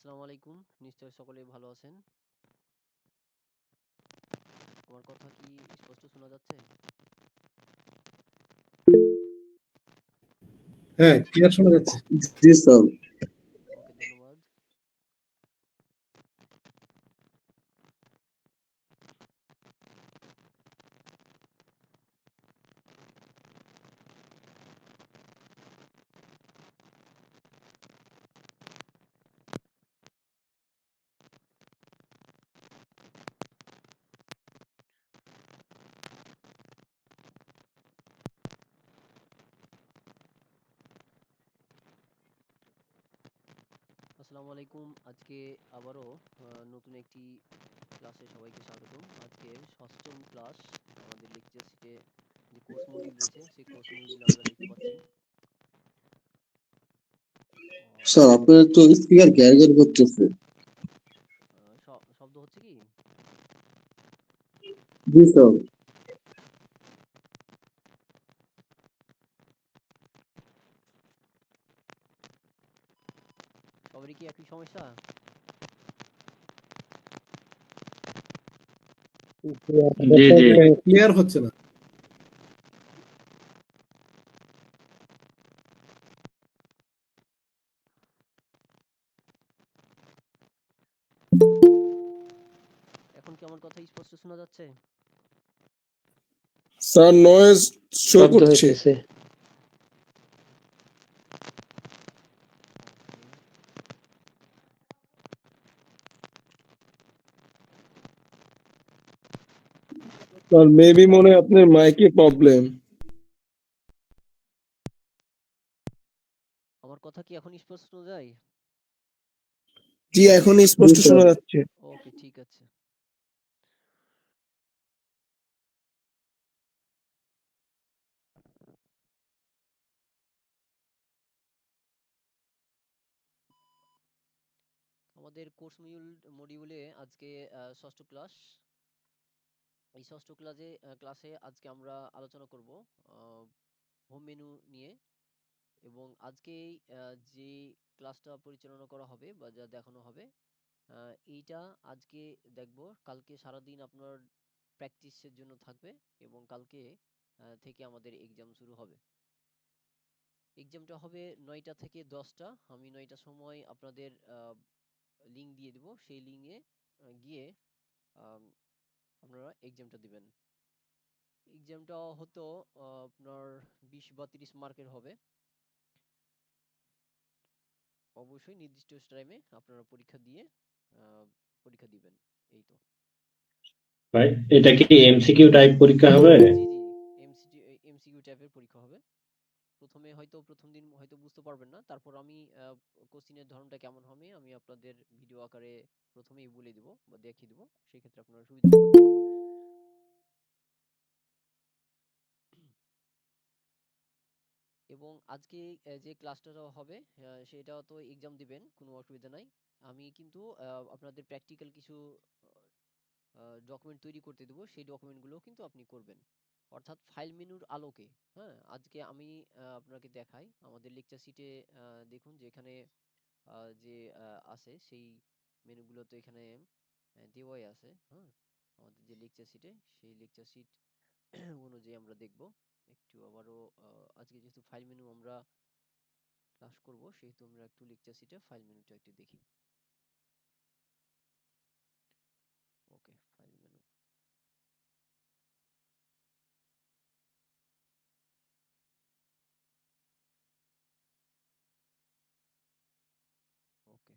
আসসালামু আলাইকুম। নিশ্চয়ই সকলেই ভালো আছেন। আমার কথা কি স্পষ্ট শোনা যাচ্ছে? হ্যাঁ, ক্লিয়ার শোনা যাচ্ছে। জি স্যার। ওকে, ধন্যবাদ। আসসালামু আলাইকুম। আজকে আবারও নতুন একটি ক্লাসে সবাইকে স্বাগতম। আজকে ষষ্ঠম ক্লাস। আমাদের লেকচার শিটে যে কোর্স মডিউল রয়েছে সেই কোর্স মডিউল আমরা দেখতে পাচ্ছি। স্যার আপনার তো স্পিকার গ্যারগ্যার করতেছে। শব্দ হচ্ছে কি? জি স্যার। সবারই কি একই সমস্যা? জি জি ক্লিয়ার হচ্ছে না। এখন কি আমার কথা স্পষ্ট শোনা যাচ্ছে? স্যার নয়েজ শো করছে। স্যার মেবি মনে হয় আপনার মাইকে প্রবলেম। আমার কথা কি এখন স্পষ্ট শোনা যায়? জি এখন স্পষ্ট শোনা যাচ্ছে। ওকে, ঠিক আছে। আমাদের কোর্স মডিউলে আজকে ষষ্ঠ ক্লাস। এই ষষ্ঠ ক্লাসে আজকে আমরা আলোচনা করব হোম মেনু নিয়ে। এবং আজকে যে ক্লাসটা পরিচালনা করা হবে বা যা দেখানো হবে এইটা আজকে দেখব। কালকে সারাদিন আপনার প্র্যাকটিসের জন্য থাকবে এবং কালকে থেকে আমাদের এক্সাম শুরু হবে। এক্সামটা হবে 9টা থেকে 10টা। আমি 9টার সময় আপনাদের লিঙ্ক দিয়ে দেব। সেই লিঙ্কে গিয়ে আম, আপনারা এক্সামটা দিবেন। এক্সামটা হতো আপনার 20 বা 30 মার্কের হবে। অবশ্যই নির্দিষ্ট টাইমে আপনারা পরীক্ষা দিবেন। এই তো। ভাই, এটা কি এমসিকিউ টাইপ পরীক্ষা হবে? জি জি, এমসিকিউ টাইপের পরীক্ষা হবে। প্রথম দিন হয়তো বুঝতে পারবেন না, তারপর আমি কোশ্চিনের ধরনটা কেমন হবে আমি আপনাদের ভিডিও আকারে প্রথমেই বলে দিব বা দেখিয়ে দিব। সেই ক্ষেত্রে আপনারা সুবিধা হবে। এবং আজকে যে ক্লাসটা হবে সেটা তো এক্সাম দিবেন, কোনো অসুবিধা নাই। আমি কিন্তু আপনাদের প্র্যাকটিক্যাল কিছু ডকুমেন্ট তৈরি করতে দেবো, সেই ডকুমেন্টগুলো কিন্তু আপনি করবেন, অর্থাৎ ফাইল মেনুর আলোকে। হ্যাঁ, আজকে আমি আপনাকে দেখাই আমাদের লেকচার শিটে। দেখুন যে এখানে যে আছে সেই মেনুগুলো তো এখানে দেওয়াই আছে। হ্যাঁ, আমাদের যে লেকচার শিটে সেই লেকচার শিট অনুযায়ী আমরা দেখব। একটু আবারও আজকে যেহেতু ফাইল মেনু আমরা ক্লাস করব, সেহেতু আমরা একটু লেকচার শিটে ফাইল মেনুটা একটু দেখি। ওকে, ফাইল মেনু। ওকে,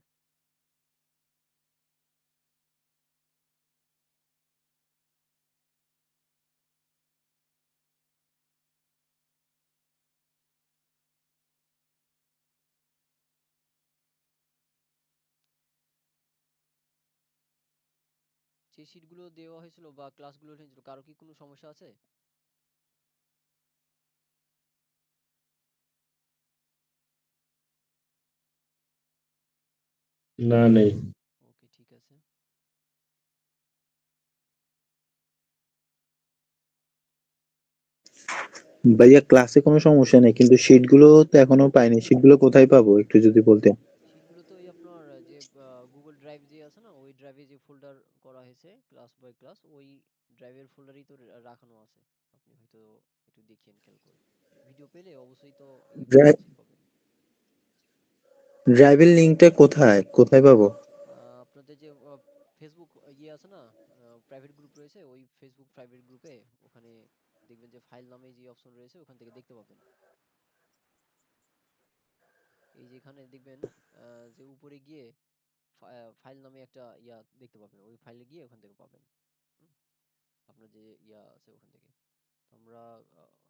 যে শিটগুলো দেওয়া হয়েছিল বা ক্লাসগুলো হয়েছিল, কারো কি কোনো সমস্যা আছে? না, নেই। ওকে, ঠিক আছে। ভাইয়া ক্লাসে কোনো সমস্যা নেই, কিন্তু শিটগুলো তো এখনো পাইনি। শিটগুলো কোথায় পাবো একটু যদি বলতেন। শিটগুলো তো এই আপনার যে ফোল্ডার করা হয়েছে ক্লাস বাই ক্লাস, ওই ড্রাইভের ফোল্ডারই তো রাখানো আছে। আপনি হয়তো একটু দেখেন খেয়াল করে, ভিডিও পেলে অবশ্যই তো ড্রাইভ নিশ্চিত পাবেন। ড্রাইভের লিঙ্কটা কোথায় কোথায় পাবো? আপনাদের যে ফেসবুক আছে না, প্রাইভেট গ্রুপ রয়েছে, ওই ফেসবুক প্রাইভেট গ্রুপে ওখানে দেখবেন যে ফাইল নামে যে অপশন রয়েছে, ওখান থেকে দেখতে পাবেন। এই যে এখানে দেখবেন যে উপরে গিয়ে ফাইল নামে একটা দেখতে পাবেন, ওই ফাইলে গিয়ে ওখান থেকে পাবেন। হুম, আপনার যে আছে ওখান থেকে। তো আমরা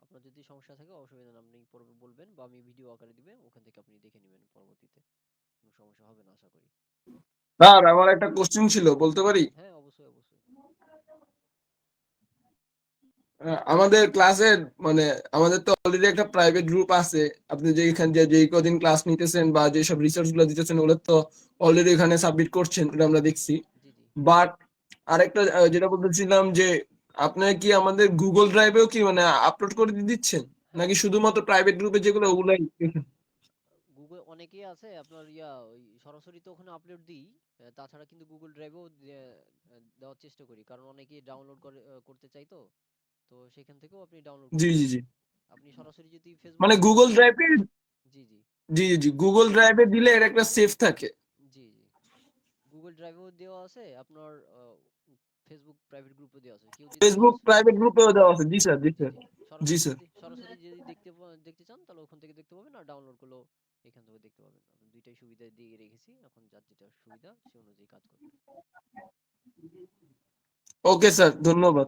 আপনার যদি সমস্যা থাকে অসুবিধা নেই, আপনি পরে বলবেন বা আমি ভিডিও আকারে দিবে, ওখান থেকে আপনি দেখে নেবেন পরবর্তীতে। কোনো সমস্যা হবে না আশা করি। স্যার আমার একটা কোশ্চেন ছিল, বলতে পারি? হ্যাঁ, অবশ্যই অবশ্যই। আমাদের ক্লাসের মানে আমাদের তো অলরেডি একটা প্রাইভেট গ্রুপ আছে। আপনি যে এখানে যে কদিন ক্লাস নিতেছেন বা যেসব রিসার্চ গুলো দিতেছেন ওগুলো তো অলরেডি এখানে সাবমিট করছেন, এটা আমরা দেখছি। জি জি। বাট আরেকটা যেটা বলতেছিলাম যে আপনারা কি আমাদের গুগল ড্রাইভেও কি মানে আপলোড করে দিচ্ছেন, হ্যাঁ, নাকি শুধুমাত্র প্রাইভেট গ্রুপে যেগুলো ওগুলাই? গুগল অনেকেই আছে আপনার ওই সরাসরি তো ওখানে আপলোড দিই। তাছাড়া কিন্তু গুগল ড্রাইভেও দেওয়ার চেষ্টা করি, কারণ অনেকেই ডাউনলোড করতে চাই তো। তো সেখান থেকেও আপনি ডাউনলোড জি করতে জি জি। পারবেন। আপনি সরাসরি যদি মানে ফেসবুকে গুগল ড্রাইভে, জি জি জি জি জি, গুগল ড্রাইভে দিলে এর একটা সেফ থাকে। জি জি, গুগল ড্রাইভেও দেওয়া আছে আপনার, ফেসবুক প্রাইভেট গ্রুপে দেওয়া আছে। কেউ যদি ফেসবুক প্রাইভেট গ্রুপেও দেওয়া আছে। জি স্যার, জি জি স্যার। জি, জি স্যার। সরাসরি যদি দেখতে চান তাহলে ওখান থেকে দেখতে পাবেন, আর ডাউনলোড করলেও এখান থেকে দেখতে পাবেন। আমি দুইটাই সুবিধা দিয়ে রেখেছি, এখন যার যেটা সুবিধা সে অনুযায়ী কাজ করবে। ওকে স্যার, ধন্যবাদ।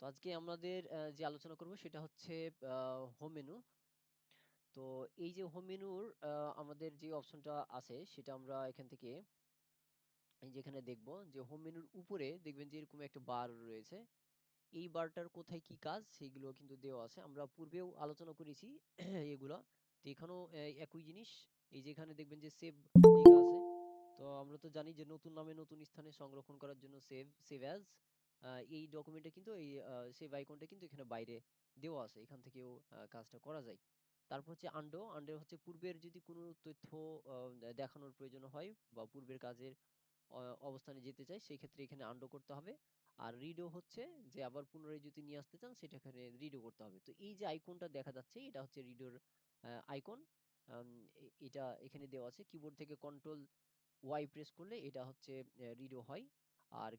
তো আজকে আমাদের যে আলোচনা করব সেটা হচ্ছে হোম মেনু। তো এই যে হোম মেনুর আমাদের যে অপশনটা আছে সেটা আমরা এখান থেকে এই যেখানে দেখব যে হোম মেনুর উপরে দেখবেন যে এরকম একটা বার রয়েছে। এই বারটার কোথায় কি কাজ সেগুলো কিন্তু দেওয়া আছে, আমরা পূর্বেও আলোচনা করেছি এগুলা। তো এখানেও একই জিনিস। এই যেখানে দেখবেন যে সেভ লেখা আছে। তো আমরা তো জানি যে নতুন নামে নতুন স্থানে সংরক্ষণ করার জন্য সেভ অ্যাজ, এই ডকুমেন্টে কিন্তু এই সেভ আইকনটা কিন্তু এখানে বাইরে দেওয়া আছে, এখান থেকেও কাজটা করা যায়। তারপর হচ্ছে আন্ডো হচ্ছে পূর্বের যদি কোনো তথ্য দেখানোর প্রয়োজন হয় বা পূর্বের কাজের অবস্থানে যেতে চাই, সেই ক্ষেত্রে এখানে আন্ডো করতে হবে। আর রিডো হচ্ছে যে আবার পুনরায় যদি নিয়ে আসতে চান সেটা এখানে রিডো করতে হবে। তো এই যে আইকনটা দেখা যাচ্ছে এটা হচ্ছে রিডোর আইকন। এটা এখানে দেওয়া আছে, কিবোর্ড থেকে কন্ট্রোল ওয়াই প্রেস করলে এটা হচ্ছে রিডো হয়। আর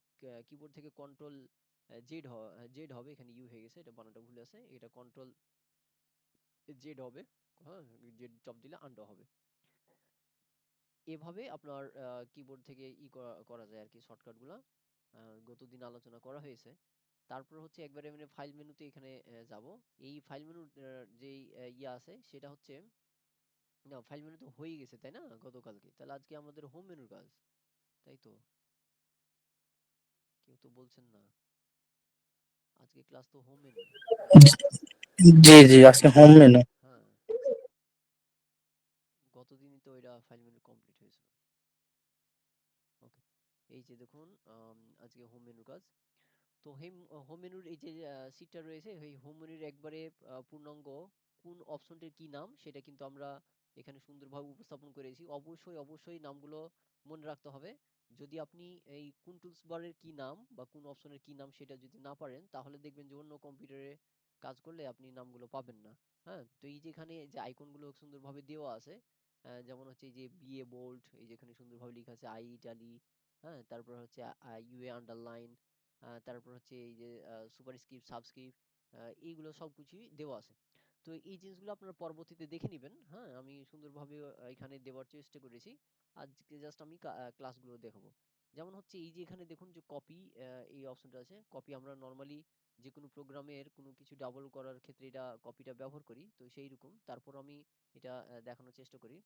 কিবোর্ড থেকে কন্ট্রোল জেড হবে, এখানে ইউ হয়ে গেছে, এটা বানানটা ভুলে আছে, এটা কন্ট্রোল জেড হবে। হ্যাঁ, জেড চাপ দিলে আন্ডো হবে। এভাবে আপনার কিবোর্ড থেকে করা যায় আর কি, শর্টকাট গুলা গতদিন আলোচনা করা হয়েছে। তারপর হচ্ছে একবারে মানে ফাইল মেনুতে এখানে যাব। এই ফাইল মেনুর যেই আছে সেটা হচ্ছে, না ফাইল মেনু তো হয়ে গেছে তাই না গতকালকে, তাহলে আজকে আমাদের হোম মেনুর কাজ, তাই তো? কেউ তো বলছেন না, আজকে ক্লাস তো হোম মেনু। জি জি, আজকে হোম মেনু। হ্যাঁ, গতদিনই তো এটা ফাইল মেনু কমপ্লিট হয়েছিল। ওকে, এই যে দেখুন আজকে হোম মেনুর কাজ। তো হোম মেনুর এই যে সিটটা রয়েছে, এই হোম মেনুর একবারে পূর্ণাঙ্গ কোন অপশনটির কি নাম সেটা কিন্তু আমরা এখানে সুন্দরভাবে উপস্থাপন করেছি। অবশ্যই অবশ্যই নামগুলো মনে রাখতে হবে। যদি আপনি এই কোন টুলস বারের কি নাম বা কোন অপশনের কি নাম সেটা যদি না পারেন, তাহলে দেখবেন যে অন্য কম্পিউটারে কাজ করলে আপনি নামগুলো পাবেন না। হ্যাঁ, তো এই যেখানে যে আইকনগুলো সুন্দরভাবে দেওয়া আছে, যেমন হচ্ছে এই যে বিএ বোল্ড, এই যেখানে সুন্দরভাবে লেখা আছে আই ইটালি। হ্যাঁ, তারপর হচ্ছে ইউএ আন্ডারলাইন, তারপর হচ্ছে এই যে সুপারস্ক্রিপ্ট সাবস্ক্রিপ্ট, এইগুলো সবকিছুই দেওয়া আছে। তো এই জিনিসগুলো আপনারা পরবর্তীতে দেখে নেবেন। হ্যাঁ, আমি সুন্দরভাবে এখানে দেওয়ার চেষ্টা করেছি। আজকে জাস্ট আমি ক্লাসগুলো দেখাবো। যেমন হচ্ছে এই যে এখানে দেখুন যে কপি, এই অপশনটা আছে কপি। আমরা নর্মালি যে কোনো প্রোগ্রামের কোনো কিছু ডাবল করার ক্ষেত্রে এটা কপিটা ব্যবহার করি, তো সেই রকম তারপর আমি এটা দেখানোর চেষ্টা করি।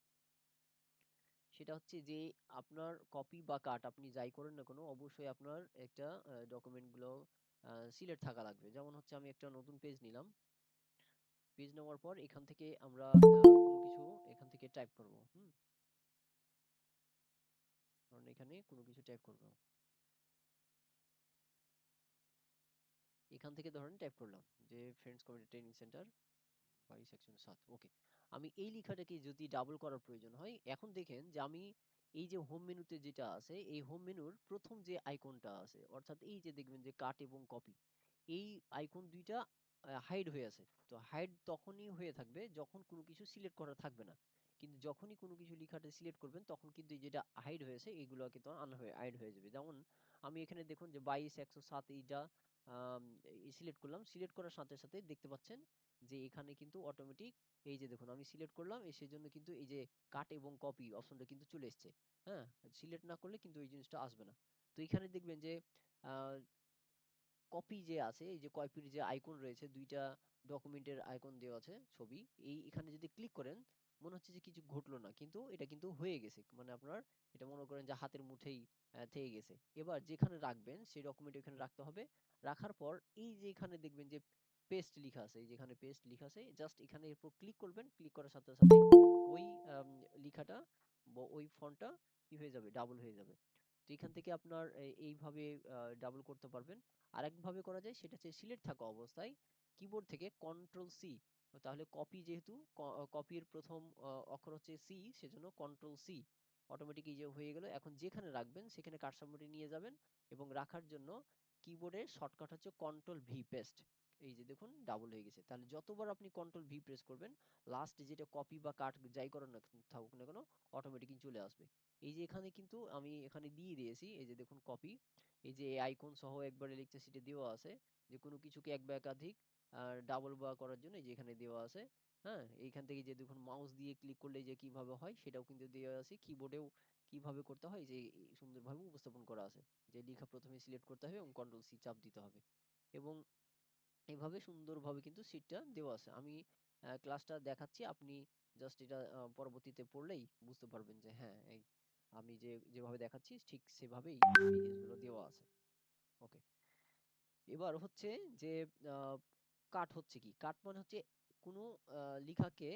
সেটা হচ্ছে যে আপনার কপি বা কাট আপনি যাই করেন না কোনো, অবশ্যই আপনার একটা ডকুমেন্টগুলো সিলেক্ট থাকা লাগবে। যেমন হচ্ছে আমি একটা নতুন পেজ নিলাম, পেজ নেওয়ার পর এখান থেকে আমরা কোনো কিছু এখান থেকে টাইপ করব। কারণ এখানে কোনো কিছু টাইপ করব, এখান থেকে ধরেন টাইপ করলাম যে ফ্রেন্ডস কমিউনিটি ট্রেনিং সেন্টার, 22 ওকে। আমি এই লেখাটাকে যদি ডাবল করার প্রয়োজন হয়, এখন দেখেন যে আমি এই যে হোম মেনুতে যেটা আছে, এই হোম মেনুর প্রথম যে আইকনটা আছে, অর্থাৎ এই যে দেখবেন যে কাট এবং কপি, এই আইকন দুইটা হাইড হয়ে আছে। তো হাইড তখনই হয়ে থাকবে যখন কোনো কিছু সিলেক্ট করা থাকবে না। কিন্তু যখনই কোনো কিছু লেখাটা সিলেক্ট করবেন তখন কিন্তু এই যেটা হাইড হয়েছে এগুলো কিন্তু হাইড হয়ে যাবে। যেমন আমি এখানে দেখুন যে 22 107 এইটা সিলেক্ট করলাম, সিলেক্ট করার সাথে সাথে দেখতে পাচ্ছেন যে এখানে কিন্তু অটোমেটিক এই যে দেখুন আমি সিলেক্ট করলাম, সেই জন্য কিন্তু এই যে কাট এবং কপি অপশনটা কিন্তু চলে এসছে। হ্যাঁ, সিলেক্ট না করলে কিন্তু এই জিনিসটা আসবে না। তো এখানে দেখবেন যে কপি যে আছে, এই যে কপির যে আইকন রয়েছে, দুইটা ডকুমেন্টের আইকন দেওয়া আছে, ছবি, এই এখানে যদি ক্লিক করেন মনে হচ্ছে যে কিছু ঘটলো না, কিন্তু এটা কিন্তু হয়ে গেছে। মানে আপনার এটা মনে করেন যে হাতের মুঠেই থেকে গেছে। এবার যেখানে রাখবেন সেই ডকুমেন্ট এখানে রাখতে হবে। রাখার পর এই যে এখানে দেখবেন যে পেস্ট লেখা আছে, এই যেখানে পেস্ট লেখা আছে, জাস্ট এখানে এরপর ক্লিক করবেন। ক্লিক করার সাথে সাথে ওই লেখাটা বা ওই ফন্টটা কি হয়ে যাবে, ডাবল হয়ে যাবে। তো এখান থেকে আপনার এইভাবে ডাবল করতে পারবেন। আরেকভাবে করা যায়, সেটা হচ্ছে সিলেক্ট থাকা অবস্থায় কিবোর্ড থেকে কন্ট্রোল সি, তাহলে কপি, যেহেতু কপির প্রথম অক্ষর হচ্ছে সি, সেজন্য কন্ট্রোল সি, অটোমেটিক এই যে হয়ে গেল। এখন যেখানে রাখবেন সেখানে কার্সর মোডে নিয়ে যাবেন এবং রাখার জন্য কিবোর্ডের শর্টকাট হচ্ছে কন্ট্রোল ভি পেস্ট। এই যে দেখুন ডাবল হয়ে গেছে। তাহলে যতবার আপনি কন্ট্রোল ভি প্রেস করবেন, লাস্ট যেটা কপি বা কাট যাই করেন না থাকুক না কেন, অটোমেটিক চলে আসবে। এই যে এখানে কিন্তু আমি এখানে দিয়ে দিয়েছি, এই যে দেখুন কপি, এই যে আইকন সহ একবারে ইলেকট্রিসিটি দেওয়া আছে, যে কোনো কিছুকে এক বা একাধিক ডাবল বা করার জন্য এই যে এখানে দেওয়া আছে। হ্যাঁ, এইখান থেকে যে দেখুন মাউস দিয়ে ক্লিক করলে যে কিভাবে হয় সেটাও কিন্তু দেওয়া আছে, কিবোর্ডেও কিভাবে করতে হয় যে সুন্দরভাবে উপস্থাপন করা আছে, যে লেখা প্রথমে সিলেক্ট করতে হবে এবং কন্ট্রোল সি চাপ দিতে হবে। এবং এভাবে সুন্দরভাবে কিন্তু সিটটা দেওয়া আছে। আমি ক্লাসটা দেখাচ্ছি, আপনি জাস্ট এটা পরবর্তীতে পড়লেই বুঝতে পারবেন যে হ্যাঁ, এই আমি যেভাবে দেখাচ্ছি ঠিক সেভাবেই এই জিনিসগুলো দেওয়া আছে। ওকে। এবার হচ্ছে যে আহ, কাট হচ্ছে কি, কাট মানে হচ্ছে কোনো লেখাকে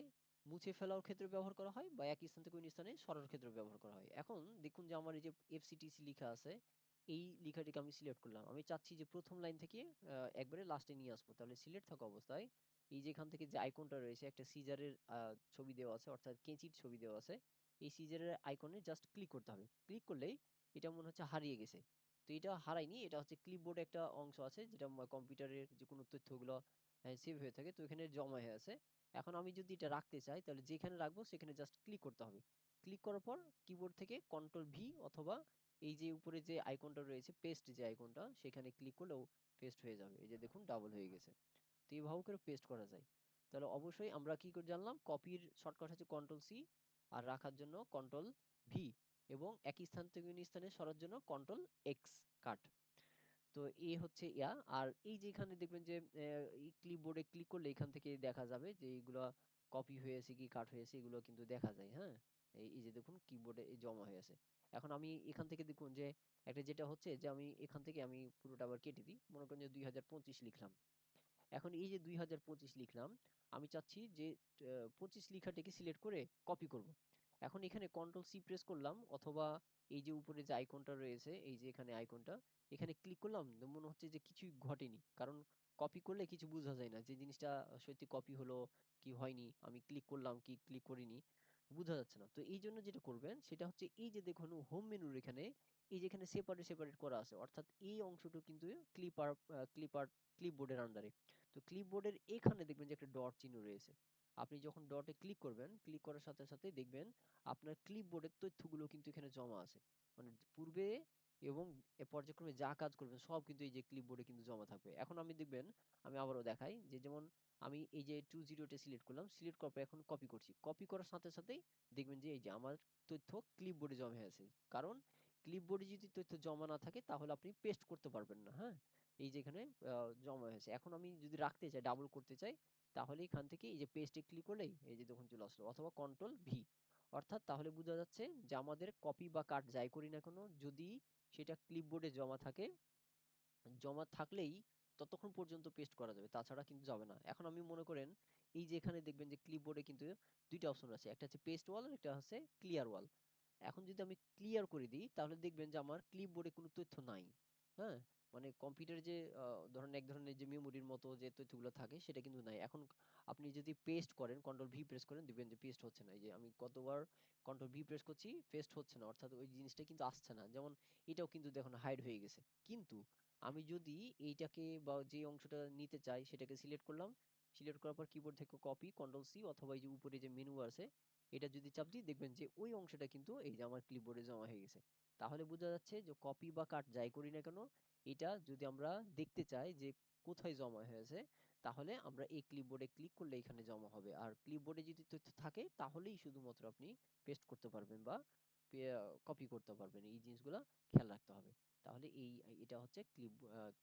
মুছে ফেলার ক্ষেত্রে ব্যবহার করা হয় বা এক স্থান থেকে অন্য স্থানে সরানোর ক্ষেত্রে ব্যবহার করা হয়। এখন দেখুন যে আমার এই যে এফসিটিসি লেখা আছে, এই লেখাটিকে আমি সিলেক্ট করলাম, আমি চাচ্ছি যে প্রথম লাইন থেকে একবারে লাস্টে নিয়ে আসবো। তাহলে সিলেক্ট থাকা অবস্থায় এই যে এখান থেকে যে আইকনটা রয়েছে, একটা সিজারের ছবি দেওয়া আছে, অর্থাৎ কেঁচির ছবি দেওয়া আছে, এই সিজারের আইকনে জাস্ট ক্লিক করতে হবে। ক্লিক করলেই এটা মনে হচ্ছে হারিয়ে গেছে। তো এটা হারায়নি, এটা হচ্ছে ক্লিপবোর্ডে একটা অংশ আছে যেটা কম্পিউটারের যে কোনো তথ্যগুলো সেভ হয়ে থাকে, তো এখানে জমা হয়ে আছে। এখন আমি যদি এটা রাখতে চাই তাহলে যেখানে রাখবো সেখানে জাস্ট ক্লিক করতে হবে। ক্লিক করার পর কিবোর্ড থেকে কন্ট্রোল ভি অথবা এই যে উপরে যে আইকনটা রয়েছে পেস্ট যে আইকনটা, সেখানে ক্লিক করলেও পেস্ট হয়ে যাবে। এই যে দেখুন ডাবল হয়ে গেছে। তো এইভাবে করে পেস্ট করা যায়। তাহলে অবশ্যই আমরা কি করে জানলাম, কপির শর্টকাট হচ্ছে কন্ট্রোল সি, আর রাখার জন্য কন্ট্রোল ভি, এবং একই স্থান থেকে অন্য স্থানে সরার জন্য কন্ট্রোল এক্স কাট। তো এই হচ্ছে ইয়া। আর এই যে এখানে দেখবেন যে এই ক্লিপবোর্ডে ক্লিক করলে এখান থেকে দেখা যাবে যে এইগুলো কপি হয়েছে কি কাট হয়েছে, এগুলো কিন্তু দেখা যায়। হ্যাঁ, এই যে দেখুন কিবোর্ডে জমা হয়ে আছে। এখন আমি এখান থেকে দেখুন যে একটা যেটা হচ্ছে যে আমি এখান থেকে আমি পুরোটা আবার কেটে দিই, মনে করেন যে 2025 লিখলাম। এখন এই যে 2025 লিখলাম, আমি চাচ্ছি যে 25 লেখাটিকে সিলেক্ট করে কপি করব। এখন এখানে কন্ট্রোল সি প্রেস করলাম, অথবা এই যে উপরে যে আইকনটা রয়েছে, এই যে এখানে আইকনটা, এখানে ক্লিক করলাম, তো মনে হচ্ছে যে কিছুই ঘটেনি, কারণ কপি করলে কিছু বোঝা যায় না যে জিনিসটা সত্যি কপি হলো কি হয়নি, আমি ক্লিক করলাম কি ক্লিক করিনি, বোঝা যাচ্ছে না। তো এই জন্য যেটা করবেন সেটা হচ্ছে এই যে দেখুন হোম মেনুর এখানে এই যে এখানে সেপারেট সেপারেট করা আছে, অর্থাৎ এই অংশটুকু কিন্তু ক্লিপার ক্লিপার ক্লিপবোর্ডের আন্ডারে। তো ক্লিপবোর্ডের এখানে দেখবেন যে একটা ডট চিহ্ন রয়েছে। আপনি যখন ডটে ক্লিক করবেন, ক্লিক করার সাথে সাথে দেখবেন আপনার ক্লিপবোর্ডের তথ্যগুলো কিন্তু এখানে জমা আছে। মানে পূর্বে এবং পর্যায়ক্রমে যা কাজ করবেন সব কিন্তু এই যে ক্লিপবোর্ডে কিন্তু জমা থাকবে। এখন আমি দেখবেন, আমি আবারও দেখাই, যে যেমন আমি এই যে 20টা সিলেক্ট করলাম, সিলেক্ট করার পর এখন কপি করছি, কপি করার সাথে সাথেই দেখবেন যে এই যে আমার তথ্য ক্লিপবোর্ডে জমা হয়ে আছে। কারণ ক্লিপবোর্ডে যদি তথ্য জমা না থাকে তাহলে আপনি পেস্ট করতে পারবেন না। হ্যাঁ, এই যে এখানে জমা হয়েছে। এখন আমি যদি রাখতে চাই, ডাবল করতে চাই, তাহলে এখান থেকে এই যে পেস্টে ক্লিক করলেই এই যে দেখুন চলে আসলো, অথবা কন্ট্রোল ভি। অর্থাৎ তাহলে বোঝা যাচ্ছে যে আমাদের কপি বা কাট যাই করি না কেন, যদি সেটা ক্লিপবোর্ডে জমা থাকে, জমা থাকলেই ততক্ষণ পর্যন্ত পেস্ট করা যাবে, তাছাড়া কিন্তু যাবে না। এখন আমি মনে করেন এই যে এখানে দেখবেন যে ক্লিপবোর্ডে কিন্তু দুইটা অপশন আছে, একটা হচ্ছে পেস্ট ওয়াল আর একটা হচ্ছে ক্লিয়ার ওয়াল। এখন যদি আমি ক্লিয়ার করে দিই তাহলে দেখবেন যে আমার ক্লিপবোর্ডে কোনো তথ্য নাই। হ্যাঁ, মানে কম্পিউটারে যে ধরেন এক ধরনের যে মেমোরির মতো যে তথ্যগুলো থাকে সেটা কিন্তু নাই এখন। আপনি যদি পেস্ট করেন, কন্ট্রোল ভি প্রেস করেন, দেখবেন যে পেস্ট হচ্ছে না। এই যে আমি কতবার কন্ট্রোল ভি প্রেস করছি, পেস্ট হচ্ছে না, অর্থাৎ ওই জিনিসটা কিন্তু আসছে না। যেমন এটাও কিন্তু দেখুন হাইড হয়ে গেছে। কিন্তু আমি যদি এইটাকে বা যে অংশটা নিতে চাই সেটাকে সিলেক্ট করলাম, সিলেক্ট করার পর কিবোর্ড থেকে কপি কন্ট্রোল সি, অথবা এই যে উপরে যে মেনু আছে এটা যদি চাপ দিই, দেখবেন যে ওই অংশটা কিন্তু এই যে আমার ক্লিপবোর্ডে জমা হয়ে গেছে। তাহলে বোঝা যাচ্ছে যে কপি বা কাট যাই করি না কেন, এটা যদি আমরা দেখতে চাই যে কোথায় জমা হয়েছে, তাহলে আমরা এই ক্লিপবোর্ডে ক্লিক করলে এখানে জমা হবে। আর ক্লিপবোর্ডে যদি তথ্য থাকে তাহলেই শুধুমাত্র আপনি পেস্ট করতে পারবেন বা কপি করতে পারবেন। এই জিনিসগুলো খেয়াল রাখতে হবে। তাহলে এটা হচ্ছে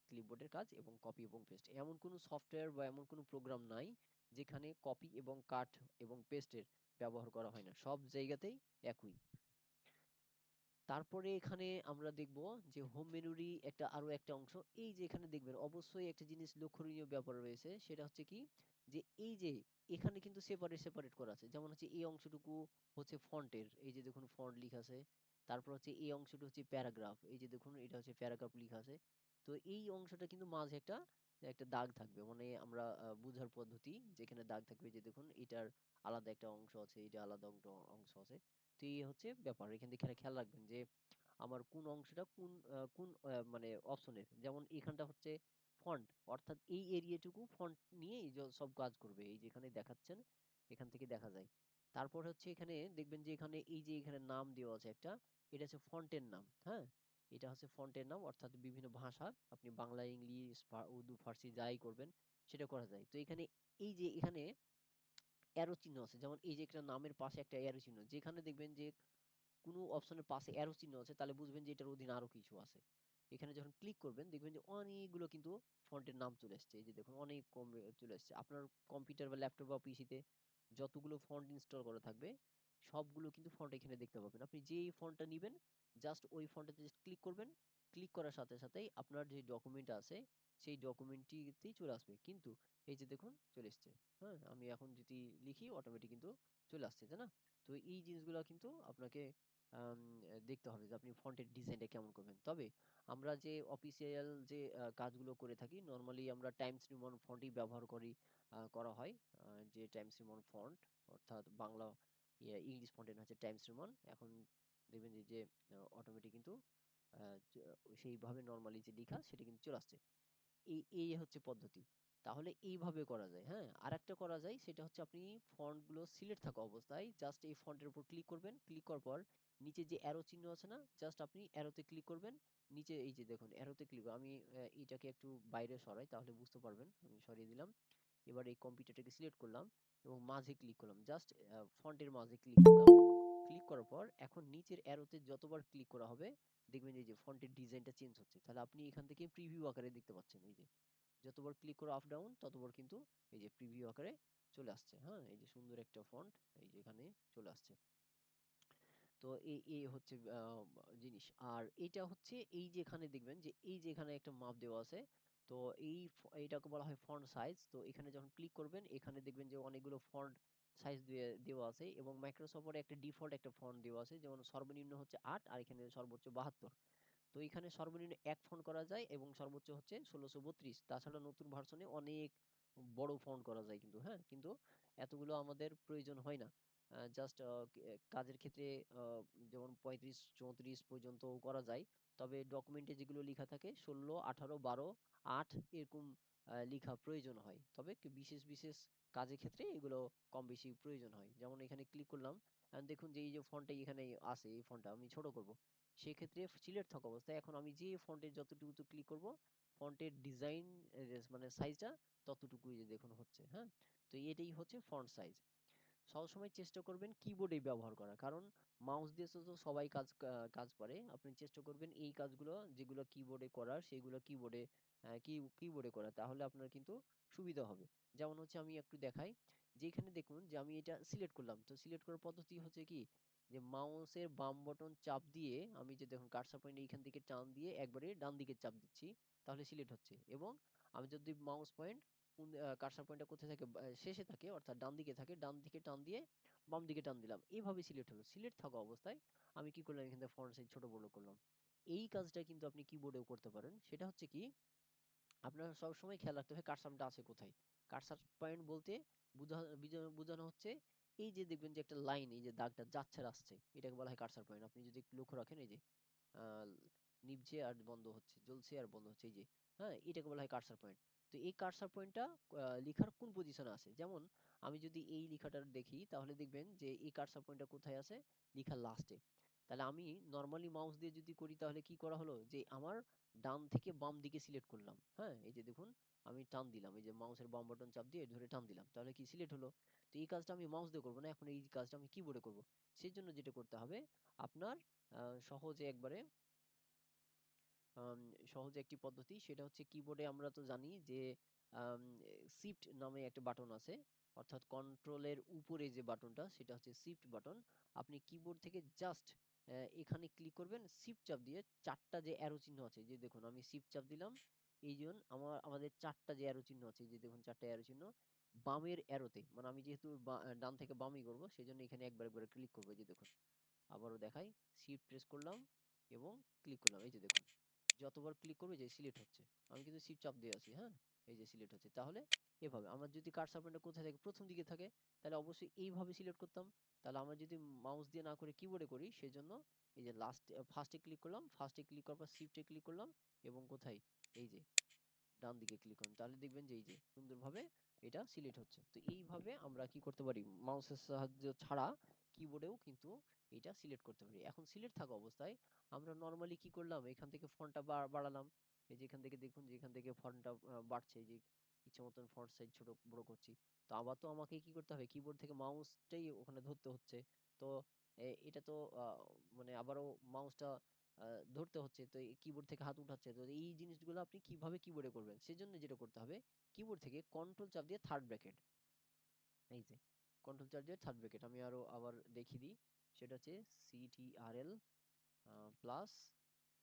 ক্লিপবোর্ডের কাজ, এবং কপি এবং পেস্ট। এমন কোনো সফটওয়্যার বা এমন কোনো প্রোগ্রাম নাই যেখানে কপি এবং কাট এবং পেস্টের ব্যবহার করা হয় না, সব জায়গাতেই একই। তারপরে এখানে আমরা দেখব যে হোম মেনুরই আরো একটা অংশ। এই যে এখানে দেখবেন অবশ্যই একটা জিনিস লক্ষণীয় ব্যাপার রয়েছে, সেটা হচ্ছে কি, যে এই যে এখানে কিন্তু সেপারেট সেপারেট করা আছে। যেমন হচ্ছে এই অংশটুকু হচ্ছে ফন্টের, এই যে দেখুন ফন্ট লেখা আছে। তারপর হচ্ছে এই অংশটা হচ্ছে প্যারাগ্রাফ, এই যে দেখুন এটা হচ্ছে প্যারাগ্রাফ লেখা আছে। তো এই অংশটা কিন্তু মাঝে একটা একটা দাগ থাকবে, মানে আমরা বুঝার পদ্ধতি যেখানে দাগ থাকবে, যে দেখুন এটার আলাদা একটা অংশ আছে, এটা আলাদা অংশ আছে। তো এই হচ্ছে ব্যাপার। এখান থেকে খেয়াল রাখবেন যে আমার কোন অংশটা কোন মানে অপশনের। যেমন এখানটা হচ্ছে ফন্ট, অর্থাৎ এই এরিয়াটুকু ফন্ট নিয়ে এই যে সব কাজ করবে। এই যে এখানে দেখাচ্ছেন, এখান থেকে দেখা যায়। তারপর হচ্ছে এখানে দেখবেন যে এখানে এই যে এখানে নাম দেওয়া আছে একটা, এটা হচ্ছে ফন্টের নাম। হ্যাঁ, এটা হচ্ছে ফন্টের নাম, অর্থাৎ বিভিন্ন ভাষা, আপনি বাংলা, ইংলিশ, উর্দু, ফার্সি যাই করবেন সেটা করা যায়। তো এখানে এই যে এখানে অ্যারো চিহ্ন আছে, যেমন এই যে একটা নামের পাশে একটা অ্যারো চিহ্ন, যেখানে দেখবেন যে কোনো অপশনের পাশে অ্যারো চিহ্ন আছে, তাহলে বুঝবেন যে এটার অধীনে আরো কিছু আছে। এখানে যখন ক্লিক করবেন দেখবেন যে অনেকগুলো কিন্তু ফন্টের নাম চলে আসছে। এই যে দেখুন অনেক কম চলে আসছে। আপনার কম্পিউটার বা ল্যাপটপ বা পিসিতে যতগুলো ফন্ট ইনস্টল করা থাকবে সবগুলো কিন্তু ফন্ট এখানে দেখতে পাবেন। আপনি যেই ফন্টটা নিবেন জাস্ট ওই ফন্টটাতে জাস্ট ক্লিক করবেন। ক্লিক করার সাথে সাথেই আপনার যে ডকুমেন্ট আছে সেই ডকুমেন্টটিতেই চলে আসবে। কিন্তু এই যে দেখুন চলে এসছে। হ্যাঁ, আমি এখন যদি লিখি অটোমেটিক কিন্তু চলে আসছে, তাই না? তো এই জিনিসগুলো কিন্তু আপনাকে দেখতে হবে যে আপনি ফন্টের ডিজাইনটা কেমন করবেন। তবে আমরা যে অফিসিয়াল যে কাজগুলো করে থাকি নরমালি আমরা টাইমস নিউম্যান ফন্টই ব্যবহার করা হয়। যে টাইমস নিউম্যান ফন্ট, অর্থাৎ বাংলা ইংলিশ ফন্টের হচ্ছে টাইমস নিউম্যান। এখন দেখবেন যে অটোমেটিক কিন্তু সেইভাবে নরমালি যে লেখা সেটা কিন্তু চলে আসছে। এই এই হচ্ছে পদ্ধতি। তাহলে এইভাবে করা যায়। হ্যাঁ, আরেকটা করা যায়, সেটা হচ্ছে আপনি ফন্ট গুলো সিলেক্ট থাকা অবস্থায় জাস্ট এই ফন্টের উপর ক্লিক করবেন। ক্লিক করার পর নিচে যে অ্যারো চিহ্ন আছে না, জাস্ট আপনি অ্যারোতে ক্লিক করবেন। নিচে এই যে দেখুন অ্যারোতে ক্লিক, আমি এটাকে একটু বাইরে সরাই তাহলে বুঝতে পারবেন। আমি সরিয়ে দিলাম। এবার এই কম্পিউটারটাকে সিলেক্ট করলাম এবং মাঝে ক্লিক করলাম, জাস্ট ফন্টের মাঝে ক্লিক করলাম। ক্লিক করার পর এখন নিচের অ্যারোতে যতবার ক্লিক করা হবে দেখবেন এই যে ফন্টের ডিজাইনটা চেঞ্জ হচ্ছে। তাহলে আপনি এখান থেকে প্রিভিউ আকারে দেখতে পাচ্ছেন। এই যে যতবার ক্লিক করো আপ ডাউন ততবার কিন্তু এই যে প্রিভিউ আকারে চলে আসছে। হ্যাঁ, এই যে সুন্দর একটা ফন্ট এই যে এখানে চলে আসছে। তো এই এই হচ্ছে জিনিস। আর এটা হচ্ছে এই যে এখানে দেখবেন যে এই যে এখানে একটা মাপ দেওয়া আছে। তো এইটাকে বলা হয় ফন্ট সাইজ। তো এখানে যখন ক্লিক করবেন এখানে দেখবেন যে অনেকগুলো ফন্ট সাইজ দেওয়া আছে, এবং মাইক্রোসফট ওয়ার্ডে একটা ডিফল্ট একটা ফন্ট দেওয়া আছে, যেমন সর্বনিম্ন হচ্ছে ৮ আর এখানে সর্বোচ্চ ৭২। তো এখানে সর্বনিম্ন এক ফন্ট করা যায় এবং সর্বোচ্চ হচ্ছে ১৬৩২। তাছাড়া নতুন ভার্সনে অনেক বড় ফন্ট করা যায় কিন্তু, হ্যাঁ, কিন্তু এতগুলো আমাদের প্রয়োজন হয় না। জাস্ট কাজের ক্ষেত্রে যেমন ৩৫ ৩৪ পর্যন্ত করা যায়। তবে ডকুমেন্টে যেগুলো লেখা থাকে ১৬ ১৮ ১২ ৮ এরকম লেখা প্রয়োজন হয়। তবে বিশেষ বিশেষ কাজের ক্ষেত্রে এগুলো কম বেশি প্রয়োজন হয়। যেমন এখানে ক্লিক করলাম, দেখুন যে এই যে ফন্টটা এখানে আছে, এই ফন্টটা আমি ছোট করব। সেক্ষেত্রে সিলেক্ট থাকা অবস্থায় এখন আমি যে ফন্টের যতটুকু ক্লিক করব ফন্টের ডিজাইন মানে সাইজটা ততটুকুই যে দেখুন হচ্ছে। হ্যাঁ, তো এটাই হচ্ছে ফন্ট সাইজ। সবসময় চেষ্টা করবেন কিবোর্ডে ব্যবহার করা, কারণ মাউস দিয়ে তো সবাই কাজ পারে। আপনি চেষ্টা করবেন এই কাজগুলো যেগুলো কিবোর্ডে করার সেগুলো কিবোর্ডে করা, তাহলে আপনার কিন্তু সুবিধা হবে। যেমন হচ্ছে আমি একটু দেখাই, যেখানে দেখুন যে আমি এটা সিলেক্ট করলাম। তো সিলেক্ট করার পদ্ধতি হচ্ছে কি, যে মাউসের বাম বটন চাপ দিয়ে আমি যে দেখুন কার্সর পয়েন্ট এইখান থেকে টান দিয়ে একবারে ডান দিকে চাপ দিচ্ছি, তাহলে সিলেক্ট হচ্ছে। এবং আমি যদি মাউস পয়েন্ট কার্সর পয়েন্টটা কোথায় থাকে, শেষে থাকে অর্থাৎ ডান দিকে থাকে, ডান দিকে টান দিয়ে বাম দিকে টান দিলাম, এইভাবে সিলেক্ট হলো। সিলেক্ট থাকা অবস্থায় আমি কি করলাম, এখান থেকে ফন্ট সাইজ ছোট বড় করলাম। এই কাজটা কিন্তু আপনি কিবোর্ডেও করতে পারেন। সেটা হচ্ছে কি, আপনার সবসময় খেয়াল রাখতে হবে কার্সারটা আছে কোথায়। কার্সার পয়েন্ট বলতে বোঝানো হচ্ছে এই যে দেখবেন যে একটা লাইন, এই যে দাগটা যাচ্ছে আর আসছে, এটাকে বলা হয় কার্সার পয়েন্ট। আপনি যদি একটু লক্ষ্য রাখেন, এই যে আহ, নিভছে আর বন্ধ হচ্ছে, জ্বলছে আর বন্ধ হচ্ছে, এই যে, হ্যাঁ, এটাকে বলা হয় কার্সার পয়েন্ট। তো এই কার্সার পয়েন্টটা লেখার কোন পজিশনে আছে, যেমন আমি যদি এই লেখাটা দেখি তাহলে দেখবেন যে এই কার্সার পয়েন্টটা কোথায় আছে, লেখার লাস্টে। তাহলে আমি নর্মালি মাউস দিয়ে যদি করি তাহলে কি করা হলো, যে আমার ডান থেকে বাম দিকে সিলেক্ট করলাম, হ্যাঁ, এই যে দেখুন, আমি টান দিলাম, এই যে মাউসের বাম বাটন চাপ দিয়ে ধরে টান দিলাম, তাহলে কি সিলেক্ট হলো। তো এই কাজটা আমি মাউস দিয়ে করবো না, এখন এই কাজটা আমি কিবোর্ডে করব। সেই জন্য যেটা করতে হবে আপনার, সহজে একবারে, আম, সহজে একটি পদ্ধতি, সেটা হচ্ছে কিবোর্ডে আমরা তো জানি যে শিফট নামে একটা বাটন আছে, অর্থাৎ কন্ট্রোলের উপরে যে বাটনটা সেটা হচ্ছে শিফট বাটন। আপনি কিবোর্ড থেকে জাস্ট এখানে ক্লিক করবেন, শিফট চাপ দিয়ে চারটা যে অ্যারো চিহ্ন আছে, এই যে দেখুন আমি শিফট চাপ দিলাম, এই জন্য আমাদের চারটা যে অ্যারো চিহ্ন আছে, এই যে দেখুন চারটা অ্যারো চিহ্ন, বামের অ্যারোতে, মানে আমি যেহেতু ডান থেকে বামই করব সেই জন্য এখানে একবার একবার ক্লিক করবো, এই যে দেখুন, আবারও দেখাই, শিফট প্রেস করলাম এবং ক্লিক করলাম, এই যে দেখুন, যতবার ক্লিক করবে যে সিলেক্ট হচ্ছে, আমি কিন্তু শিফট চাপ দিয়ে আছি, হ্যাঁ, এই যে সিলেক্ট হচ্ছে। তাহলে এভাবে আমার যদি কার্সর পয়েন্টটা কোথায় থাকে, প্রথম দিকে থাকে, তাহলে অবশ্যই এইভাবে সিলেক্ট করতাম। তাহলে আমরা যদি মাউস দিয়ে না করে কিবোর্ডে করি সেজন্য এই যে ফার্স্টে ক্লিক করলাম, ফার্স্টে ক্লিক করার পর শিফটে ক্লিক করলাম এবং কোথায়, এই যে ডান দিকে ক্লিক করুন, তাহলে দেখবেন যে এই যে সুন্দরভাবে এটা সিলেক্ট হচ্ছে। তো এইভাবে আমরা কি করতে পারি, মাউসের সাহায্য ছাড়া কিবোর্ডেও কিন্তু এটা সিলেক্ট করতে পারি। এখন সিলেক্ট থাকা অবস্থায় আমরা নর্মালি কি করলাম, এখান থেকে ফন্টটা বাড়ালাম, এই যে এখান থেকে দেখুন যে এখান থেকে ফন্টটা বাড়ছে, এই যে ইচ্ছা মতন ফন্ট সাইজ ছোট বড় করছি। তো আবার তো আমাকে কি করতে হবে, কিবোর্ড থেকে মাউসটাই ওখানে ধরতে হচ্ছে। তো এটা তো মানে আবারও মাউসটা ধরতে হচ্ছে, তো কিবোর্ড থেকে হাত উঠাচ্ছে, তো এই জিনিসগুলো আপনি কিভাবে কিবোর্ডে করবেন, সেজন্য যেটা করতে হবে, কিবোর্ড থেকে কন্ট্রোল চাপ দিয়ে থার্ড ব্র্যাকেট, এই যে কন্ট্রোল চাপ দিয়ে থার্ড ব্র্যাকেট, আমি আরো আবার দেখিয়ে দিই, সেটা হচ্ছে CTRL প্লাস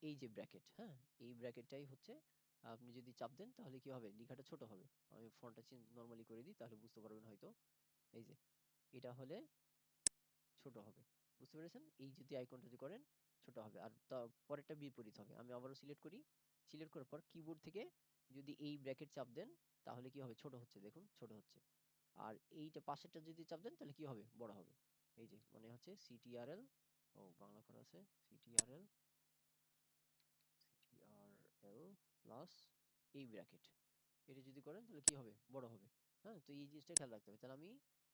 এই যে ব্র্যাকেট, হ্যাঁ, এই ব্র্যাকেটটাই হচ্ছে, আপনি যদি চাপ দেন তাহলে কি হবে, লেখাটা ছোট হবে। আমি ফন্টটা চেঞ্জ নরমালি করে দিই, তাহলে বুঝতে পারবেন হয়তো, এই যে এটা হলে ছোট হবে, বুঝতে পেরেছেন, এই যদি আইকনটা যদি করেন ছোট হবে, আর পরেরটা বিপরীত হবে। আমি আবারও সিলেক্ট করি, সিলেক্ট করার পর কিবোর্ড থেকে যদি এই ব্র্যাকেট চাপ দেন তাহলে কি হবে, ছোট হচ্ছে, দেখুন ছোট হচ্ছে। আর এইটা পাশেরটা যদি চাপ দেন তাহলে কি হবে, বড় হবে। এই যে মানে হচ্ছে CTRL, ও বাংলা করা আছে, CTRL CTRL প্লাস এই ব্র্যাকেট, এটা যদি করেন তাহলে কি হবে, বড় হবে। হ্যাঁ, তো এই জিনিসটা খেয়াল রাখতে হবে। তাহলে আমি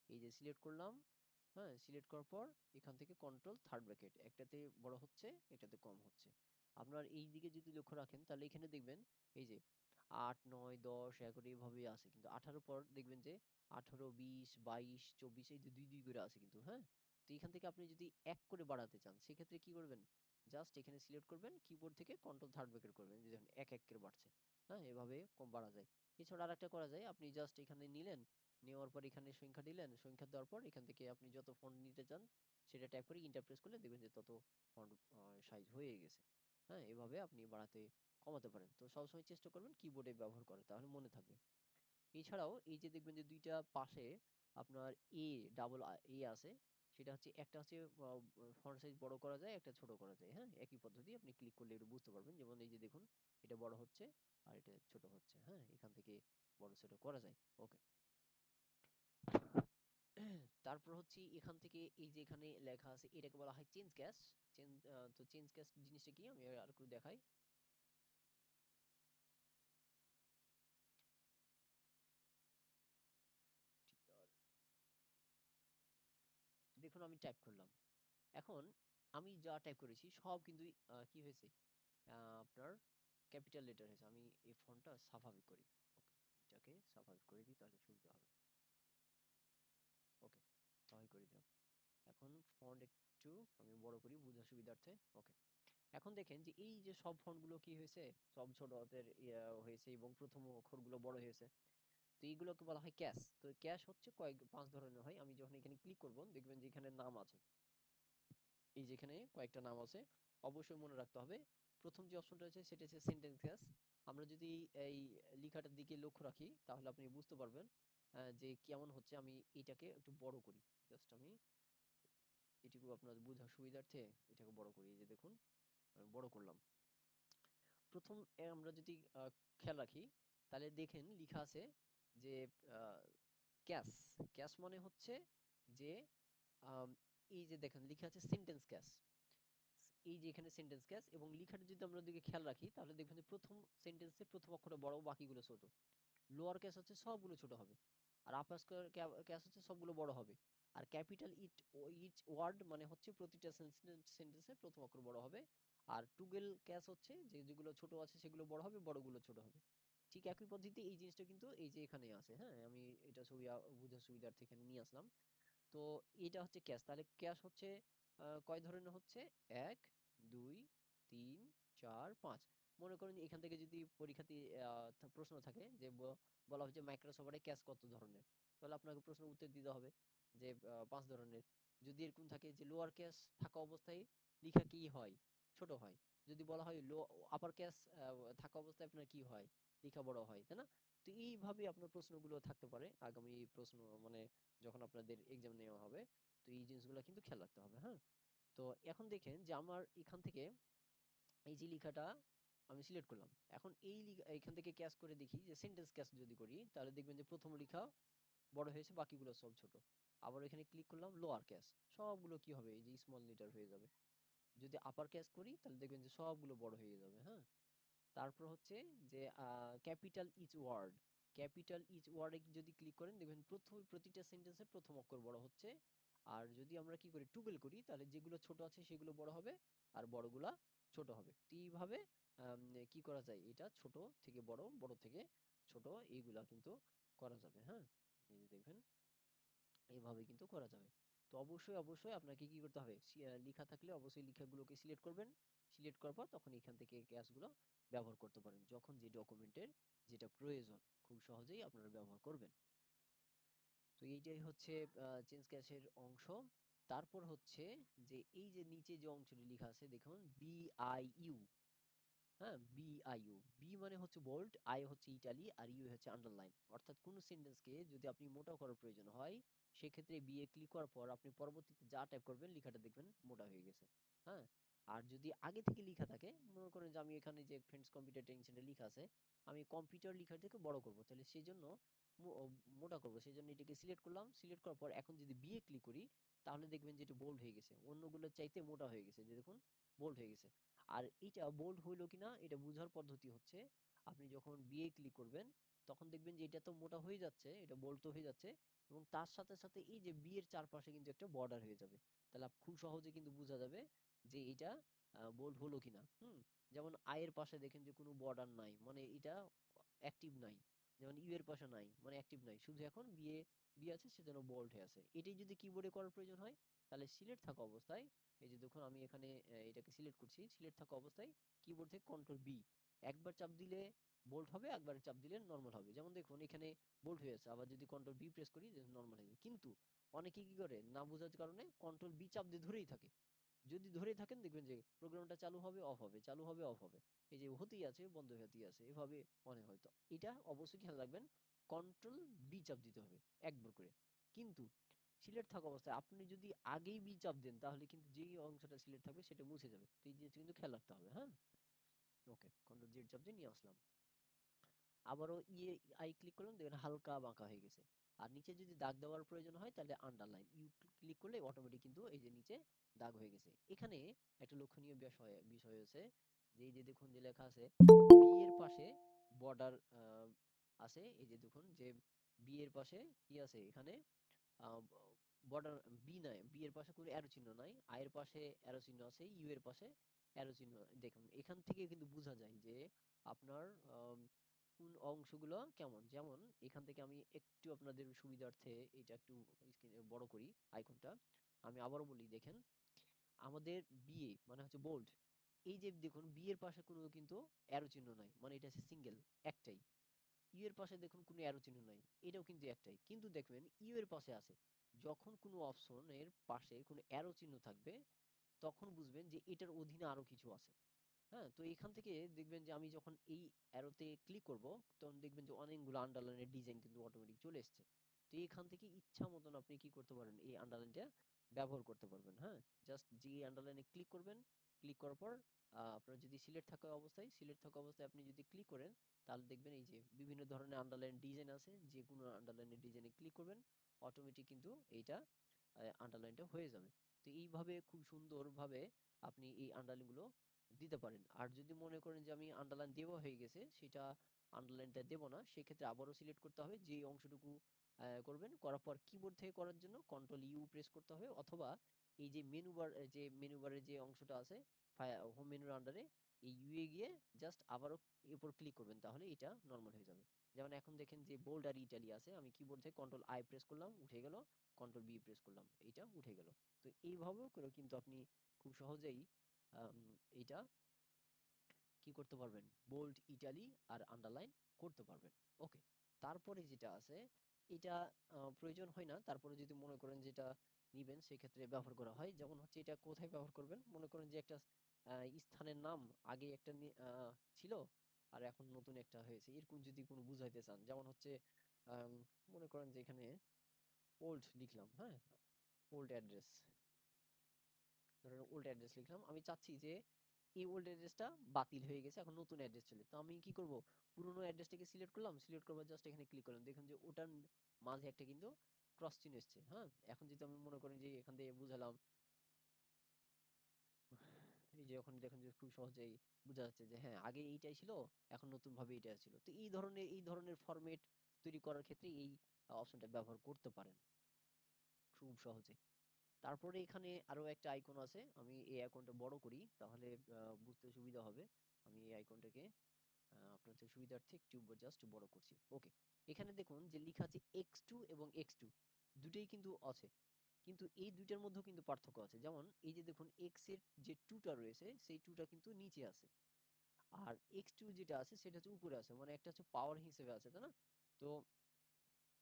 এই যে সিলেক্ট করলাম, হ্যাঁ, সিলেক্ট করার পর এখান থেকে কন্ট্রোল থার্ড ব্র্যাকেট, একটাতে বড় হচ্ছে এটাতে কম হচ্ছে। আপনার এই দিকে যদি লক্ষ্য রাখেন তাহলে এখানে দেখবেন এই যে 8 9 10 11 এইভাবেই আছে, কিন্তু 18 পর দেখবেন যে 18 20 22 24 এই যে দুই দুই করে আছে কিন্তু, হ্যাঁ। তো এখান থেকে আপনি যদি এক করে বাড়াতে চান সেক্ষেত্রে কি করবেন, জাস্ট এখানে সিলেক্ট করবেন, কিবোর্ড থেকে কন্ট্রোল থার্ড ব্র্যাকেট করবেন, যে দেখুন এক এক করে বাড়ছে, হ্যাঁ, এভাবে কম বাড়া যায়। এছাড়া আরেকটা করা যায়, আপনি জাস্ট এখানে নিলেন, নেওয়ার পর এখানে সংখ্যা দিলেন, সংখ্যা দেওয়ার পর এখান থেকে আপনি যত ফন্ট নিতে চান সেটা ট্যাপ করে ইন্টার প্রেস করলে দেখবেন যে তত ফন্ট সাইজ হয়ে গেছে। হ্যাঁ, এভাবে আপনি বাড়াতে কমাতে পারেন। তো সবসময় চেষ্টা করবেন কিবোর্ডে ব্যবহার করার, তাহলে মনে থাকবে। এছাড়াও এই যে দেখবেন যে দুইটা পাশে আপনার ডাবল আছে, সেটা হচ্ছে একটা হচ্ছে ফন্ট সাইজ বড় করা যায়, একটা ছোট করা যায়, হ্যাঁ, একই পদ্ধতি, আপনি ক্লিক করলে একটু বুঝতে পারবেন। যেমন এই যে দেখুন এটা বড় হচ্ছে আর এটা ছোট হচ্ছে, হ্যাঁ, এখান থেকে বড় ছোট করা যায়। ওকে, তারপর হচ্ছে এখান থেকে এই যে এখানে লেখা আছে এটাকে বলা হয় চেঞ্জ ক্যাশ। চেঞ্জ তো চেঞ্জ ক্যাশ জিনিসটা কি আমি আর একটু দেখাই। দেখুন আমি টাইপ করলাম, এখন আমি যা টাইপ করেছি সব কিন্তু কি হয়েছে, আপনার ক্যাপিটাল লেটার হয়েছে। আমি এই ফন্টটা স্বাভাবিক করি, ওকে, এটাকে স্বাভাবিক করে দিই তাহলে সুবিধা হবে। ওকে, স্বাভাবিক করে দিলাম। এখন ফন্ট একটু আমি বড় করি বোঝার সুবিধার্থে। ওকে, এখন দেখেন যে এই যে সব ফন্ট গুলো কি হয়েছে, সব ছোট হাতের হয়েছে এবং প্রথম অক্ষরগুলো বড় হয়েছে। তো এইগুলোকে বলা হয় ক্যাশ। তো ক্যাশ হচ্ছে পাঁচ ধরনের হয়। আমি যখন এখানে ক্লিক করব দেখবেন যে এখানে নাম আছে, এই যে এখানে কয়েকটা নাম আছে, অবশ্যই মনে রাখতে হবে। প্রথম যে অপশনটা আছে সেটা হচ্ছে সেন্টেন্স ক্যাশ। আমরা যদি এই লেখাটার দিকে লক্ষ্য রাখি তাহলে আপনি বুঝতে পারবেন যে কেমন হচ্ছে। আমি এটাকে একটু বড় করি, জাস্ট আমি এটুকু আপনার বোঝার সুবিধার্থে এটাকে বড় করি, এই যে দেখুন আমি বড় করলাম। প্রথম আমরা যদি খেয়াল রাখি, তাহলে দেখেন লিখা আছে যে ক্যাশ। ক্যাশ মানে হচ্ছে যে আম, এই যে দেখেন লিখা আছে সেন্টেন্স ক্যাশ। এই যে এখানে সেন্টেন্স ক্যাশ এবং লিখাটা যদি আমরা দিকে খেয়াল রাখি, তাহলে দেখবেন যে প্রথম সেন্টেন্সের প্রথম অক্ষরটা বড়, বাকিগুলো ছোট। লোয়ার কেস হচ্ছে সবগুলো ছোট হবে, আর আপার কেস হচ্ছে সবগুলো বড় হবে। আর ক্যাপিটাল ইচ ওয়ার্ড মানে হচ্ছে প্রতিটা সেন্টেন্সের প্রথম অক্ষর বড় হবে। আর টুগেল ক্যাস হচ্ছে যে যেগুলো ছোট আছে সেগুলো বড় হবে, বড়গুলো ছোট হবে। ঠিক একই পদ্ধতি এই জিনিসটা কিন্তু এই যে এখানে আছে। হ্যাঁ, আমি এটা ছবি বুঝার সুবিধার্থে এখানে নিয়ে আসলাম। তো এটা হচ্ছে ক্যাশ। তাহলে ক্যাশ হচ্ছে কয় ধরনের হচ্ছে? ১, ২, ৩, ৪, ৫। মনে করেন যে এখান থেকে যদি পরীক্ষাতে প্রশ্ন থাকে যে বলা হচ্ছে মাইক্রোসফটে ক্যাশ কত ধরনের, তাহলে আপনাকে প্রশ্ন উত্তর দিতে হবে যে ৫ ধরনের। যদি এরকম থাকে যে লোয়ার কেস থাকা অবস্থায় লিখা কি হয়? ছোট হয়। যদি বলা হয় আপার কেস থাকা অবস্থায় আপনার কি হয়? লিখা বড় হয়, তাই না? তো এইভাবে আপনার প্রশ্নগুলো থাকতে পারে আগামী প্রশ্ন, মানে যখন আপনাদের এক্সাম নেওয়া হবে। তো এই জিনিসগুলো কিন্তু খেয়াল রাখতে হবে। হ্যাঁ, তো এখন দেখেন যে আমার এখান থেকে এই যে লেখাটা আমি সিলেক্ট করলাম। এখন এখান থেকে ক্যাচ করে দেখি যে সেন্টেন্স ক্যাচ যদি করি, তাহলে দেখবেন যে প্রথম লেখা বড় হয়েছে, বাকিগুলো সব ছোট। আবার এখানে ক্লিক করলাম লোয়ার ক্যাচ, সবগুলো কি হবে? এই যে স্মল লেটার হয়ে যাবে। যদি আপার ক্যাচ করি তাহলে দেখবেন যে সবগুলো বড় হয়ে যাবে। হ্যাঁ, তারপর হচ্ছে যে capital each word. Capital each ওয়ার্ডে যদি ক্লিক করেন দেখবেন প্রতিটা সেন্টেন্সের প্রথম অক্ষর বড় হচ্ছে। আর যদি আমরা কি করি টুগল করি, তাহলে যেগুলো ছোট আছে সেগুলো বড় হবে, আর বড়গুলা ছোট হবে। তো এইভাবে কি করা যায়, এটা ছোট থেকে বড়, বড় থেকে ছোট, এইগুলা কিন্তু করা যাবে। হ্যাঁ, এই যে দেখবেন এইভাবে কিন্তু করা যাবে। তো অবশ্যই অবশ্যই আপনাকে কি করতে হবে, লেখা থাকলে অবশ্যই লেখাগুলোকে সিলেক্ট করবেন। সিলেক্ট করার পর তখন এখান থেকে ক্যাশগুলো ব্যবহার করতে পারেন যখন যে ডকুমেন্টের যেটা প্রয়োজন, খুব সহজেই আপনারা ব্যবহার করবেন। তো এইটাই হচ্ছে চেঞ্জ ক্যাশের অংশ। তারপর হচ্ছে যে এই যে নিচে যে অংশটি লেখা আছে দেখুন, BIU। হ্যাঁ, BIU, বি মানে হচ্ছে বোল্ড, আই হচ্ছে ইটালি, আর ইউ হচ্ছে আন্ডারলাইন। অর্থাৎ কোন সেন্টেন্সকে যদি আপনি মোটা করার প্রয়োজন হয়, সেক্ষেত্রে বি এ ক্লিক করার পর আপনি পরবর্তীতে যা টাইপ করবেন লেখাটা দেখবেন মোটা হয়ে গেছে। হ্যাঁ, আর যদি আগে থেকে লেখা থাকে, মনে করেন যে আমি এখানে যে ফ্রেন্ডস কম্পিউটার টেনশনে লেখা আছে, আমি কম্পিউটার লেখাটাকে বড় করব, তাহলে সেই জন্য মোটা করব, সেই জন্য এটাকে সিলেক্ট করলাম। সিলেক্ট করার পর এখন যদি বি এ ক্লিক করি, তাহলে দেখবেন যে এটা বোল্ড হয়ে গেছে, অন্যগুলোর চাইতে মোটা হয়ে গেছে, যে দেখুন বোল্ড হয়ে গেছে। আর এটা বোল্ড হইলো কিনা এটা বোঝার পদ্ধতি হচ্ছে, আপনি যখন বিয়ে ক্লিক করবেন তখন দেখবেন যে এটা তো মোটা হয়ে যাচ্ছে, এটা বোল্ড তো হয়ে যাচ্ছে, এবং তার সাথে সাথে এই যে বিয়ের চারপাশে কিন্তু একটা বর্ডার হয়ে যাবে। তাহলে খুব সহজে কিন্তু বোঝা যাবে যে এটা বোল্ড হলো কিনা। যেমন আয়ের পাশে দেখেন যে কোনো বর্ডার নাই, মানে এটা অ্যাক্টিভ নাই। যেমন ইউ এর পাশে নাই, মানে অ্যাক্টিভ নাই, শুধু এখন বিয়ে বিয়ে আছে, সেজন্য বোল্ড হয়ে আছে। এটাই যদি কিবোর্ডে করার প্রয়োজন হয়, তাহলে সিলেক্ট থাকা অবস্থায়, এই যে দেখুন আমি এখানে এটাকে সিলেক্ট করছি, সিলেক্ট থাকা অবস্থায় কিবোর্ড থেকে কন্ট্রোল বি একবার চাপ দিলে বোল্ড হবে, একবার চাপ দিলে নরমাল হবে। যেমন দেখুন এখানে বোল্ড হয়ে আছে, আবার যদি কন্ট্রোল বি প্রেস করি নরমাল হয়ে যায়। কিন্তু অনেকে কি করে না বোঝার কারণে কন্ট্রোল বি চাপ দিয়ে ধরেই থাকে। যদি ধরে থাকেন দেখবেন যে প্রোগ্রামটা চালু হবে অফ হবে, চালু হবে অফ হবে, এই যে হতেই আছে বন্ধ হতেই আছে, এভাবে মনে হয়। তো এটা অবশ্যই খেয়াল রাখবেন, কন্ট্রোল বি চাপ দিতে হবে একবার করে। কিন্তু সিলেক্ট থাকা অবস্থায় আপনি যদি আগেই বি চাপ দেন, তাহলে কিন্তু যেই অংশটা সিলেক্ট থাকবে সেটা মুছে যাবে। তো এই জিনিসটা কিন্তু খেয়াল রাখতে হবে। হ্যাঁ, ওকে, কন্ট্রোল জেড চাপ দিয়ে নিয়ে আসলাম। আবারও আই ক্লিক করলাম, দেখবেন হালকা বাঁকা হয়ে গেছে। আর নিচে যদি দাগ দেওয়ার প্রয়োজন হয়, তাহলে আন্ডারলাইন ইউ ক্লিক করলে অটোমেটিক কিন্তু এই যে নিচে দাগ হয়ে গেছে। এখানে একটা লক্ষণীয় বিষয় বিষয় হচ্ছে যে এই যে দেখুন যে লেখা আছে বি এর পাশে বর্ডার আছে। এই যে দেখুন যে বি এর পাশে কি আছে এখানে, বর্ডার বি নাই, বি এর পাশে কোনো অ্যারো চিহ্ন নাই, আই এর পাশে অ্যারো চিহ্ন আছে, ইউ এর পাশে অ্যারো চিহ্ন। দেখুন এখান থেকে কিন্তু বোঝা যায় যে আপনার কোন অংশগুলো কেমন। যেমন এখান থেকে আমি একটু আপনাদের সুবিধার্থে এটা একটু স্ক্রিনে বড় করি আইকনটা। আমি আবারও বলি, দেখেন আমাদের বিএ মানে হচ্ছে বোল্ড, এই যে দেখুন বি এর পাশে কোনো কিন্তু অ্যারো চিহ্ন নাই, মানে এটা হচ্ছে সিঙ্গেল, একটাই। ইউ এর পাশে দেখুন কোনো অ্যারো চিহ্ন নাই, এটাও কিন্তু একটাই। কিন্তু দেখবেন ইউ এর পাশে আছে, যখন কোনো অপশনের পাশে কোনো অ্যারো চিহ্ন থাকবে, তখন বুঝবেন যে এটার অধীনে আরো কিছু আছে। হ্যাঁ, তো এখান থেকে দেখবেন যে আমি যখন এই অ্যারোতে ক্লিক করব, তখন দেখবেন যে অনেকগুলো আন্ডারলাইনের ডিজাইন কিন্তু অটোমেটিক চলে এসছে। তো এখান থেকে ইচ্ছা মতন আপনি কি করতে পারেন, এই আন্ডারলাইনটা ব্যবহার করতে পারবেন। হ্যাঁ, জাস্ট যে আন্ডারলাইনে ক্লিক করবেন, ক্লিক করার পর আপনার যদি সিলেক্ট থাকা অবস্থায় আপনি যদি ক্লিক করেন, তাহলে দেখবেন এই যে বিভিন্ন ধরনের আন্ডারলাইন ডিজাইন আছে, যে কোনো আন্ডারলাইনের ডিজাইনে ক্লিক করবেন, অটোমেটিক কিন্তু এইটা আন্ডারলাইনটা হয়ে যাবে। তো এইভাবে খুব সুন্দরভাবে আপনি এই আন্ডারলাইন গুলো দিতে পারেন। আর যদি মনে করেন যে আমি আন্ডারলাইন দেওয়া হয়ে গেছে, সেটা আন্ডারলাইনটা দেবো না, সেক্ষেত্রে আবারও সিলেক্ট করতে হবে, যে অংশটুকু করবেন, করার পর কিবোর্ড থেকে করার জন্য কন্ট্রোল ইউ প্রেস করতে হবে, অথবা এই যে মেনু বারের যে অংশটা আছে হোম মেনুর আন্ডারে, এই ইউ এ গিয়ে জাস্ট আবারও এর উপর ক্লিক করবেন, তাহলে এটা নর্মাল হয়ে যাবে। যেমন এখন দেখেন যে বোল্ড আর ইটালি আছে, আমি কিবোর্ড থেকে কন্ট্রোল আই প্রেস করলাম, উঠে গেল, কন্ট্রোল বি প্রেস করলাম, এইটা উঠে গেল। তো এইভাবেও করে কিন্তু আপনি খুব সহজেই এইটা কি করতে পারবেন, বোল্ড ইটালি আর আন্ডারলাইন করতে পারবেন। ওকে, তারপরে যেটা আছে এটা প্রয়োজন হয় না, তারপরে যদি মনে করেন যেটা নিবেন সেক্ষেত্রে ব্যবহার করা হয়। যেমন হচ্ছে এটা কোথায় ব্যবহার করবেন, মনে করেন যে একটা স্থানের নাম আগে একটা ছিল, আর এখন নতুন একটা হয়েছে, এরকম যদি কোনো বুঝাইতে চান, যেমন হচ্ছে আম, মনে করেন যে এখানে ওল্ড লিখলাম, হ্যাঁ, ওল্ড অ্যাড্রেস, ধরেন ওল্ড অ্যাড্রেস লিখলাম, আমি চাচ্ছি যে এই ওল্ড অ্যাড্রেসটা বাতিল হয়ে গেছে, এখন নতুন অ্যাড্রেস চলে, তো আমি কি করব, পুরোনো অ্যাড্রেসটাকে সিলেক্ট করলাম, সিলেক্ট করবার জাস্ট এখানে ক্লিক করলাম, দেখুন যে ওটার মাঝে একটা কিন্তু ক্রস চিহ্ন এসছে। হ্যাঁ, এখন যদি আমি মনে করি যে এখান থেকে বুঝালাম, এই যে এখন দেখুন যে খুব সহজেই বোঝা যাচ্ছে যে হ্যাঁ আগে এইটাই ছিল, এখন নতুন ভাবে এটা ছিল। তো এই ধরনের ফরম্যাট তৈরি করার ক্ষেত্রে এই অপশনটা ব্যবহার করতে পারেন খুব সহজে। তারপরে এখানে আরো একটা আইকন আছে, আমি এই আইকনটা বড় করি, তাহলে বুঝতে সুবিধা হবে। আমি এই আইকনটাকে আপনাদের সুবিধার্থে একটু জাস্ট বড় করছি। ওকে, এখানে দেখুন যে লেখা আছে X2 এবং X2, দুটোই কিন্তু আছে, কিন্তু এই দুইটার মধ্যেও কিন্তু পার্থক্য আছে। যেমন এই যে দেখুন এক্স এর যে টুটা রয়েছে, সেই টুটা কিন্তু নিচে আছে, আর X2 যেটা আছে সেটা হচ্ছে উপরে আছে, মানে একটা হচ্ছে পাওয়ার হিসেবে আছে, তাই না? তো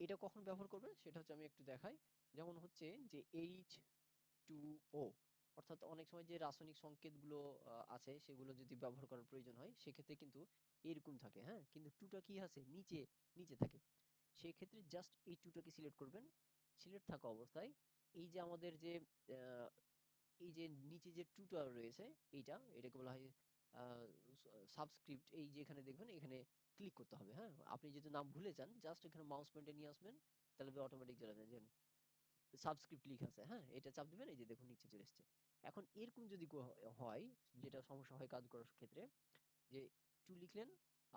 এটা কখন ব্যবহার করবে সেটা হচ্ছে আমি একটু দেখাই। যেমন হচ্ছে যে H2O, অর্থাৎ অনেক সময় যে রাসায়নিক সংকেতগুলো আছে সেগুলো যদি ব্যবহার করার প্রয়োজন হয়, সেক্ষেত্রে কিন্তু এরকম থাকে, হ্যাঁ, কিন্তু টুটা কি আছে, নিচে নিচে থাকে। সেই ক্ষেত্রে জাস্ট এই টুটাকে সিলেক্ট করবেন, সিলেক্ট থাকা অবস্থায় এই যে আমাদের যে আহ, এই যে নিচে যে টুটা রয়েছে, এটাকে বলা হয় সাবস্ক্রিপ্ট। এই যে এখানে দেখবেন, এখানে ক্লিক করতে হবে। হ্যাঁ, আপনি যদি নাম ভুলে যান, জাস্ট এখানে মাউস পয়েন্টে নিয়ে আসবেন, তাহলে অটোমেটিক চলে যাবে। সাবস্ক্রিপ্ট লিখা আছে, হ্যাঁ, এটা চাপ দিবেন, এই যে দেখুন নিচে চলে এসেছে। এখন এরকম যদি হয়, যেটা সমস্যা হয় কাজ করার ক্ষেত্রে, যে টু লিখলেন,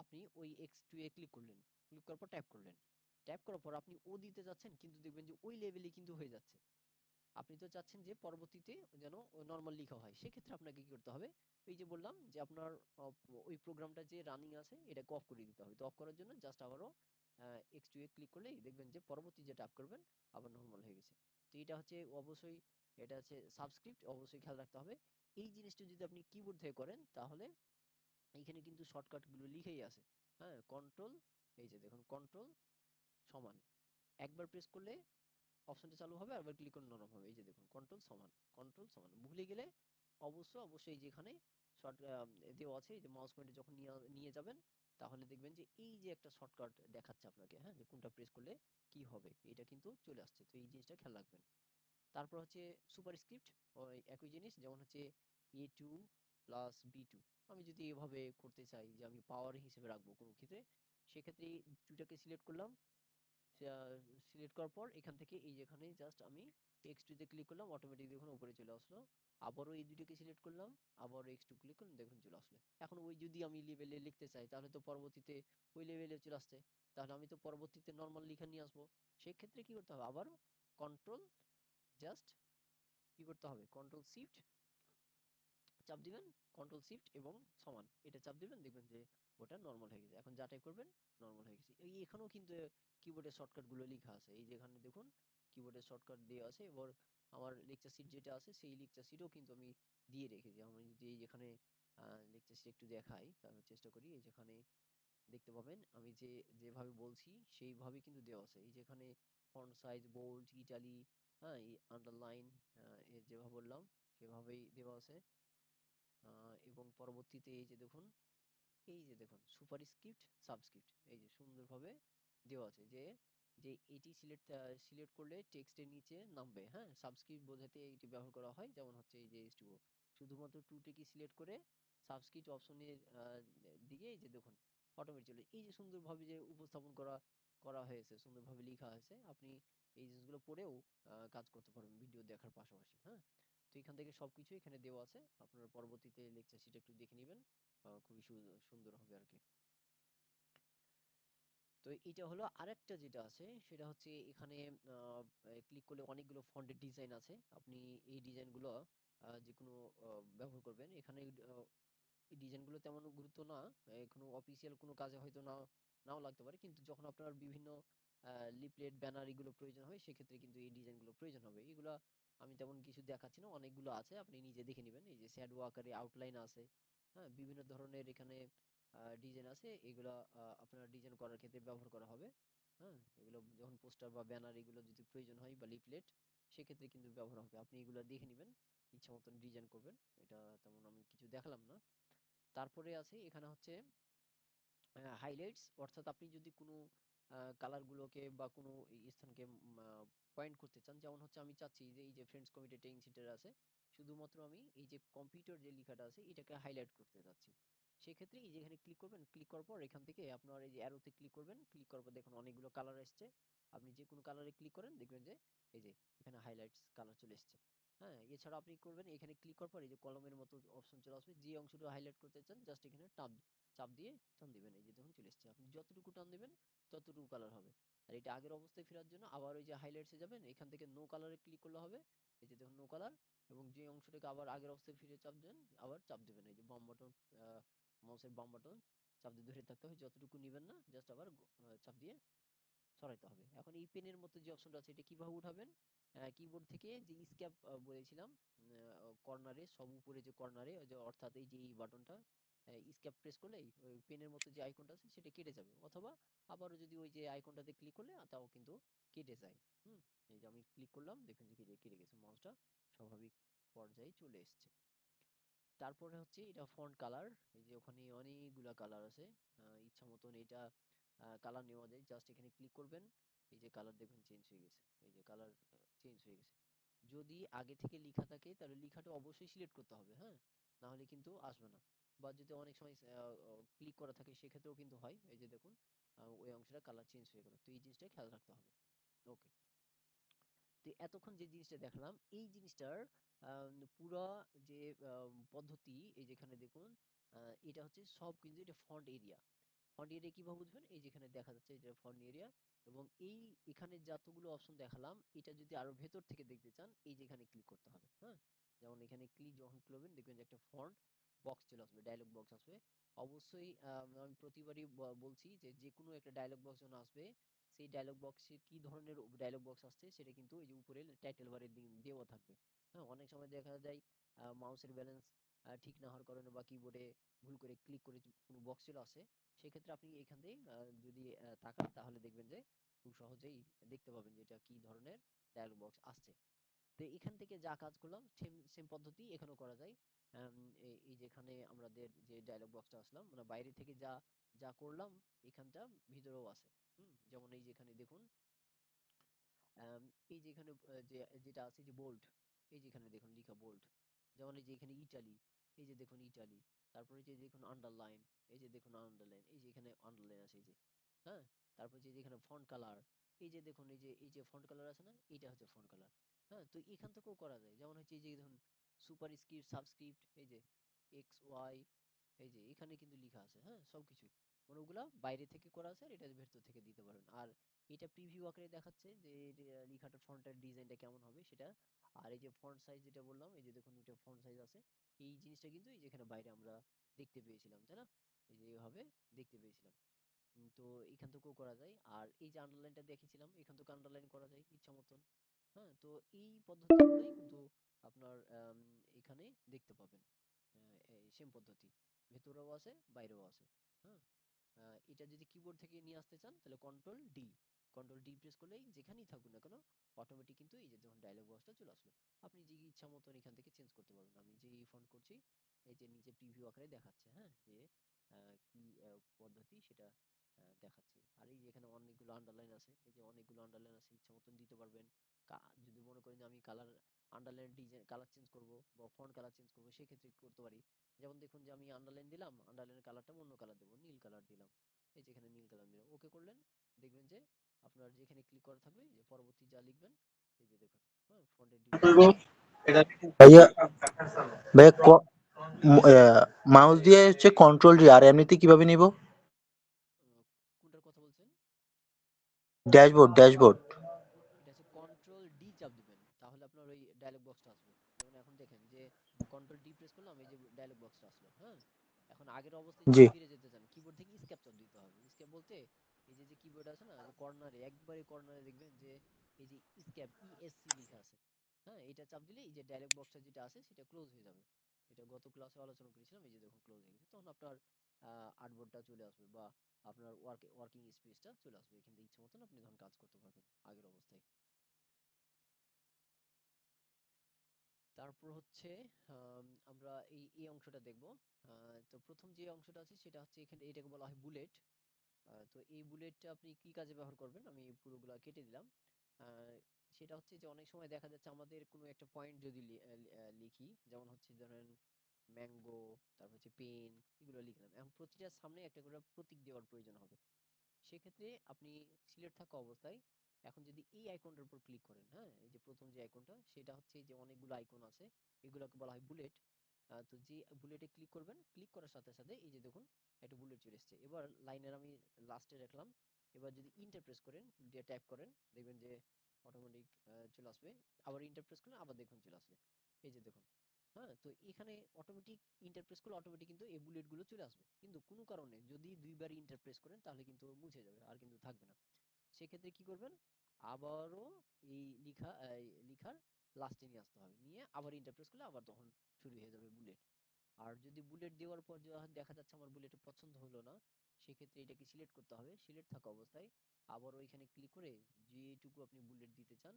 আপনি ওই X2 এ ক্লিক করলেন, ক্লিক করার পর ট্যাপ করলেন, ট্যাপ করার পর আপনি ও দিতে যাচ্ছেন, কিন্তু দেখবেন যে ওই লেভেলে কিন্তু হয়ে যাচ্ছে। আপনি তো চাচ্ছেন যে পরবর্তীতে যেন নরমাল লিখা হয়, সেক্ষেত্রে আপনাকে কি করতে হবে, এই যে বললাম যে আপনার ওই প্রোগ্রামটা যে রানিং আছে এটাকে অফ করে দিতে হবে। তো অফ করার জন্য জাস্ট আবারও X2 এ ক্লিক করলেই দেখবেন যে পরবর্তী যে ট্যাপ করবেন আবার নরমাল হয়ে গেছে। তো এটা হচ্ছে অবশ্যই, এটা হচ্ছে সাবস্ক্রিপ্ট, অবশ্যই খেয়াল রাখতে হবে। এই জিনিসটা যদি আপনি কিবোর্ড থেকে করেন, তাহলে এইখানে কিন্তু শর্টকাট গুলো লিখেই আছে। হ্যাঁ, কন্ট্রোল, এই যে দেখুন কন্ট্রোল সমান, একবার প্রেস করলে অপশনটা চালু হবে, আবার ক্লিক করলে নরম হবে। এই যে দেখুন কন্ট্রোল সমান, কন্ট্রোল সমান, ভুলে গেলে অবশ্যই যেখানে শর্ট দেওয়া আছে, এই যে মাউস পয়েন্টে যখন নিয়ে নিয়ে যাবেন, তাহলে দেখবেন যে এই যে একটা শর্টকাট দেখাচ্ছে আপনাকে, হ্যাঁ, যে কোনটা প্রেস করলে কি হবে, এটা কিন্তু চলে আসছে। তো এই জিনিসটা খেয়াল রাখবেন। তারপর হচ্ছে সুপার স্ক্রিপ্ট, ওই একই জিনিস, যেমন হচ্ছে A2 প্লাস B2, আমি যদি এভাবে করতে চাই যে আমি পাওয়ার হিসেবে রাখবো কোনো ক্ষেত্রে, সেক্ষেত্রে এই দুটাকে সিলেক্ট করলাম, সিলেক্ট করার পর এখান থেকে এই যেখানে জাস্ট আমি X2 তে ক্লিক করলাম, অটোমেটিক দেখুন উপরে চলে আসলো। আবারও এই দুটোকে সিলেক্ট করলাম, আবার X2 ক্লিক করলাম, দেখুন চলে আসলো। এখন ওই যদি আমি লেভেলে লিখতে চাই, তাহলে তো পরবর্তীতে ওই লেভেলে চলে আসছে, তাহলে আমি তো পরবর্তীতে নর্মাল লিখা নিয়ে আসবো। সেক্ষেত্রে কি করতে হবে, আবারও কন্ট্রোল, জাস্ট কি করতে হবে, কন্ট্রোল শিফট চাপ দিবেন, কন্ট্রোল শিফট এবং সমান, এটা চাপ দিবেন, দেখবেন যে ওটা নর্মাল হয়ে গেছে। এখন যাচাই করবেন, নর্মাল হয়ে গেছে। এই এখানেও কিন্তু কিবোর্ডের শর্টকাট গুলো লেখা আছে, এই যে এখানে দেখুন কিবোর্ডের শর্টকাট দেওয়া আছে। এবার আমার লেকচার শিট যেটা আছে, সেই লেকচার শিটও কিন্তু আমি দিয়ে রেখেছি। আমি যদি এই যেখানে লেকচার শিট একটু দেখাই, তাহলে চেষ্টা করি, এই যেখানে দেখতে পাবেন আমি যেভাবে বলছি সেইভাবে কিন্তু দেওয়া আছে। এই যেখানে ফন্ট সাইজ, বোল্ড, ইটালি, হ্যাঁ, এই আন্ডারলাইন, যেভাবে বললাম সেভাবেই দেওয়া আছে। এবং পরবর্তীতে এই যে দেখুন, এই যে দেখুন সুপারস্ক্রিপ্ট, সাবস্ক্রিপ্ট, এই যে সুন্দরভাবে দেওয়া আছে, যে যে এটি সিলেক্ট করলে টেক্সটের নিচে নামবে। হ্যাঁ, সাবস্ক্রিপ্ট বোঝাতে এটি ব্যবহার করা হয়, যেমন হচ্ছে এই যে H2O, শুধুমাত্র টুলটি কি সিলেক্ট করে সাবস্ক্রিপ্ট অপশনের দিকে এই যে দেখুন অটোমেটিক চলে এই যে সুন্দরভাবে যে উপস্থাপন করা করা হয়েছে, সুন্দরভাবে লেখা হয়েছে, আপনি এই জিনিসগুলো পড়েও কাজ করতে পারবেন ভিডিও দেখার পাশাপাশি। হ্যাঁ, তো এখান থেকে সবকিছু এখানে দেওয়া আছে, আপনারা পরবর্তীতে লেকচার শিট একটু দেখে নেবেন, খুবই সুন্দর হবে আর কি। তো এটা হলো আরেকটা যেটা আছে সেটা হচ্ছে এখানে ক্লিক করলে অনেকগুলো ফন্টের ডিজাইন আছে, আপনি এই ডিজাইনগুলো যে কোনো ব্যবহার করবেন এখানে। এই ডিজাইনগুলো তেমন গুরুত্ব না, কোনো অফিসিয়াল কোনো কাজে হয়তো নাও লাগতে পারে, কিন্তু যখন আপনার বিভিন্ন লিফলেট ব্যানার এগুলো প্রয়োজন হয় সেক্ষেত্রে কিন্তু এই ডিজাইনগুলো প্রয়োজন হবে। এগুলা আমি তেমন কিছু দেখাচ্ছি না, অনেকগুলো আছে, আপনি নিজে দেখে নেবেন। এই যে শ্যাডো আকারে আউটলাইন আছে, হ্যাঁ, বিভিন্ন ধরনের এখানে ডিজাইন আছে, এগুলা আপনার ডিজাইন করার ক্ষেত্রে ব্যবহার করা হবে। হ্যাঁ, এগুলো যখন পোস্টার বা ব্যানার এগুলো যদি প্রয়োজন হয় বা লিফলেট, সেক্ষেত্রে কিন্তু ব্যবহার হবে। আপনি এগুলো দেখে নেবেন, ইচ্ছা মতন ডিজাইন করবেন। এটা তেমন আমি কিছু দেখালাম না। তারপরে আছে এখানে হচ্ছে হাইলাইটস, অর্থাৎ আপনি যদি কোনো কালার গুলোকে বা কোনো স্থানকে পয়েন্ট করতে চান, যেমন হচ্ছে আমি চাচ্ছি যে এই যে ফ্রেন্ডস কমিটি ট্রেনিং সেন্টার আছে, শুধুমাত্র আমি এই যে কম্পিউটার যে লেখাটা আছে এটাকে হাইলাইট করতে চাচ্ছি, সেক্ষেত্রে এই যে এখানে ক্লিক করবেন, ক্লিক করার পর এখান থেকে আপনার এই যে অ্যারোতে ক্লিক করবেন, ক্লিক করার পর দেখুন অনেকগুলো কালার আসছে, আপনি যে কোনো কালারে ক্লিক করেন দেখবেন যে এই যে এখানে হাইলাইটস কালার চলে এসছে। হ্যাঁ, এছাড়া আপনি করবেন এখানে ক্লিক করার পর এই যে কলমের মতো অপশন চলে আসবে, যে অংশটা হাইলাইট করতে চান জাস্ট এখানে চাপ দিয়ে টান দিবেন, এই যে দেখুন চলে এসছে। আপনি যতটুকু টান দিবেন ততটুকু কালার হবে। আর এটা আগের অবস্থায় ফেরার জন্য আবার ওই যে হাইলাইটসে যাবেন, এখান থেকে নো কালারে ক্লিক করলে হবে, এই যে দেখুন নো কালার, এবং যে অংশটাকে আবার আগের অবস্থায় ফিরে চাপ দেন আবার চাপ দিবেন, এই যে বাম বাটন, মাউসের বাম বাটন চাপ দিয়ে ধরে থাকতে হবে, যতটুকু নিবেন না জাস্ট আবার চাপ দিয়ে সরাইতে হবে। এখন এই পেনের মতো যে অপশনটা আছে এটা কিভাবে উঠাবেন, কিবোর্ড থেকে যে স্ক্যাপ বলেছিলাম, কর্নারে সব উপরে যে কর্নারে, যে অর্থাৎ এই যে এই বাটনটা স্ক্যাপ প্রেস করলে ওই পেনের মতো যে আইকনটা আছে সেটা কেটে যাবে, অথবা আবারও যদি ওই যে আইকনটাতে ক্লিক করলে তাও কিন্তু কেটে যায়। হুম, এই যে আমি ক্লিক করলাম দেখুন যে কেটে কেটে গেছে, মাউসটা স্বাভাবিক পর্যায়ে চলে এসেছে। তারপরে হচ্ছে এটা ফন্ট কালার, এই যে ওখানে অনেকগুলা কালার আছে, ইচ্ছা মতন এটা কালার নেওয়া যায়, জাস্ট এখানে ক্লিক করবেন, এই যে কালার দেখবেন চেঞ্জ হয়ে গেছে, এই যে কালার চেঞ্জ হয়ে গেছে। যদি আগে থেকে লেখা থাকে তাহলে লেখাটা অবশ্যই সিলেক্ট করতে হবে, হ্যাঁ, না হলে কিন্তু আসবে না। বা যদি অনেক সময় ক্লিক করা থাকে সেক্ষেত্রেও কিন্তু হয়, এই যে দেখুন ওই অংশটা কালার চেঞ্জ হয়ে গেল, তো এই জিনিসটা খেয়াল রাখতে হবে। ওকে, তো এতক্ষণ যে জিনিসটা দেখলাম এই জিনিসটার পুরা যে পদ্ধতি, এই যেখানে দেখুন এটা হচ্ছে সব কিন্তু এটা ফন্ট এরিয়া। ফন্ট এরিয়া কিভাবে বুঝবেন, এই যেখানে দেখা যাচ্ছে এটা ফন্ট এরিয়া, এবং এই এখানে যতগুলো অপশন দেখালাম এটা যদি আরো ভেতর থেকে দেখতে চান এই যে এখানে ক্লিক করতে হবে। হ্যাঁ, যেমন এখানে ক্লিক যখন করবেন দেখবেন যে একটা ফন্ট বক্স চলে আসবে, ডায়লগ বক্স আসবে। অবশ্যই আমি প্রতিবারই বলছি যে যে কোনো একটা ডায়লগ বক্স যখন আসবে, সেই ডায়লগ বক্সে কি ধরনের ডায়লগ বক্স আসছে সেটা কিন্তু এই যে উপরে টাইটেল বারে দেওয়া থাকবে। হ্যাঁ, অনেক সময় দেখা যায় মাউসের ব্যালেন্স ঠিক না হওয়ার কারণে বা কিবোর্ডে ভুল করে ক্লিক করে কোনো বক্স চলে আসে, সেক্ষেত্রে আপনি এখান থেকে যদি তাকান তাহলে দেখবেন যে খুব সহজেই দেখতে পাবেন যে এটা কি ধরনের ডায়লগ বক্স আসছে। তো এখান থেকে যা কাজ করলাম সেম সেম পদ্ধতি এখানেও করা যায়। এই যেখানে আমাদের যে ডায়লগ বক্সটা আসলাম মানে বাইরে থেকে যা যা করলাম এখানটা ভিতরেও আছে। যেমন এই যেখানে দেখুন আম, এই যে এখানে যে যেটা আছে যে বোল্ড, এই যেখানে দেখুন লিখা বোল্ড, যেমন এই যে এখানে ইটালি, এই যে দেখুন ইটালি, তারপরে যে দেখুন আন্ডারলাইন, এই যে দেখুন আন্ডারলাইন, এই যে এখানে আন্ডারলাইন আছে এই যে, হ্যাঁ, তারপর যে এখানে ফন্ট কালার, এই যে দেখুন এই যে ফন্ট কালার আছে না, এটা হচ্ছে ফন্ট কালার। হ্যাঁ, তো এখান থেকেও করা যায়, যেমন হচ্ছে এই যে দেখুন সুপার স্ক্রিপ্ট সাবস্ক্রিপ্ট, এই যে এক্স ওয়াই, এই যে এখানে কিন্তু লেখা আছে, হ্যাঁ, সবকিছুই মানে ওগুলা বাইরে থেকে করা আছে আর এটা ভেতর থেকে দিতে পারবেন। আর এটা প্রিভিউ আকারে দেখাচ্ছে যে এর, লেখাটার ফন্টের ডিজাইনটা কেমন হবে সেটা। আর এই যে ফন্ট সাইজ যেটা বললাম, এই যে দেখুন এটা ফন্ট সাইজ আছে, এই জিনিসটা কিন্তু এই যেখানে বাইরে আমরা দেখতে পেয়েছিলাম, তাই না, এই যে এইভাবে দেখতে পেয়েছিলাম। তো এখান থেকেও করা যায়, আর এই যে আন্ডারলাইনটা দেখেছিলাম এখান থেকে আন্ডারলাইন করা যায় ইচ্ছা মতন। হ্যাঁ, তো এই পদ্ধতিগুলোই কিন্তু আপনার এখানে দেখতে পাবেন, এই সেম পদ্ধতি ভেতরেও আছে বাইরেও আছে। হ্যাঁ, এটা যদি কিবোর্ড থেকে নিয়ে আসতে চান তাহলে কন্ট্রোল ডি প্রেস করলেই যেখানেই থাকুন না কেন অটোমেটিক কিন্তু এই যে যখন ডায়লগ বক্সটা চলে আসলো, আপনি যে ইচ্ছা মতন এখান থেকে চেঞ্জ করতে পারবেন। আমি যে ফন্ট করছি এই যে নিচে প্রিভিউ আকারে দেখাচ্ছে, হ্যাঁ, যে কি পদ্ধতি সেটা দেখাচ্ছে। আর এই যে এখানে অনেকগুলো আন্ডারলাইন আছে, এই যে অনেকগুলো আন্ডারলাইন আছে ইচ্ছা মতন দিতে পারবেন, যদি মনে করেন যে আমি colour underline design colour change করব বা ফন্ট কালার চেঞ্জ করব, সেক্ষেত্রে কি করতে পারি। যেমন দেখুন যে আমি আন্ডারলাইন দিলাম, আন্ডারলাইনের কালারটা অন্য কালার দেবো, নীল কালার দিলাম। এই যে এখানে নীল কালার দিলাম, ওকে করলেন, দেখবেন যে আপনার যেখানে ক্লিক করা থাকবে, এই যে পরবর্তী যা লিখবেন, এই যে দেখুন, হ্যাঁ, ফন্টের ডিজাইন ভাইয়া ভাইয়া মাউস দিয়ে হচ্ছে কন্ট্রোল জি, আর এমনিতে কিভাবে নিব? কোনটার কথা বলছেন? Dashboard dashboard. এটা হচ্ছে কন্ট্রোল ডি চাপ দিবেন, তাহলে আপনার ওই ডায়লগ বক্সটা আসবে। যেমন এখন দেখেন যে কন্ট্রোল ডি প্রেস করলাম, এই যে ডায়লগ বক্সটা আসলো, হ্যাঁ। এখন আগের অবস্থায় জি। যদি ফিরে যেতে চান, কিবোর্ড থেকে স্কেপ চাপ দিতে হবে। স্কেপ বলতে এই যে যে কিবোর্ড আছে না, যে কর্নারে, একবারে কর্নারে দেখবেন যে এই যে স্কেপ ইএসসি লেখা আছে, হ্যাঁ, এটা চাপ দিলে এই যে ডায়লগ বক্সটা যেটা আছে সেটা ক্লোজ হয়ে যাবে। এটা গত ক্লাসে আলোচনা করেছিলাম, এই যে দেখুন ক্লোজ হয়ে গেছে। তখন আপনার আর্টবোর্ডটা চলে আসবে, বা আপনার ওয়ার্কিং স্পেসটা চলে আসবে। এখান থেকে ইচ্ছে মতন আপনি তখন কাজ করতে পারবেন আগের অবস্থায়। তারপর হচ্ছে আমরা এই অংশটা দেখব। তো প্রথম যে অংশটা আছে সেটা হচ্ছে এখানে, এটাকে বলা হয় বুলেট। তো এই বুলেটটা আপনি কি কাজে ব্যবহার করবেন, আমি পুরোগুলা কেটে দিলাম। আহ, সেটা হচ্ছে যে অনেক সময় দেখা যাচ্ছে আমাদের কোনো একটা পয়েন্ট যদি লিখি, যেমন হচ্ছে ধরেন ম্যাঙ্গো, তারপর হচ্ছে পেন, এগুলো লিখলাম। এখন প্রতিটার সামনে একটা করে প্রতীক দেওয়ার প্রয়োজন হবে। সেক্ষেত্রে আপনি সিলেক্ট থাকা অবস্থায় এখন যদি এই আইকনটার উপর ক্লিক করেন, হ্যাঁ, এই যে প্রথম যে আইকনটা, সেটা হচ্ছে এই যে অনেকগুলো আইকন আছে, এগুলোকে বলা হয় বুলেট। তো যে বুলেটে ক্লিক করবেন, ক্লিক করার সাথে সাথে এই যে দেখুন একটা বুলেট চলে এসেছে। এবার লাইনের আমি লাস্টে রাখলাম। এবার যদি ইন্টার প্রেস করেন, দিয়ে টাইপ করেন, দেখবেন যে অটোমেটিক চলে আসবে। আবার ইন্টার প্রেস করলে আবার দেখুন চলে আসবে। এই যে দেখুন, হ্যাঁ। তো এখানে অটোমেটিক ইন্টার প্রেস করলে অটোমেটিক কিন্তু এই বুলেট গুলো চলে আসবে। কিন্তু কোনো কারণে যদি দুইবার ইন্টার প্রেস করেন, তাহলে কিন্তু মুছে যাবে, আর কিন্তু থাকবে না। সেক্ষেত্রে কি করবেন, আবারও এই লিখার লাস্টে নিয়ে আসতে হবে, নিয়ে আবার ইন্টার প্রেস করলে আবার তখন শুরু হয়ে যাবে বুলেট। আর যদি বুলেট দেওয়ার পর দেখা যাচ্ছে আমার বুলেট পছন্দ হলো না, সেক্ষেত্রে এটাকে সিলেক্ট করতে হবে। সিলেক্ট থাকা অবস্থায় আবার ওইখানে ক্লিক করে যেটুকু আপনি বুলেট দিতে চান,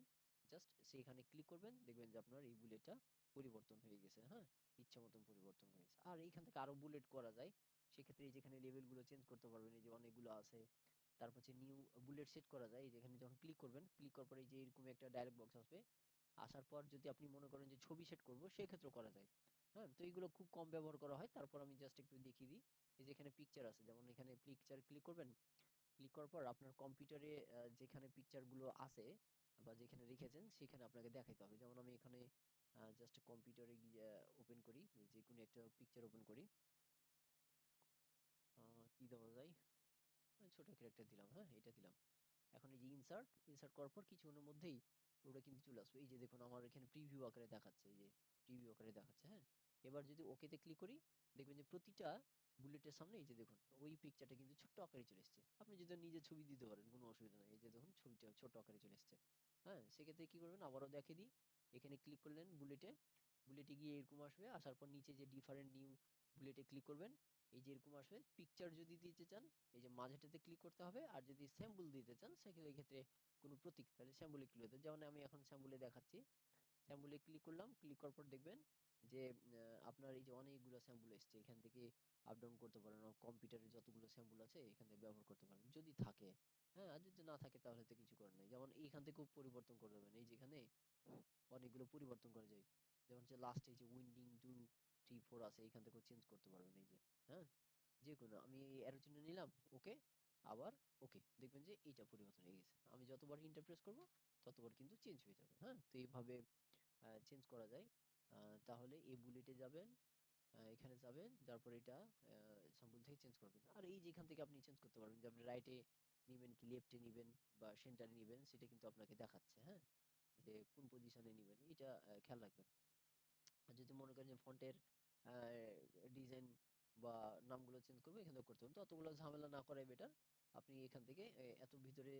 জাস্ট সেইখানে ক্লিক করবেন, দেখবেন যে আপনার এই বুলেটটা পরিবর্তন হয়ে গেছে, হ্যাঁ, ইচ্ছা মতন পরিবর্তন হয়েছে। আর এইখান থেকে আরো বুলেট করা যায়। সেক্ষেত্রে এই যেখানে লেভেল গুলো চেঞ্জ করতে পারবেন, এই যে অনেকগুলো আছে। তারপর হচ্ছে নিউ বুলেট সেট করা যায়, এই যেখানে যখন ক্লিক করবেন, ক্লিক করার পরে এই যে এরকম একটা ডায়লগ বক্স আসবে। আসার পর যদি আপনি মনে করেন যে ছবি সেট করব, সেই ক্ষেত্রেও করা যায়, হ্যাঁ। তো এইগুলো খুব কম ব্যবহার করা হয়। তারপর আমি জাস্ট একটু দেখিয়ে দিই। এই যে এখানে পিকচার আছে, যেমন এখানে পিকচার ক্লিক করবেন। ক্লিক করার পর আপনার কম্পিউটারে যেখানে পিকচার গুলো আছে বা যেখানে রেখেছেন, সেখানে আপনাকে দেখাইতে হবে। যেমন আমি এখানে জাস্ট কম্পিউটারে গিয়ে ওপেন করি, যে কোনো একটা পিকচার ওপেন করি। কি দেওয়া যায়, ছোট ক্যারেক্টার দিলাম, হ্যাঁ, এটা দিলাম। এখন এই যে ইনসার্ট ইনসার্ট করার পর কিছুক্ষণের মধ্যেই ওটা কিন্তু চলে আসবে। এই যে দেখুন আমার এখানে প্রিভিউ আকারে দেখাচ্ছে, এই যে প্রিভিউ আকারে দেখাচ্ছে, হ্যাঁ। এবার যদি ওকেতে ক্লিক করি, দেখবেন যে প্রতিটা বুলেটের সামনে এই যে দেখুন ওই পিকচারটা কিন্তু ছোট্ট আকারে চলে এসেছে। আপনি যদি নিজে ছবি দিতে পারেন, কোনো অসুবিধা নেই। এই যে দেখুন ছবিটা ছোট আকারে চলে এসেছে, হ্যাঁ। সেক্ষেত্রে কি করবেন, আবারও দেখে দিই। এখানে ক্লিক করলেন বুলেটে, বুলেটে গিয়ে এরকম আসবে। আসার পর নিচে যে ডিফারেন্ট নিউ বুলেটে ক্লিক করবেন, এই যে এরকম আসবে। পিকচার যদি দিতে চান, এই যে মাঝেটাতে ক্লিক করতে হবে। আর যদি স্যাম্পল দিতে চান, সেক্ষেত্রে কোনো প্রতীক, তাহলে স্যাম্পলে ক্লিক করতে, যেমন আমি এখন স্যাম্পলে দেখাচ্ছি। স্যাম্পলে ক্লিক করলাম, ক্লিক করার পর দেখবেন যে আপনার এই যে অনেকগুলো স্যাম্পল এসছে। এখান থেকে আপ ডাউন করতে পারেন, কম্পিউটারে যতগুলো স্যাম্পল আছে এখান থেকে ব্যবহার করতে পারেন যদি থাকে, হ্যাঁ। আর যদি না থাকে তাহলে তো কিছু করার নেই। যেমন এইখান থেকেও পরিবর্তন করে দেবেন, এই যেখানে অনেকগুলো পরিবর্তন করা যায়। যেমন হচ্ছে লাস্টে যে উইন্ডিং 2 3 4 আছে, এখান থেকেও চেঞ্জ করতে পারবেন, এই যে, হ্যাঁ। যে কোনো আমি এর জন্য নিলাম, ওকে, আবার ওকে, দেখবেন যে এইটা পরিবর্তন হয়ে গেছে। আমি যতবার ইন্টারপ্রেস করব ততবার কিন্তু চেঞ্জ হয়ে যাবে, হ্যাঁ। তো এইভাবে চেঞ্জ করা যায়। তাহলে এই বুলেটে যাবেন, এখানে যাবেন, তারপর এটা স্যাম্পল থেকে চেঞ্জ করবেন। আর এই যেখান থেকে আপনি চেঞ্জ করতে পারবেন, যে আপনি রাইটে নিবেন কি লেফটে নিবেন বা সেন্টারে নিবেন, সেটা কিন্তু আপনাকে দেখাচ্ছে, হ্যাঁ, যে কোন পজিশনে নিবেন, এটা খেয়াল রাখবেন। আর যদি মনে করেন যে ফন্টের ডিজাইন বা নামগুলো চেঞ্জ করবে, এখান থেকে করতে হবে। তো অতগুলো ঝামেলা না করাই বেটার। আপনি এখান থেকে এত ভিতরে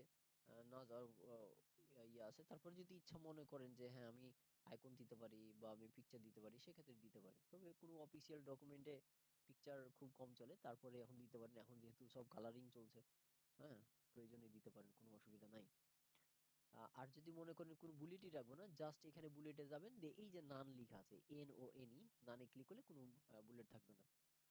না যাওয়ার ইয়ে আছে। তারপর যদি ইচ্ছা মনে করেন যে হ্যাঁ আমি আইকন দিতে পারি বা আমি পিকচার দিতে পারি, সেক্ষেত্রে দিতে পারেন। তবে কোনো অফিসিয়াল ডকুমেন্টে পিকচার খুব কম চলে, তারপরে এখন দিতে পারেন। এখন যেহেতু সব কালারিং চলছে, হ্যাঁ, প্রয়োজনে দিতে পারেন, কোনো অসুবিধা নাই। আর যদি মনে করেন কোনো বুলেটই রাখবো না, জাস্ট এখানে বুলেটে যাবেন, দিয়ে এই যে নান লেখা আছে, NONE, নানে ক্লিক করলে কোনো বুলেট থাকবে না।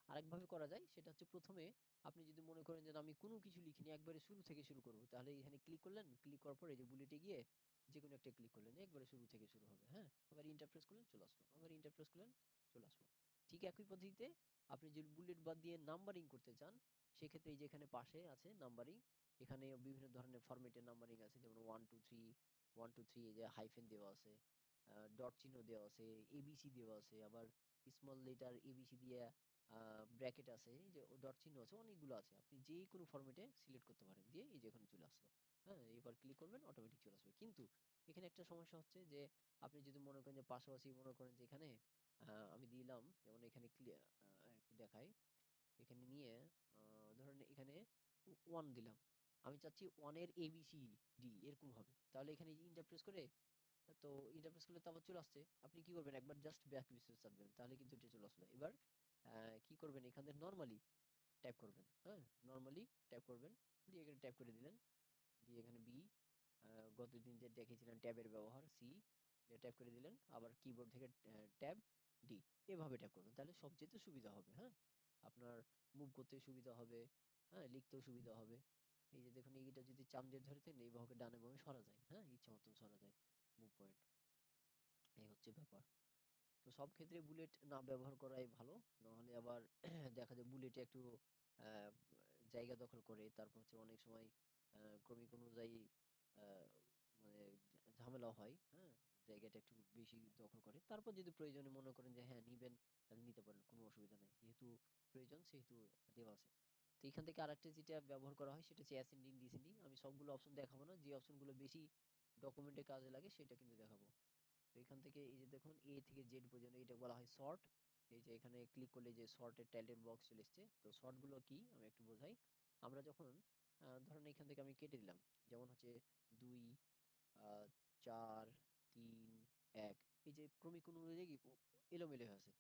আরেকভাবে করা যায়, সেটা হচ্ছে প্রথমে আপনি যদি মনে করেন যে আমি কোনো কিছু লিখিনি, একবারে শুরু থেকে শুরু করবো, তাহলে এখানে ক্লিক করলেন। ক্লিক করার পর এই যে বুলেটে গিয়ে যে কোনো একটা ক্লিক করলেন, একবারে শুরু থেকে শুরু হবে। হ্যাঁ, আবার ইন্টার প্রেস করলেন, চলে আসলো, আবার ইন্টার প্রেস করলেন, চলে আসলো। ঠিক একই পদ্ধতিতে আপনি যদি বুলেট বাদ দিয়ে নাম্বারিং করতে চান, সেক্ষেত্রে এই যে এখানে পাশে আছে নাম্বারিং, এখানে বিভিন্ন ধরনের ফরম্যাটের নাম্বারিং আছে, যেমন 1 2 3, 1 2 3, এই যে হাইফেন দেওয়া আছে, ডট চিহ্ন দেওয়া আছে, এবিসি দেওয়া আছে, আবার স্মল লেটার এবিসি দিয়ে ব্র্যাকেট আছে, এই যে ডট চিহ্ন আছে, অনেকগুলো আছে। আপনি যে কোনো ফরম্যাটে সিলেক্ট করতে পারেন, দিয়ে এই যে এখানে চলে আসলো। হ্যাঁ, এবার ক্লিক করবেন, অটোমেটিক চলে আসবে। কিন্তু এখানে একটা সমস্যা হচ্ছে যে আপনি যদি মনে করেন যে পাশাপাশি মনে করেন যে এখানে আমি দিলাম, যেমন এখানে একটু দেখাই, এখানে নিয়ে ধরেন এখানে 1 দিলাম, আমি চাচ্ছি 1 এর এবিসি ডি এরকম হবে, তাহলে এখানে ইন্টারপ্রেস করে, তো ইন্টারপ্রেস করলে তো আবার চলে আসছে। আপনি কি করবেন, একবার জাস্ট ব্যাক স্পেস চাপ দেবেন, তাহলে কিন্তু এটা চলে আসলো। এবার কি করবেন, এখান থেকে নর্মালি ট্যাপ করবেন। হ্যাঁ, নর্মালি ট্যাপ করবেন, দিয়ে এখানে ট্যাপ করে দিলেন, দিয়ে এখানে বি, গতদিন যে দেখেছিলেন ট্যাবের ব্যবহার, সি দিয়ে ট্যাপ করে দিলেন, আবার কিবোর্ড থেকে ট্যাব ডি, এভাবে ট্যাপ করবেন, তাহলে সবচেয়ে সুবিধা হবে। হ্যাঁ, আপনার মুভ করতে সুবিধা হবে, হ্যাঁ, লিখতেও সুবিধা হবে। এই যে দেখুন, এইটা যদি চাপ দিয়ে ধরে থাকেন, এইভাবে ডানে বামে সরা যায়, হ্যাঁ, ইচ্ছা মতন সরা যায় মুভ পয়েন্ট। এই হচ্ছে ব্যাপার। তো সব ক্ষেত্রে বুলেট না ব্যবহার করাই ভালো, নাহলে আবার দেখা যায় বুলেটে একটু আহ, জায়গা দখল করে, তারপর হচ্ছে অনেক সময় ক্রমিক অনুযায়ী আহ, মানে ঝামেলা হয়। হ্যাঁ, জায়গাটা একটু বেশি দখল করে। তারপর যদি প্রয়োজনে মনে করেন যে হ্যাঁ নিবেন, তাহলে নিতে পারেন, কোনো অসুবিধা নাই, যেহেতু প্রয়োজন সেহেতু দেওয়া আছে। তো এখান থেকে আরেকটা যেটা ব্যবহার করা হয় সেটা হচ্ছে অ্যাসেন্ডিং ডিসেন্ডিং। আমি সবগুলো অপশন দেখাবো না, যে অপশনগুলো বেশি ডকুমেন্টে কাজে লাগে সেটা কিন্তু দেখাবো। তো এখান থেকে এই যে দেখুন এ থেকে জেড পর্যন্ত এটা বলা হয় শর্ট। এই যে এখানে ক্লিক করলে যে শর্টের টাইটেল বক্স চলে এসেছে। তো শর্ট গুলো কি আমি একটু বোঝাই। আমরা যখন ধরেন এখান থেকে আমি কেটে দিলাম, যেমন হচ্ছে 2 4 3 1, এই যে ক্রমিক অনুযায়ী এলোমেলো হয়ে আছে।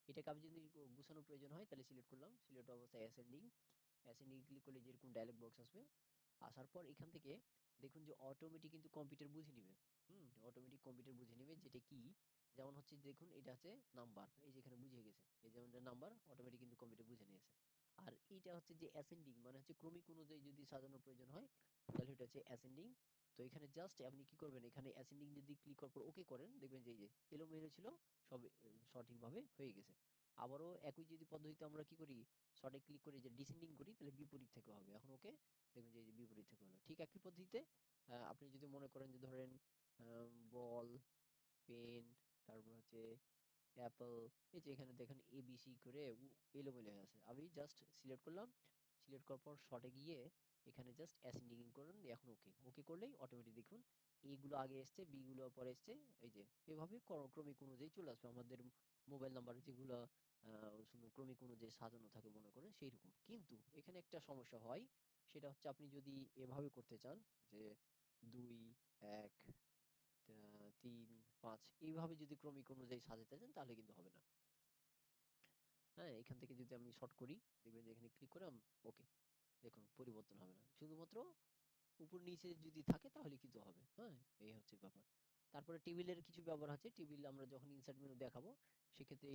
এটাকে আমি যদি গুছানোর প্রয়োজন হয় তাহলে সিলেক্ট করলাম, সিলেক্ট অবস্থায় অ্যাসেন্ডিং, অ্যাসেন্ডিং ক্লিক করলে যেরকম ডায়লগ বক্স আসবে, আসার পর এখান থেকে দেখুন যে অটোমেটিক কিন্তু কম্পিউটার বুঝে নিবে। অটোমেটিক কম্পিউটার বুঝে নেবে যেটা কি, যেমন হচ্ছে দেখুন এটা হচ্ছে নাম্বার, এই যে এখানে বুঝে গেছে, এই যেমন নাম্বার অটোমেটিক কিন্তু কম্পিউটার বুঝে নিয়েছে। আর এইটা হচ্ছে যে অ্যাসেন্ডিং, মানে হচ্ছে ক্রমিক অনুযায়ী যদি সাজানোর প্রয়োজন হয় তাহলে এটা হচ্ছে অ্যাসেন্ডিং। তো এখানে জাস্ট আপনি কি করবেন, এখানে অ্যাসেন্ডিং যদি ক্লিক করার পর ওকে করেন, দেখবেন যে এই যে এলোমেলো ছিল, সব সঠিকভাবে হয়ে গেছে। আবারও একই যদি পদ্ধতিতে আমরা কি করি, শর্টে ক্লিক করি যে ডিসেন্ডিং করি, তাহলে বিপরীত থেকে হবে। এখন ওকে, দেখবেন যে এই যে বিপরীত থেকে হলো। ঠিক একই পদ্ধতিতে আপনি যদি মনে করেন যে ধরেন বল, পেন, তারপর হচ্ছে অ্যাপল, এই যে এখানে দেখেন এবিসি করে এলোমেলো হয়ে আছে, আমি জাস্ট সিলেক্ট করলাম, সিলেক্ট করার পর শর্টে গিয়ে এখানে জাস্ট অ্যাসেন্ডিং করুন, এখন ওকে, ওকে করলেই অটোমেটিক দেখুন এইগুলো আগে এসছে, বি গুলো পরে এসছে, এই যে এভাবে ক্রমিক অনুযায়ী চলে আসবে আমাদের মোবাইল নাম্বার যেগুলো ক্রমিক অনুযায়ী সাজানো থাকে মনে করেন সেই রকম। কিন্তু এখানে একটা সমস্যা হয়, সেটা হচ্ছে আপনি যদি এভাবে করতে চান যে 2 1 3 5, এইভাবে যদি ক্রমিক অনুযায়ী সাজাতে চান তাহলে কিন্তু হবে না। হ্যাঁ, এখান থেকে যদি আমি শর্ট করি, দেখবেন যে এখানে ক্লিক করে ওকে, দেখুন পরিবর্তন হবে না, শুধুমাত্র উপর নিচে যদি থাকে তাহলে কিন্তু হবে। হ্যাঁ, এই হচ্ছে ব্যাপার। তারপরে টেবিলের কিছু ব্যবহার আছে, টেবিল আমরা যখন ইনসার্ট মেনু দেখাবো সেক্ষেত্রে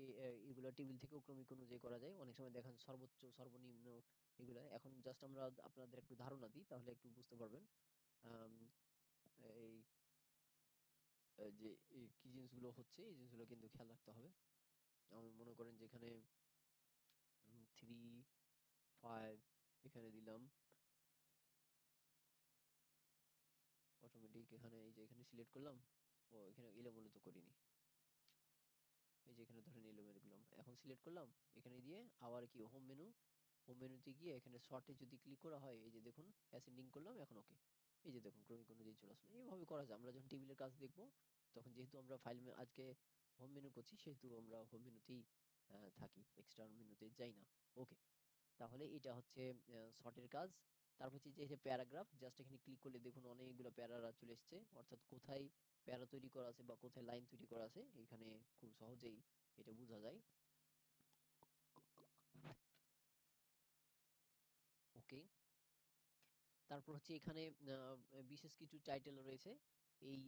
এগুলো টেবিল থেকেও ক্রমিক অনুযায়ী করা যায়, অনেক সময় দেখান সর্বোচ্চ সর্বনিম্ন এগুলো। এখন জাস্ট আমরা আপনাদের একটু ধারণা দিই তাহলে একটু বুঝতে পারবেন। আম, এই যে এই কি জিনিসগুলো হচ্ছে, এই জিনিসগুলো কিন্তু খেয়াল রাখতে হবে। আমি মনে করেন যে এখানে 3 5 এখানে দিলাম, অটোমেটিক এখানে এই যে এখানে সিলেক্ট করলাম, ও এখানে এলোমেলো তো করিনি, এই যে এখানে ধরেন এলোমেলো করলাম, এখন সিলেক্ট করলাম, এখানে দিয়ে আবার কি হোম মেনু, হোম মেনুতে গিয়ে এখানে শর্টে যদি ক্লিক করা হয়, এই যে দেখুন অ্যাসেন্ডিং করলাম, এখন ওকে, এই যে দেখুন ক্রমিক অনুযায়ী চলে আসলো। এইভাবে করা যায়। আমরা যখন টেবিলের কাজ দেখবো তখন যেহেতু আমরা আজকে হোম মেনু করছি, সেহেতু আমরা হোম মেনুতেই থাকি, এক্সটার্ন মেনুতে যাই না। ওকে, তাহলে এটা হচ্ছে শর্টের কাজ। তারপর হচ্ছে যে প্যারাগ্রাফ, জাস্ট এখানে ক্লিক করলে দেখুন অনেকগুলো প্যারা চলে এসছে, অর্থাৎ কোথায় প্যারা তৈরি করা আছে বা কোথায় লাইন তৈরি করা আছে এখানে খুব সহজেই এটা বোঝা যায়। ওকে, তারপর হচ্ছে এখানে বিশেষ কিছু টাইটেল রয়েছে। এই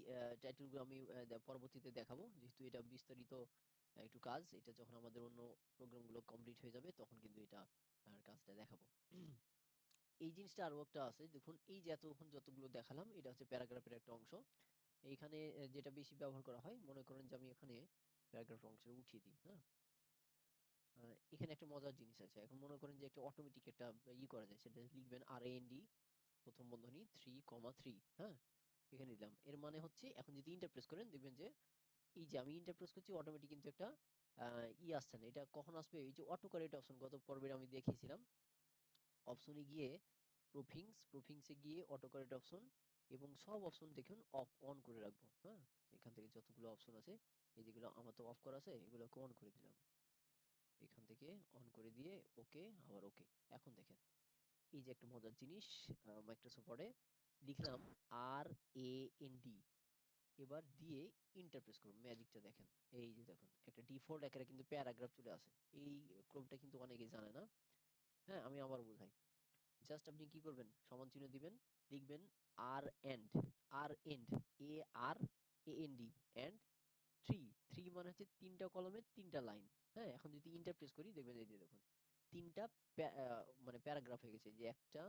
টাইটেলগুলো আমি পরবর্তীতে দেখাবো, যেহেতু এটা বিস্তারিত একটু কাজ, এটা যখন আমাদের অন্য প্রোগ্রামগুলো কমপ্লিট হয়ে যাবে তখন কিন্তু এটা কাজটা দেখাবো। এই জিনিসটা আরো একটা আছে, দেখুন এই যে এতক্ষণ যতগুলো দেখালাম এটা হচ্ছে প্যারাগ্রাফের একটা অংশ। এইখানে যেটা বেশি ব্যবহার করা হয়, মনে করেন যে আমি এখানে প্যারাগ্রাফ অংশে উঠিয়ে দিই, হ্যাঁ। এখানে একটা মজার জিনিস আছে। এখন মনে করেন যে একটা অটোমেটিক একটা করা যায়, সেটা লিখবেন RAND প্রথম বন্ধনী 3,3, হ্যাঁ। এখানে দিলাম, এর মানে হচ্ছে এখন যদি ইন্টার প্রেস করেন দেখবেন যে এই যে আমি ইন্টার প্রেস করছি অটোমেটিক কিন্তু একটা আসছে না। এটা কখন আসবে? এই যে অটো কারেক্ট অপশন, গত পর্বে আমি দেখিয়েছিলাম, অপশনে গিয়ে প্রফিংসে গিয়ে অটো কারেক্ট অপশন এবং সব অপশন দেখুন অফ অন করে রাখবো, হ্যাঁ। এখান থেকে যতগুলো অপশন আছে, এই যেগুলো আমার তো অফ করা আছে, এগুলোকে অন করে দিলাম। এখান থেকে অন করে দিয়ে ওকে, আবার ওকে। এখন দেখেন এই যে একটা মজার জিনিস, মাইক্রোসফট ওয়ার্ডে লিখলাম RAND, এবার দিয়ে ইন্টার প্রেস করুন, ম্যাজিকটা দেখেন। এই যে দেখুন একটা ডিফল্ট আকারে কিন্তু প্যারাগ্রাফ চলে আসে। এই ক্রমটা কিন্তু অনেকেই জানে না, হ্যাঁ। আমি আবার বোঝাই। জাস্ট আপনি কি করবেন, সমান চিহ্ন দিবেন, লিখবেন আর and, ARAND and three. Three মানে হচ্ছে তিনটা কলমের তিনটা লাইন, হ্যাঁ। এখন যদি ইন্টার প্রেস করি দেখবেন এই যে দেখুন তিনটা মানে প্যারাগ্রাফ হয়ে গেছে, যে একটা,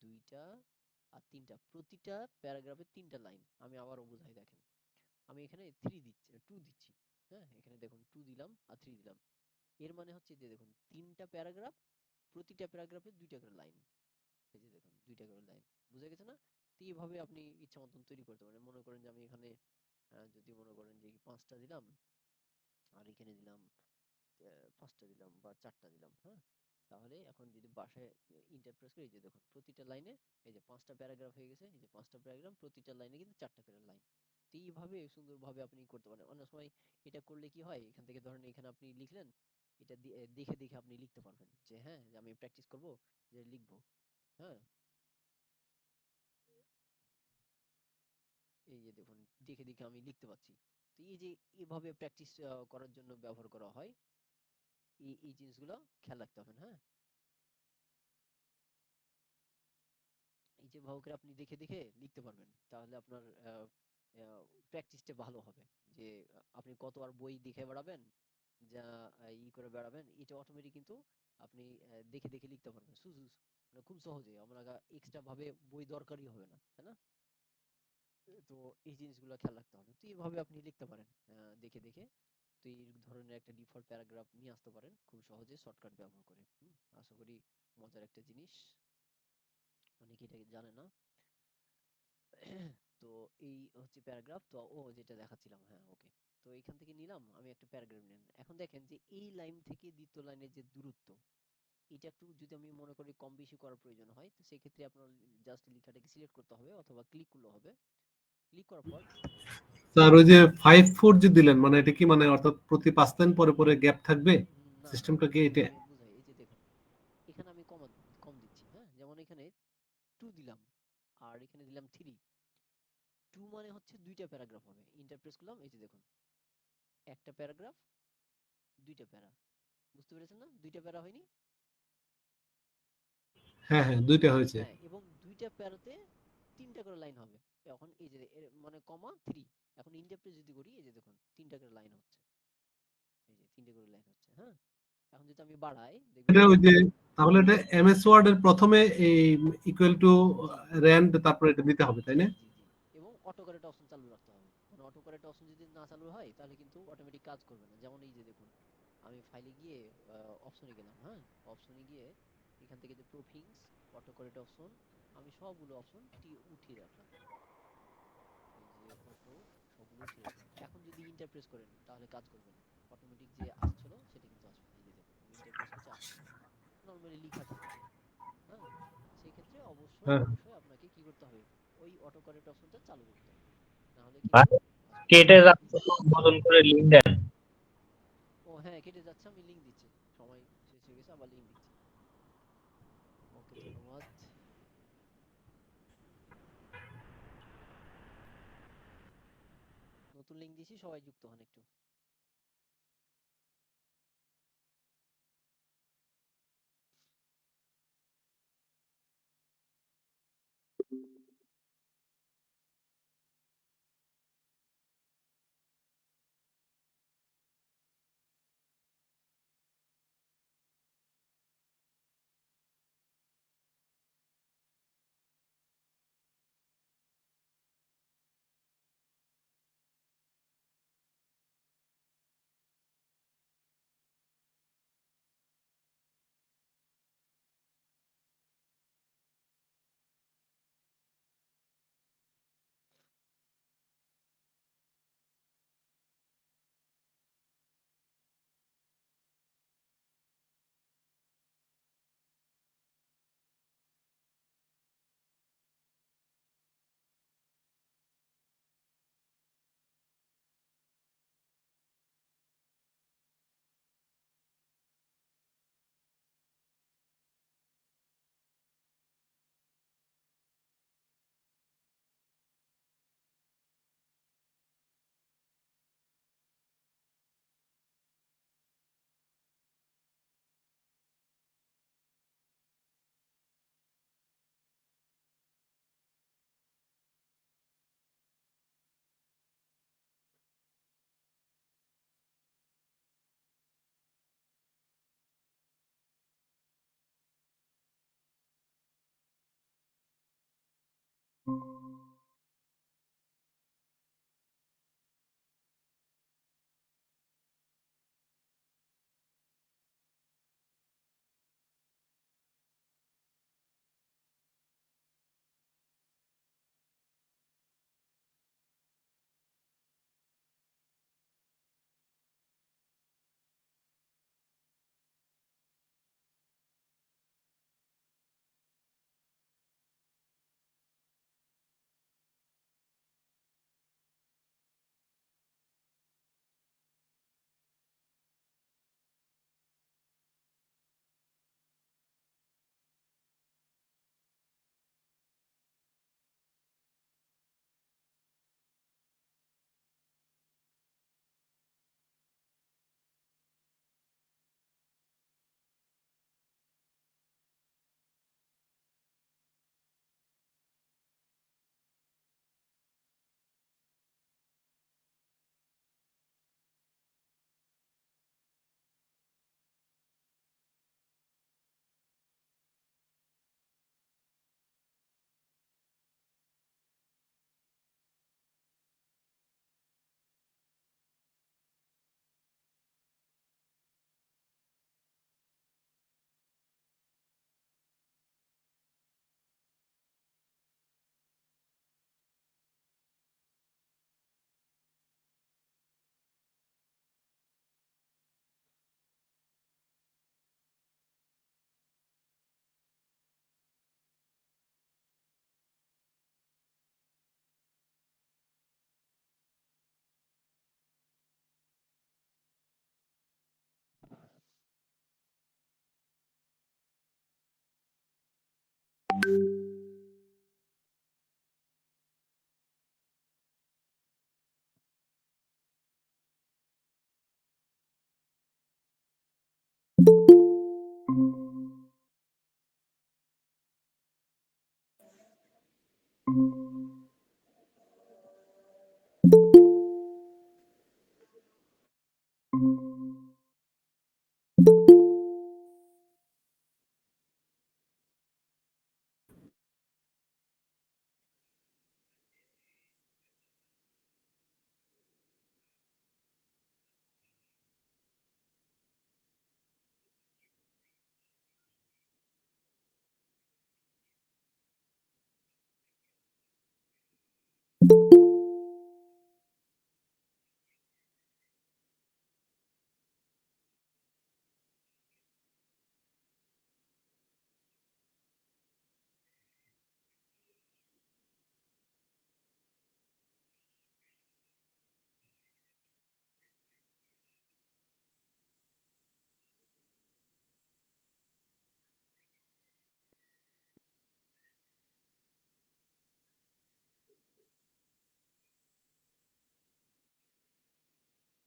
দুইটা আর তিনটা, প্রতিটা প্যারাগ্রাফে তিনটা লাইন। আমি আবারও বোঝাই, দেখেন আমি এখানে টু দিচ্ছি, হ্যাঁ। এখানে দেখুন টু দিলাম আর থ্রি দিলাম। এর মানে হচ্ছে যে দেখুন তিনটা প্যারাগ্রাফ, প্রতিটা প্যারাগ্রাফে দুইটা করে লাইন। এই যে দেখুন দুইটা করে লাইন, বুঝে গেছে না? তো এইভাবে আপনি ইচ্ছা মতন তৈরি করতে পারেন। মনে করেন যে আমি এখানে যদি মনে করেন যে পাঁচটা দিলাম, আর এখানে দিলাম পাঁচটা দিলাম বা চারটা দিলাম, হ্যাঁ। তাহলে এখন যদি বাসায় ইন্টার প্রেস করি, এই যে দেখুন প্রতিটা লাইনে এই যে পাঁচটা প্যারাগ্রাফ হয়ে গেছে, এই যে পাঁচটা প্যারাগ্রাফ, প্রতিটা লাইনে কিন্তু চারটা করে লাইন। তো এইভাবে সুন্দরভাবে আপনি করতে পারেন। অনেক সময় এটা করলে কি হয়, এখান থেকে ধরেন এখানে আপনি লিখলেন, এটা দেখে দেখে আপনি লিখতে পারবেন, যে হ্যাঁ যে আমি প্র্যাকটিস করব, যে লিখবো, হ্যাঁ। এই যে দেখুন দেখে দেখে আমি লিখতে পাচ্ছি। তো এই যে এভাবে প্র্যাকটিস করার জন্য ব্যবহার করা হয়। এই জিনিসগুলো খেয়াল রাখতে হবে, হ্যাঁ। এই যে ভাবে করে আপনি দেখে দেখে লিখতে পারবেন, তাহলে আপনার প্র্যাকটিসটা ভালো হবে। যে আপনি কত আর বই দেখে বেড়াবেন, যা করে বেড়াবেন, এটা অটোমেটিক কিন্তু আপনি দেখে দেখে লিখতে পারবেন মানে খুব সহজে। আমরা এক্সট্রা ভাবে বই দরকারই হবে না, তাই না? তো এই জিনিসগুলো খেয়াল রাখতে হবে। তো এইভাবে আপনি লিখতে পারেন দেখে দেখে। তো এই ধরনের একটা ডিফল্ট প্যারাগ্রাফ নিয়ে আসতে পারেন খুব সহজে শর্টকাট ব্যবহার করে। আশা করি মজার একটা জিনিস, অনেকে এটা জানে না। তো এই হচ্ছে প্যারাগ্রাফ। তো যেটা দেখাচ্ছিলাম, হ্যাঁ ওকে। তো এখান থেকে নিলাম আমি একটা প্যারাগ্রাফ নিলাম। এখন দেখেন যে এই লাইন থেকে দ্বিতীয় লাইনের যে দূরত্ব, এটা একটু যদি আমি মনে করি কম বেশি করার প্রয়োজন হয়, তো সেই ক্ষেত্রে আপনার জাস্ট লেখাটাকে সিলেক্ট করতে হবে অথবা ক্লিক করলে হবে। ক্লিক করার পর স্যার ওই যে 5-4 যে দিলেন, মানে এটা কি, মানে অর্থাৎ প্রতি 5 লাইন পরে পরে গ্যাপ থাকবে? না না, সিস্টেমটা কি এটা? আমি বুঝাই। এই যে দেখুন এখানে আমি কম দিচ্ছি, হ্যাঁ। যেমন এখানে টু দিলাম আর এখানে দিলাম থ্রি। টু মানে হচ্ছে দুইটা প্যারাগ্রাফ হবে, ইন্টার প্রেস করলাম, এই যে দেখুন একটা প্যারাগ্রাফ, দুইটা প্যারা। বুঝতে পেরেছেন না? দুইটা প্যারা হয়নি? হ্যাঁ হ্যাঁ, দুইটা হয়েছে। হ্যাঁ, এবং দুইটা প্যারাতে তিনটা করে লাইন হবে। এখন এই যে মানে কমা থ্রি। এখন ইন্টার প্রেস যদি করি, এই যে দেখুন তিনটা করে লাইন হচ্ছে, এই যে তিনটা করে লাইন হচ্ছে, হ্যাঁ। এখন যদি আমি বাড়াই দেখবেন এটা যে ওই যে, তাহলে এটা এমএস ওয়ার্ড এর প্রথমে এই ইকুয়াল টু জি র্যান্ড, তারপরে এটা দিতে হবে, তাই জি না? জি জি। এবং অটো কারেক্ট অপশন চালু রাখতে হবে। মানে অটো কারেক্ট অপশন যদি না চালু হয় তাহলে কিন্তু অটোমেটিক কাজ করবে না। যেমন এই যে দেখুন আমি ফাইলে গিয়ে অপশনে গেলাম, হ্যাঁ। অপশনে গিয়ে এখান থেকে যে প্রফিংস, অটো কারেক্ট অপশন, আমি সবগুলো অপশন উঠিয়ে রাখলাম। এই যে অটো, সবগুলো উঠিয়ে রাখলাম। এখন যদি ইন্টার প্রেস করেন তাহলে কাজ করবে না। অটোমেটিক যে আসছিল সেটা কিন্তু আসবে না। এই যে দেখুন আমি ইন্টার প্রেস করছি, আসছে না। নরমালি লেখা থাকবে, হ্যাঁ। সেই ক্ষেত্রে অবশ্যই হ্যাঁ। অবশ্যই আপনাকে কি করতে হবে, ওই অটো কারেক্ট অপশনটা চালু করতে হবে, না হলে আর কিন্তু আসবে না। কেটে যাচ্ছে, বদল করে লিঙ্ক দেন। ও হ্যাঁ, কেটে যাচ্ছে, আমি লিংক দিচ্ছি। সময় শেষ হয়ে গেছে, আবার লিংক দিচ্ছি। ওকে, ধন্যবাদ। নতুন লিংক দিছি, সবাই যুক্ত হন একটু।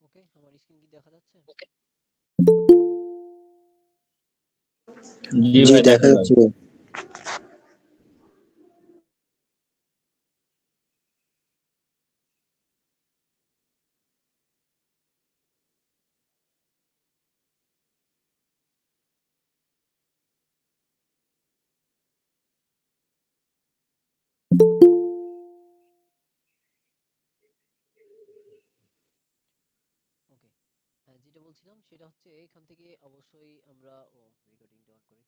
ওকে, আমার স্ক্রিন কি দেখা যাচ্ছে? জি জি ভাই, দেখা দেখা যাচ্ছে যায়। ভাই। ওকে, হ্যাঁ, যেটা বলছিলাম সেটা হচ্ছে এখান থেকে অবশ্যই আমরা রেকর্ডিংটা অন করি।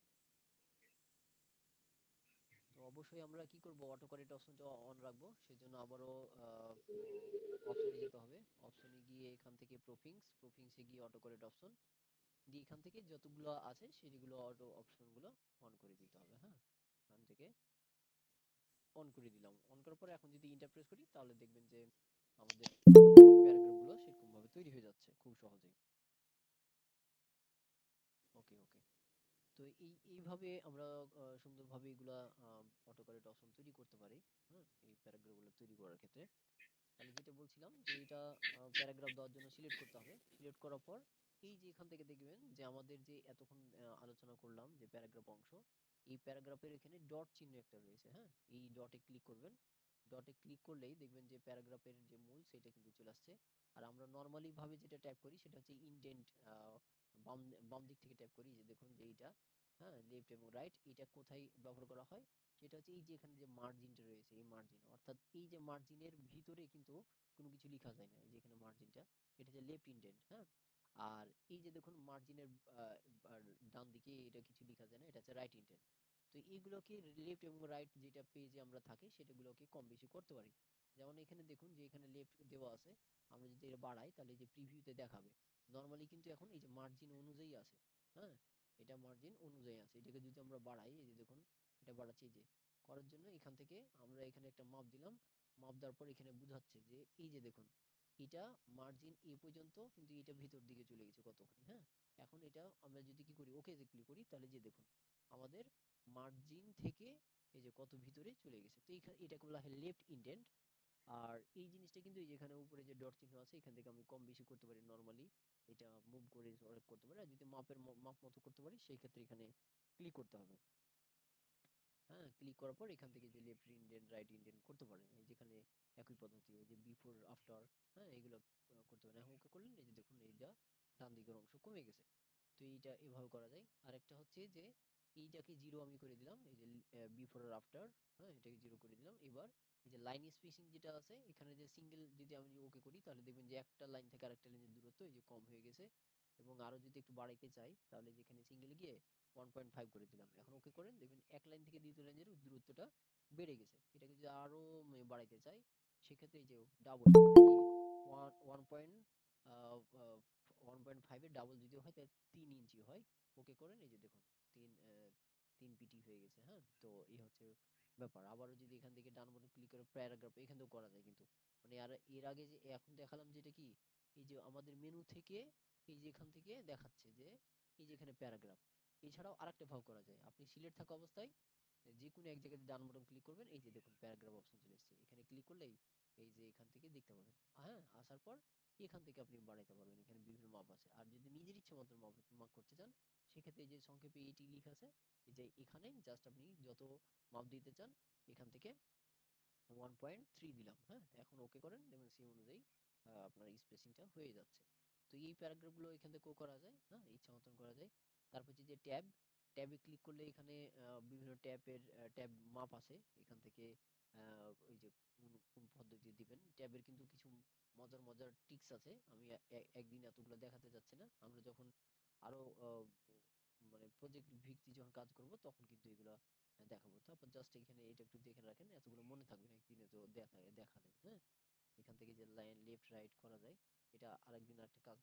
তো অবশ্যই আমরা কি করব, অটো কারেক্ট অপশনটা অন রাখবো। সেজন্য আবারও অপশনে যেতে হবে। অপশনে গিয়ে এখান থেকে প্রফিংসে গিয়ে অটো কারেক্ট অপশন দিয়ে এখান থেকে যতগুলো আছে সেগুলো অটো অপশনগুলো অন করে দিতে হবে। হ্যাঁ, এখান থেকে অন করে দিলাম। অন করার পরে এখন যদি ইন্টার প্রেস করি তাহলে দেখবেন যে আমাদের প্যারাগ্রাফগুলো সেরকম ভাবে তৈরি হয়ে যাচ্ছে খুব সহজেই। ওকে ওকে, তো এইভাবে আমরা সুন্দরভাবে এগুলা অটো কারেক্ট অপশন তৈরি করতে পারি। হ্যাঁ, এই প্যারাগ্রাফগুলো তৈরি করার ক্ষেত্রে তাহলে যেটা বলছিলাম যে এটা প্যারাগ্রাফ দেওয়ার জন্য সিলেক্ট করতে হবে। সিলেক্ট করার পর এই যে এখান থেকে দেখবেন যে আমাদের যে এতক্ষণ আলোচনা করলাম যে প্যারাগ্রাফ অংশ, এই প্যারাগ্রাফের এখানে ডট চিহ্ন একটা রয়েছে। হ্যাঁ, এই ডটে ক্লিক করবেন। ডটে ক্লিক করলেই দেখবেন যে প্যারাগ্রাফের যে মূল সেটা কিন্তু চলে আসছে। আর আমরা নর্মালি ভাবে যেটা ট্যাপ করি সেটা হচ্ছে ইনডেন্ট, বাম বাম দিক থেকে ট্যাপ করি, যে দেখুন যে এইটা, হ্যাঁ, লেফট এবং রাইট, এটা কোথায় ব্যবহার করা হয় সেটা হচ্ছে এই যে এখানে যে মার্জিনটা রয়েছে, এই মার্জিন, অর্থাৎ এই যে মার্জিনের ভিতরে কিন্তু কোনো কিছু লেখা যায় না। এই যে এখানে মার্জিনটা, এটা হচ্ছে লেফট ইন্ডেন্ট। হ্যাঁ, আর এই যে দেখুন মার্জিনের ডান দিকে এটা কিছু লেখা যায় না, এটা হচ্ছে রাইট ইন্ডেন্ট। তো এইগুলোকে লেফট এবং রাইট যেটা পেজে আমরা থাকি সেটাগুলোকে কম বেশি করতে পারি। যেমন এখানে দেখুন যে এখানে লেফট দেওয়া আছে, আমরা যদি এটা বাড়াই তাহলে যে প্রিভিউতে দেখাবে। নরমালি কিন্তু এখন এই যে মার্জিন অনুযায়ী আছে। হ্যাঁ, এটা মার্জিন অনুযায়ী আছে। এটাকে যদি আমরা বাড়াই, এই যে দেখুন এটা বাড়াচ্ছি, এই যে করার জন্য এখান থেকে আমরা এখানে একটা মাপ দিলাম। মাপ দেওয়ার পর এখানে বোঝাচ্ছে যে এই যে দেখুন এটা মার্জিন এ পর্যন্ত, কিন্তু এটা ভিতর দিকে চলে গেছে কতখানি। হ্যাঁ, এখন এটা আমরা যদি কি করি, ওকে যে ক্লিক করি, তাহলে যে দেখুন আমাদের মার্জিন থেকে এই যে কত ভিতরে চলে গেছে। তো এখানে এটাকে বলা হয় লেফট ইন্ডেন্ট। আর এই জিনিসটা কিন্তু এই যে এখানে উপরে যে ডট চিহ্ন আছে এখান থেকে আমি কম বেশি করতে পারি নরমালি, এটা মুভ করে করতে পারি। আর যদি মাপ মতো করতে পারি সেই ক্ষেত্রে এখানে ক্লিক করতে হবে। হ্যাঁ, ক্লিক করার পর এখান থেকে যে লেফট ইন্ডেন্ট রাইট ইন্ডেন্ট করতে পারেন, এই যেখানে একই পদ্ধতি, এই যে বিফোর আফটার, হ্যাঁ, এগুলো করতে পারেন। এখন ওকে করলেন, এই যে দেখুন এইটা ডান দিকের অংশ কমে গেছে। তো এইটা এভাবে করা যায়। আরেকটা হচ্ছে যে এইটাকে জিরো আমি করে দিলাম, এই যে বিফোর আর আফটার, হ্যাঁ, এটাকে জিরো করে দিলাম। এবার এই যে লাইন স্পেসিং যেটা আছে এখানে, যে সিঙ্গেল যদি আমি ওকে করি তাহলে দেখবেন যে একটা লাইন থেকে আরেকটা লাইনের দূরত্ব এই যে কম হয়ে গেছে। এবং আরো যদি একটু বাড়াইতে চাই তাহলে যেখানে সিঙ্গেল গিয়ে 1.5 করে দিলাম। এখন ওকে করেন, দেখবেন এক লাইন থেকে দ্বিতীয় লাইনের দূরত্বটা বেড়ে গেছে। এটাকে যদি আরো বাড়াইতে চাই সেক্ষেত্রে এই যে ডাবল, মানে কি, ওয়ান পয়েন্ট 1.5 এর ডাবল যদি হয় তাহলে 3 ইঞ্চি হয়। ওকে করেন, এই যে দেখুন 3 পিটি হয়ে গেছে। হ্যাঁ, তো এই হচ্ছে ব্যাপার। আবারও যদি এখান থেকে ডান বাটন ক্লিক করে প্যারাগ্রাফ এখান থেকেও করা যায় কিন্তু, মানে আর এর আগে যে এখন দেখালাম যেটা কি, এই যে আমাদের মেনু থেকে এই যে এখান থেকে দেখাচ্ছে যে এই যে এখানে প্যারাগ্রাফ। এছাড়াও আরেকটা ভাগ করা যায়, আপনি সিলেক্ট থাকা অবস্থায় যে কোনো এক জায়গায় ডান বাটন ক্লিক করবেন, এই যে দেখুন প্যারাগ্রাফ অপশন চলে এসেছে, এখানে ক্লিক করলেই এই যে এখান থেকে দেখতে পাবেন। হ্যাঁ, আসার পর এখান থেকে আপনি বাড়াইতে পারবেন। এখানে বিভিন্ন মাপ আছে। আর যদি নিজের ইচ্ছে মতো মাপ করতে চান সেক্ষেত্রে এই যে সংক্ষেপে এটি লেখা আছে, এই যে এখানে জাস্ট আপনি যত মাপ দিতে চান এখান থেকে 1.3 দিলাম। হ্যাঁ, এখন ওকে করেন, দেখবেন সেই অনুযায়ী আপনার স্পেসিংটা হয়ে যাচ্ছে। তো এই প্যারাগ্রাফ গুলো এখান থেকে করা যায়। হ্যাঁ, ইচ্ছা মতন করা যায়। তারপর যে ট্যাবে ক্লিক করলে এখানে বিভিন্ন ট্যাব মাপ আছে। এখান থেকে ওই যে কোন পদ্ধতি দিবেন, ট্যাবের কিন্তু কিছু মজার মজার ট্রিক্স আছে। আমি একদিন এতগুলো দেখাতে যাচ্ছি না। আমরা যখন আরো মানে প্রজেক্ট ভিত্তিক যখন কাজ করব তখন কিন্তু এগুলা দেখাবো। তারপর জাস্ট এখানে এটা একটু দেখে রাখেন, এতগুলো মনে থাকবে না একদিনে তো দেখালে, হ্যাঁ। এখান থেকে যে লাইন লেফট রাইট করা যায়, এটা আরেকদিন আরেকটা কাজ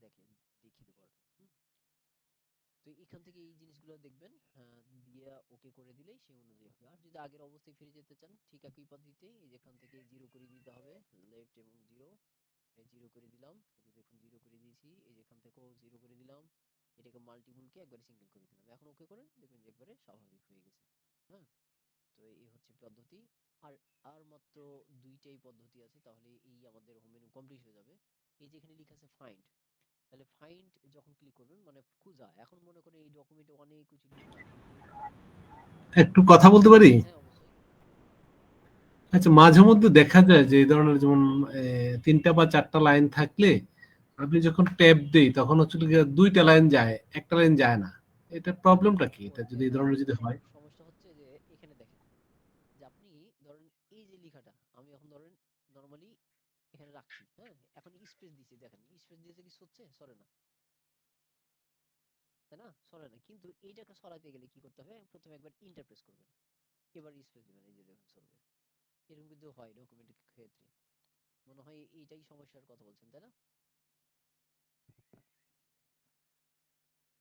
দেখিয়ে দেবো আর কি। তো এখান থেকে এই জিনিসগুলো দেখবেন, দিয়ে ওকে করে দিলেই সেই অনুযায়ী হবে। আর যদি আগের অবস্থায় ফিরে যেতে চান, ঠিক একই পদ্ধতিতে এই যেখান থেকে জিরো করে দিতে হবে, লেফট এবং জিরো, জিরো করে দিলাম, এই যে দেখুন জিরো করে দিয়েছি, এই যেখান থেকেও জিরো করে দিলাম, এটাকে মাল্টিপুলকে একবারে সিঙ্গেল করে দিলাম। এখন ওকে করে দেখবেন যে একবারে স্বাভাবিক হয়ে গেছে, হ্যাঁ। তো এই হচ্ছে পদ্ধতি। আর আর মাত্র দুইটাই পদ্ধতি আছে, তাহলে এই আমাদের হোম মেনু কমপ্লিট হয়ে যাবে। এই যেখানে লেখা আছে ফাইন্ড, তাহলে ফাইন্ড যখন ক্লিক করবেন মানে খোঁজা, এখন মনে করেন এই ডকুমেন্টে অনেক কিছু লেখা, একটু কথা বলতে পারি? হ্যাঁ অবশ্যই। আচ্ছা, মাঝে মধ্যে দেখা যায় যে এই ধরনের যেমন ৩টা বা ৪টা লাইন থাকলে আপনি যখন ট্যাব দেই তখন হচ্ছে গিয়ে ২টা লাইন যায়, একটা লাইন যায় না। এটা প্রবলেমটা কি? এটা যদি এই ধরনের যদি হয়? সমস্যা হচ্ছে যে এখানে দেখেন যে আপনি ধরেন এই যে লেখাটা আমি এখন ধরেন নরমালি এখানে রাখছি, হ্যাঁ, এখন স্পেস দিছি, দেখেন স্পেস দিয়েছে কি হচ্ছে, সরে না, তাই না, সরে না। কিন্তু এইটাকে সরাতে গেলে কি করতে হবে, প্রথমে একবার ইন্টারপ্রেস করবেন, এবার স্পেস দিবেন, এই যে দেখুন সরবে। এরকম কিন্তু হয় ডকুমেন্টের ক্ষেত্রে। মনে হয় এইটাই সমস্যার কথা বলছেন, তাই না?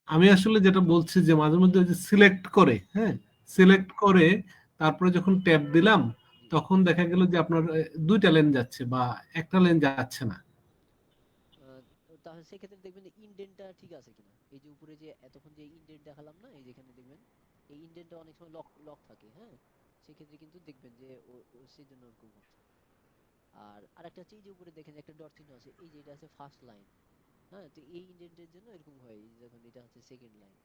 আমি আসলে যেটা বলছি যে মাঝে মধ্যে ওই যে সিলেক্ট করে, হ্যাঁ, সিলেক্ট করে তারপরে যখন ট্যাব দিলাম জি। তখন দেখা গেল যে আপনার ২টা লাইন যাচ্ছে বা একটা লাইন যাচ্ছে না। তাহলে সেক্ষেত্রে দেখবেন যে ইন্ডেন্টটা ঠিক আছে কিনা, এই যে উপরে যে এতক্ষণ যে ইন্ডেন্ট দেখালাম না, এই যেখানে দেখবেন এই ইন্ডেন্টটা অনেক সময় লক লক থাকে, হ্যাঁ। সেক্ষেত্রে কিন্তু দেখবেন যে সেই জন্য ওরকম হচ্ছে। আর আরেকটা হচ্ছে এই যে উপরে দেখেন একটা ডট চিহ্ন আছে, এই যে এটা আছে ফার্স্ট লাইন, হ্যাঁ। তো এই ইন্ডেন্টের জন্য এরকম হয়, এই যে যখন এটা হচ্ছে সেকেন্ড লাইন,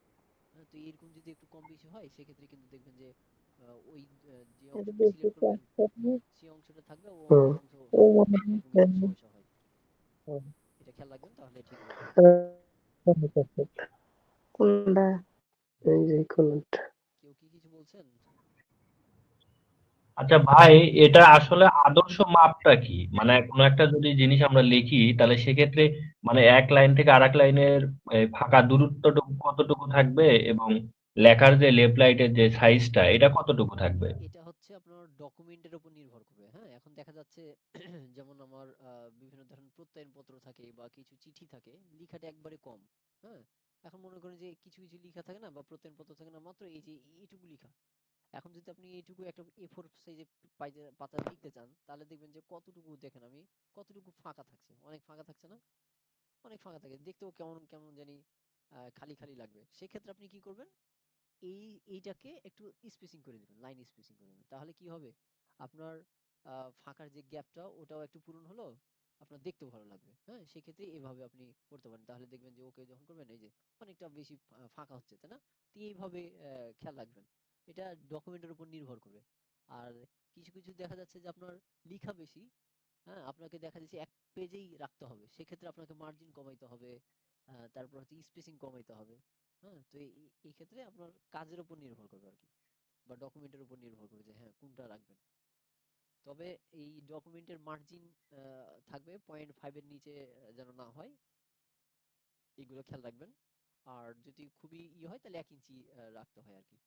হ্যাঁ। তো এরকম যদি একটু কম বেশি হয় সেক্ষেত্রে কিন্তু দেখবেন যে ওই যে অংশটা সিলেক্ট করবেন সেই অংশটা থাকবে, ও অন্য অংশ থাকবে না, এরকম কিন্তু সমস্যা হয়। এটা খেয়াল রাখবেন, তাহলে ঠিক হয়ে যাবে। কেউ কি কিছু বলছেন? আচ্ছা ভাই, এটা আসলে আদর্শ মাপটা কি? মানে কোনো একটা যদি জিনিস আমরা লিখি তাহলে সেক্ষেত্রে মানে এক লাইন থেকে আরেক লাইনের ফাঁকা দূরত্বটুকু কতটুকু থাকবে, এবং লেখার যে লেফট রাইটের যে সাইজটা এটা কতটুকু থাকবে? এটা হচ্ছে আপনার ডকুমেন্টের উপর নির্ভর করবে, হ্যাঁ। এখন দেখা যাচ্ছে যেমন আমার বিভিন্ন ধরনের প্রত্যয়নপত্র থাকে বা কিছু চিঠি থাকে, লেখাটা একবারে কম, হ্যাঁ। এখন মনে করেন যে কিছু কিছু লেখা থাকে না, বা প্রত্যয়নপত্র থাকে না, মাত্র এই যে এইটুকু লেখা। এখন যদি আপনি এইটুকু একটা A4 সাইজে পাতা লিখতে চান, তাহলে দেখবেন যে কতটুকু, দেখেন আমি কতটুকু ফাঁকা থাকছে, অনেক ফাঁকা থাকছে না, অনেক ফাঁকা থাকে, দেখতেও কেমন কেমন জানি খালি খালি লাগবে। সেক্ষেত্রে আপনি কি করবেন, এইটাকে একটু স্পেসিং করে দিবেন, লাইন স্পেসিং করে দিবেন, তাহলে কি হবে, আপনার ফাঁকার যে গ্যাপটা ওটাও একটু পূরণ হলো, আপনার দেখতেও ভালো লাগবে, হ্যাঁ। সেক্ষেত্রে এভাবে আপনি করতে পারেন, তাহলে দেখবেন যে ওকে যখন করবেন এই যে অনেকটা বেশি ফাঁকা হচ্ছে, তাই না। তো এইভাবে খেয়াল রাখবেন, এটা ডকুমেন্টের উপর নির্ভর করবে। আর কিছু কিছু দেখা যাচ্ছে যে আপনার লেখা বেশি, হ্যাঁ, আপনাকে দেখা যাচ্ছে এক পেজেই রাখতে হবে, সেক্ষেত্রে আপনাকে মার্জিন কমাইতে হবে, তারপর হচ্ছে স্পেসিং কমাইতে হবে, হ্যাঁ। তো এই ক্ষেত্রে আপনার কাজের উপর নির্ভর করবে আর কি, বা ডকুমেন্টের উপর নির্ভর করবে যে হ্যাঁ কোনটা রাখবেন। তবে এই ডকুমেন্টের মার্জিন থাকবে 0.5 এর নিচে যেন না হয়, এগুলো খেয়াল রাখবেন। আর যদি খুবই হয় তাহলে 1 ইঞ্চি রাখতে হয় আর কি।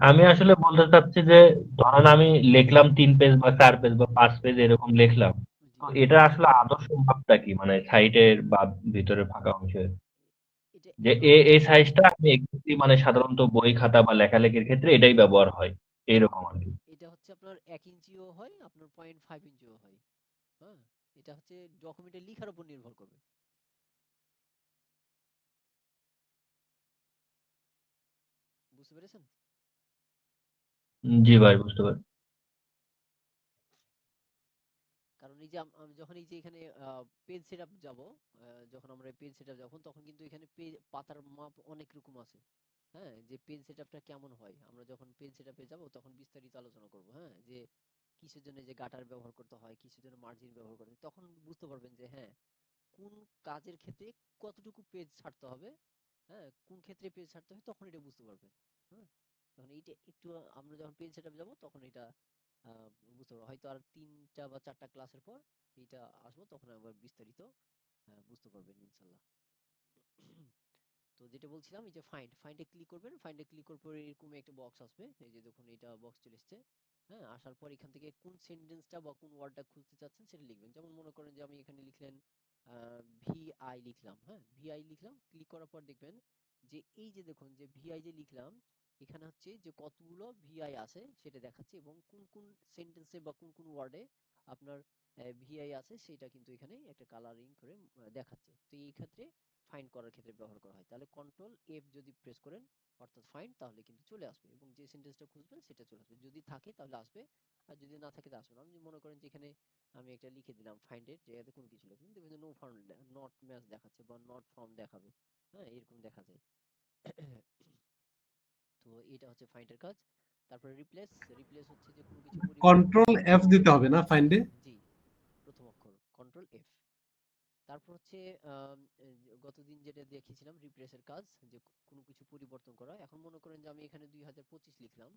আমি আসলে বলতে চাচ্ছি যে ধরেন আমি লিখলাম 3 পেজ বা 4 পেজ বা 5 পেজ এরকম লিখলাম, জি। তো এটা আসলে আদর্শ মাপটা কি, মানে সাইটের বা ভিতরে ফাঁকা অংশের এটা যে এটা এই সাইজটা আমি exactly মানে সাধারণত বই খাতা বা লেখালেখির ক্ষেত্রে এটাই ব্যবহার হয় এইরকম আর কি। এটা হচ্ছে আপনার 1 ইঞ্চিও হয়, আপনার 0.5 ইঞ্চিও হয়, হ্যাঁ। এটা হচ্ছে ডকুমেন্টের লেখার উপর নির্ভর করবে, বুঝতে পেরেছেন? জি ভাই, বুঝতে পারি। কারণ এই যে আমি যখন এই যে এখানে পেজ সেটআপ যাব, যখন আমরা পেজ সেটআপ যাব তখন কিন্তু এখানে পাতার মাপ অনেক রকম আছে, হ্যাঁ। যে পেজ সেটআপটা কেমন হয়, আমরা যখন পেজ সেটআপে যাব তখন বিস্তারিত আলোচনা করব, হ্যাঁ। যে কিসের জন্য যে গাটার ব্যবহার করতে হয়, কিসের জন্য মার্জিন ব্যবহার করতে হয়, তখন বুঝতে পারবেন যে হ্যাঁ কোন কাজের ক্ষেত্রে কতটুকু পেজ ছাড়তে হবে, হ্যাঁ, কোন ক্ষেত্রে পেজ ছাড়তে হবে, তখন এটা বুঝতে পারবেন, হ্যাঁ। তখন এইটা একটু আমরা যখন পেজ সেটআপ যাব তখন এটা বুঝতে পারবো, হয়তো আর 3টা বা 4টা ক্লাসের পর এটা আসবো, তখন আবার বিস্তারিত বুঝতে পারবেন ইনশাল্লাহ। তো যেটা বলছিলাম, এই যে ফাইন্ডে ক্লিক করবেন, ফাইন্ডে ক্লিক করার পরে এরকম একটা বক্স আসবে, এই যে দেখুন এটা বক্স চলে এসেছে। হ্যাঁ, আসার পর এখান থেকে কোন সেন্টেন্সটা বা কোন ওয়ার্ডটা খুঁজতে চাচ্ছেন সেটা লিখবেন। যেমন মনে করেন যে আমি এখানে লিখলেন ভিআই লিখলাম, হ্যাঁ ভিআই লিখলাম। ক্লিক করার পর দেখবেন যে এই যে দেখুন যে ভিআই যে লিখলাম, এখানে হচ্ছে যে কতগুলো ভিআই আছে সেটা দেখাচ্ছে, এবং কোন কোন সেন্টেন্সে বা কোন কোন ওয়ার্ডে আপনার ভিআই আছে সেটা কিন্তু এখানে একটা কালারিং করে দেখাচ্ছে। তো এই ক্ষেত্রে ফাইন্ড করার ক্ষেত্রে ব্যবহার করা হয়। তাহলে কন্ট্রোল এফ যদি প্রেস করেন অর্থাৎ ফাইন্ড, তাহলে কিন্তু চলে আসবে এবং যে সেন্টেন্সটা খুঁজবেন সেটা চলে আসবে। যদি থাকে তাহলে আসবে, আর যদি না থাকে তাহলে আসবে না। আমি মনে করেন যে এখানে আমি একটা লিখে দিলাম ফাইন্ডের জায়গাতে কোনো কিছু লিখবেন, দেখবেন যে নো ফাউন্ড, নট ম্যাচ দেখাচ্ছে বা নট ফাউন্ড দেখাবে। হ্যাঁ, এরকম দেখা যায়। তো এটা হচ্ছে ফাইন্ডের কাজ। তারপরে রিপ্লেস, রিপ্লেস হচ্ছে যে কোনো কিছু পরিবর্তন কন্ট্রোল করা। এফ দিতে হবে না ফাইন্ডে? জি, প্রথম অক্ষর কন্ট্রোল এফ। তারপর হচ্ছে গতদিন যেটা দেখিয়েছিলাম রিপ্লেসের কাজ, যে কোনো কিছু পরিবর্তন করা। এখন মনে করেন যে আমি এখানে 2025 লিখলাম,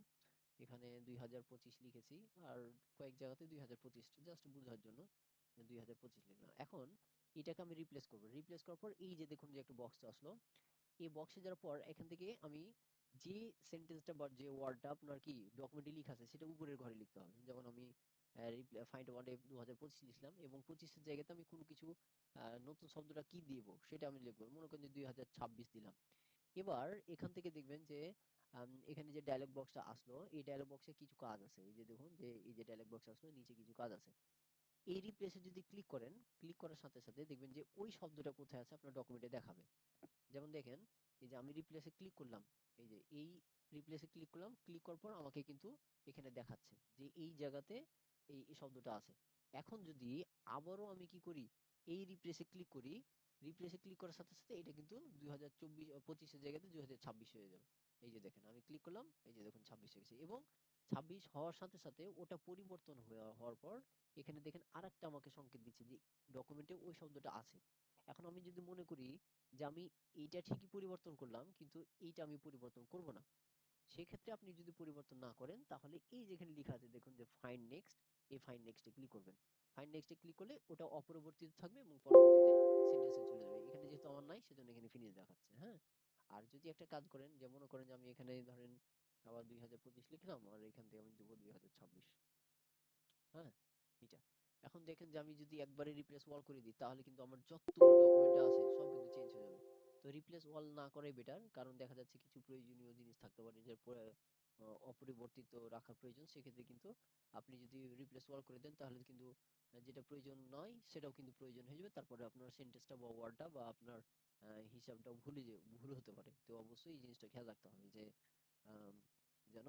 এখানে 2025 লিখেছি, আর কয়েক জায়গাতে 2025 জাস্ট বোঝার জন্য 2025 লিখলাম। এখন এটাকে আমি রিপ্লেস করবো। রিপ্লেস করার পর এই যে দেখুন যে একটা বক্স আসলো, এই বক্সে যাওয়ার পর এখান থেকে আমি যে সেন্টেন্সটা বা যে ওয়ার্ডটা আপনার কি ডকুমেন্টে লেখা আছে সেটা উপরের ঘরে লিখতে হবে। যেমন আমি ফাইন্ড ওয়ার্ডে 2025 লিখলাম এবং 25 এর জায়গাতে আমি কোনো কিছু নতুন শব্দটা কি দিব সেটা আমি লিখবো। মনে করেন যে 2026 দিলাম। এবার এখান থেকে দেখবেন যে এখানে যে ডায়লগ বক্সটা আসলো, এই ডায়লগ বক্সে কিছু কাজ আছে। এই যে দেখুন যে এই যে ডায়লগ বক্স আসলো, নিচে কিছু কাজ আছে। এই রিপ্লেসে যদি ক্লিক করেন, ক্লিক করার সাথে সাথে দেখবেন যে ওই শব্দটা কোথায় আছে আপনার ডকুমেন্টে দেখাবে। যেমন দেখেন, এই যে আমি রিপ্লেসে ক্লিক করলাম, এই যে এই রিপ্লেসে ক্লিক করলাম, ক্লিক করার পর আমাকে কিন্তু এখানে দেখাচ্ছে যে এই জায়গাতে এই শব্দটা আছে। এখন যদি আবারও আমি কি করি, এই রিপ্লেসে ক্লিক করি, রিপ্লেসে ক্লিক করার সাথে সাথে এটা কিন্তু 2025 এর জায়গাতে 2026 হয়ে যাবে। এই যে দেখেন আমি ক্লিক করলাম, এই যে দেখুন 26 হয়ে গেছে, এবং 26 হওয়ার সাথে সাথে ওটা পরিবর্তন হওয়ার পর এখানে দেখেন আরেকটা আমাকে সংকেত দিচ্ছে যে ডকুমেন্টে ওই শব্দটা আছে। এখন আমি যদি মনে করি যে আমি এইটা ঠিকই পরিবর্তন করলাম কিন্তু এইটা আমি পরিবর্তন করব না, সেক্ষেত্রে আপনি যদি পরিবর্তন না করেন তাহলে এই যেখানে লেখা আছে দেখুন যে ফাইন্ড নেক্সট, এই ফাইন্ড নেক্সটে ক্লিক করবেন। ফাইন্ড নেক্সটে ক্লিক করলে ওটা অপরিবর্তিত থাকবে এবং পরবর্তীতে সেন্টেন্সে চলে যাবে। এখানে যেহেতু আমার নাই সেজন্য এখানে ফিনিশ দেখাচ্ছে। হ্যাঁ, আর যদি একটা কাজ করেন, যে মনে করেন যে আমি এখানে ধরেন আবার 2025 লিখলাম আর এখান থেকে আমি দেবো 2026। হ্যাঁ, এটা। এখন দেখেন যে আমি যদি একবারে রিপ্লেস অল করে দিই তাহলে কিন্তু আমার যতগুলো ডকুমেন্টে আছে সব কিন্তু চেঞ্জ হয়ে যাবে। তো রিপ্লেস অল না করাই বেটার, কারণ দেখা যাচ্ছে কিছু প্রয়োজনীয় জিনিস থাকতে পারে যে অপরিবর্তিত রাখার প্রয়োজন। সেক্ষেত্রে কিন্তু আপনি যদি রিপ্লেস অল করে দেন তাহলে কিন্তু যেটা প্রয়োজন নয় সেটাও কিন্তু প্রয়োজন হয়ে যাবে। তারপরে আপনার সেন্টেন্সটা বা ওয়ার্ডটা বা আপনার হিসাবটাও ভুল হতে পারে। তো অবশ্যই এই জিনিসটা খেয়াল রাখতে হবে যে আম, যেন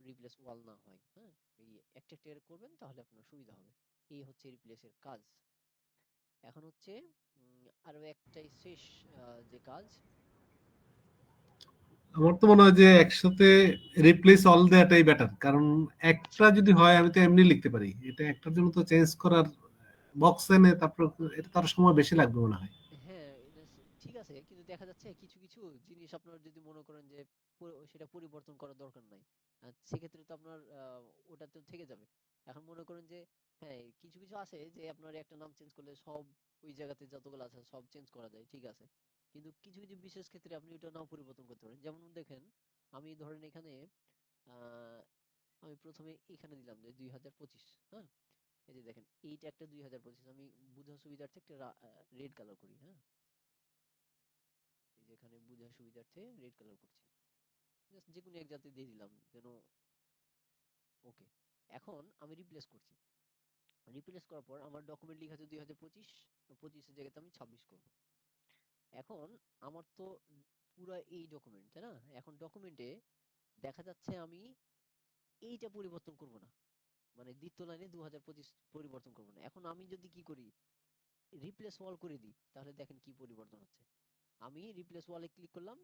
রিপ্লেস ওয়াল না হয়। হ্যাঁ, এই একটা একটা করে করবেন তাহলে আপনার সুবিধা হবে। এই হচ্ছে রিপ্লেসের কাজ। এখন হচ্ছে আরো একটাই শেষ যে কাজ। আমার তো মনে হয় যে একসাথে রিপ্লেস অল দেওয়াটাই বেটার, কারণ একটা যদি হয় আমি তো এমনি লিখতে পারি, এটা একটার জন্য তো চেঞ্জ করার বক্স এনে তারপর এটা তার সময় বেশি লাগবে মনে হয়। হ্যাঁ, এটা ঠিক আছে, কিন্তু দেখা যাচ্ছে কিছু কিছু জিনিস আপনার যদি মনে করেন যে সেটা পরিবর্তন করার দরকার নাই, সেক্ষেত্রে তো আপনার ওটা তো থেকে যাবে। এখন মনে করেন যে হ্যাঁ, কিছু কিছু আছে যে আপনার একটা নাম চেঞ্জ করলে সব ওই জায়গাতে যতগুলো আছে সব চেঞ্জ করা যায়, ঠিক আছে। কিন্তু কিছু কিছু বিশেষ ক্ষেত্রে আপনি ওটা নাও পরিবর্তন করতে পারেন। যেমন দেখেন, আমি ধরেন এখানে আহ আমি প্রথমে এখানে দিলাম যে 2025। হ্যাঁ, এই যে দেখেন এইটা একটা 2025, আমি বুঝার সুবিধার্থে একটা রেড কালার করি। হ্যাঁ, এই যে এখানে বুঝার সুবিধার্থে রেড কালার করছি, জাস্ট যে কোনো এক জাতি দিয়ে দিলাম যেন। ওকে, এখন আমি রিপ্লেস করছি। রিপ্লেস করার পর আমার ডকুমেন্ট লেখা আছে 2025, 25 এর জায়গাতে আমি 26 করব। এখন আমার তো পুরো এই ডকুমেন্ট, তাই না? এখন ডকুমেন্টে দেখা যাচ্ছে আমি এইটা পরিবর্তন করব না, মানে দ্বিতীয় লাইনে 2025 পরিবর্তন করব না। এখন আমি যদি কি করি, রিপ্লেস অল করে দিই, তাহলে দেখেন কি পরিবর্তন হচ্ছে। আমি রিপ্লেস ওয়ালে ক্লিক করলাম,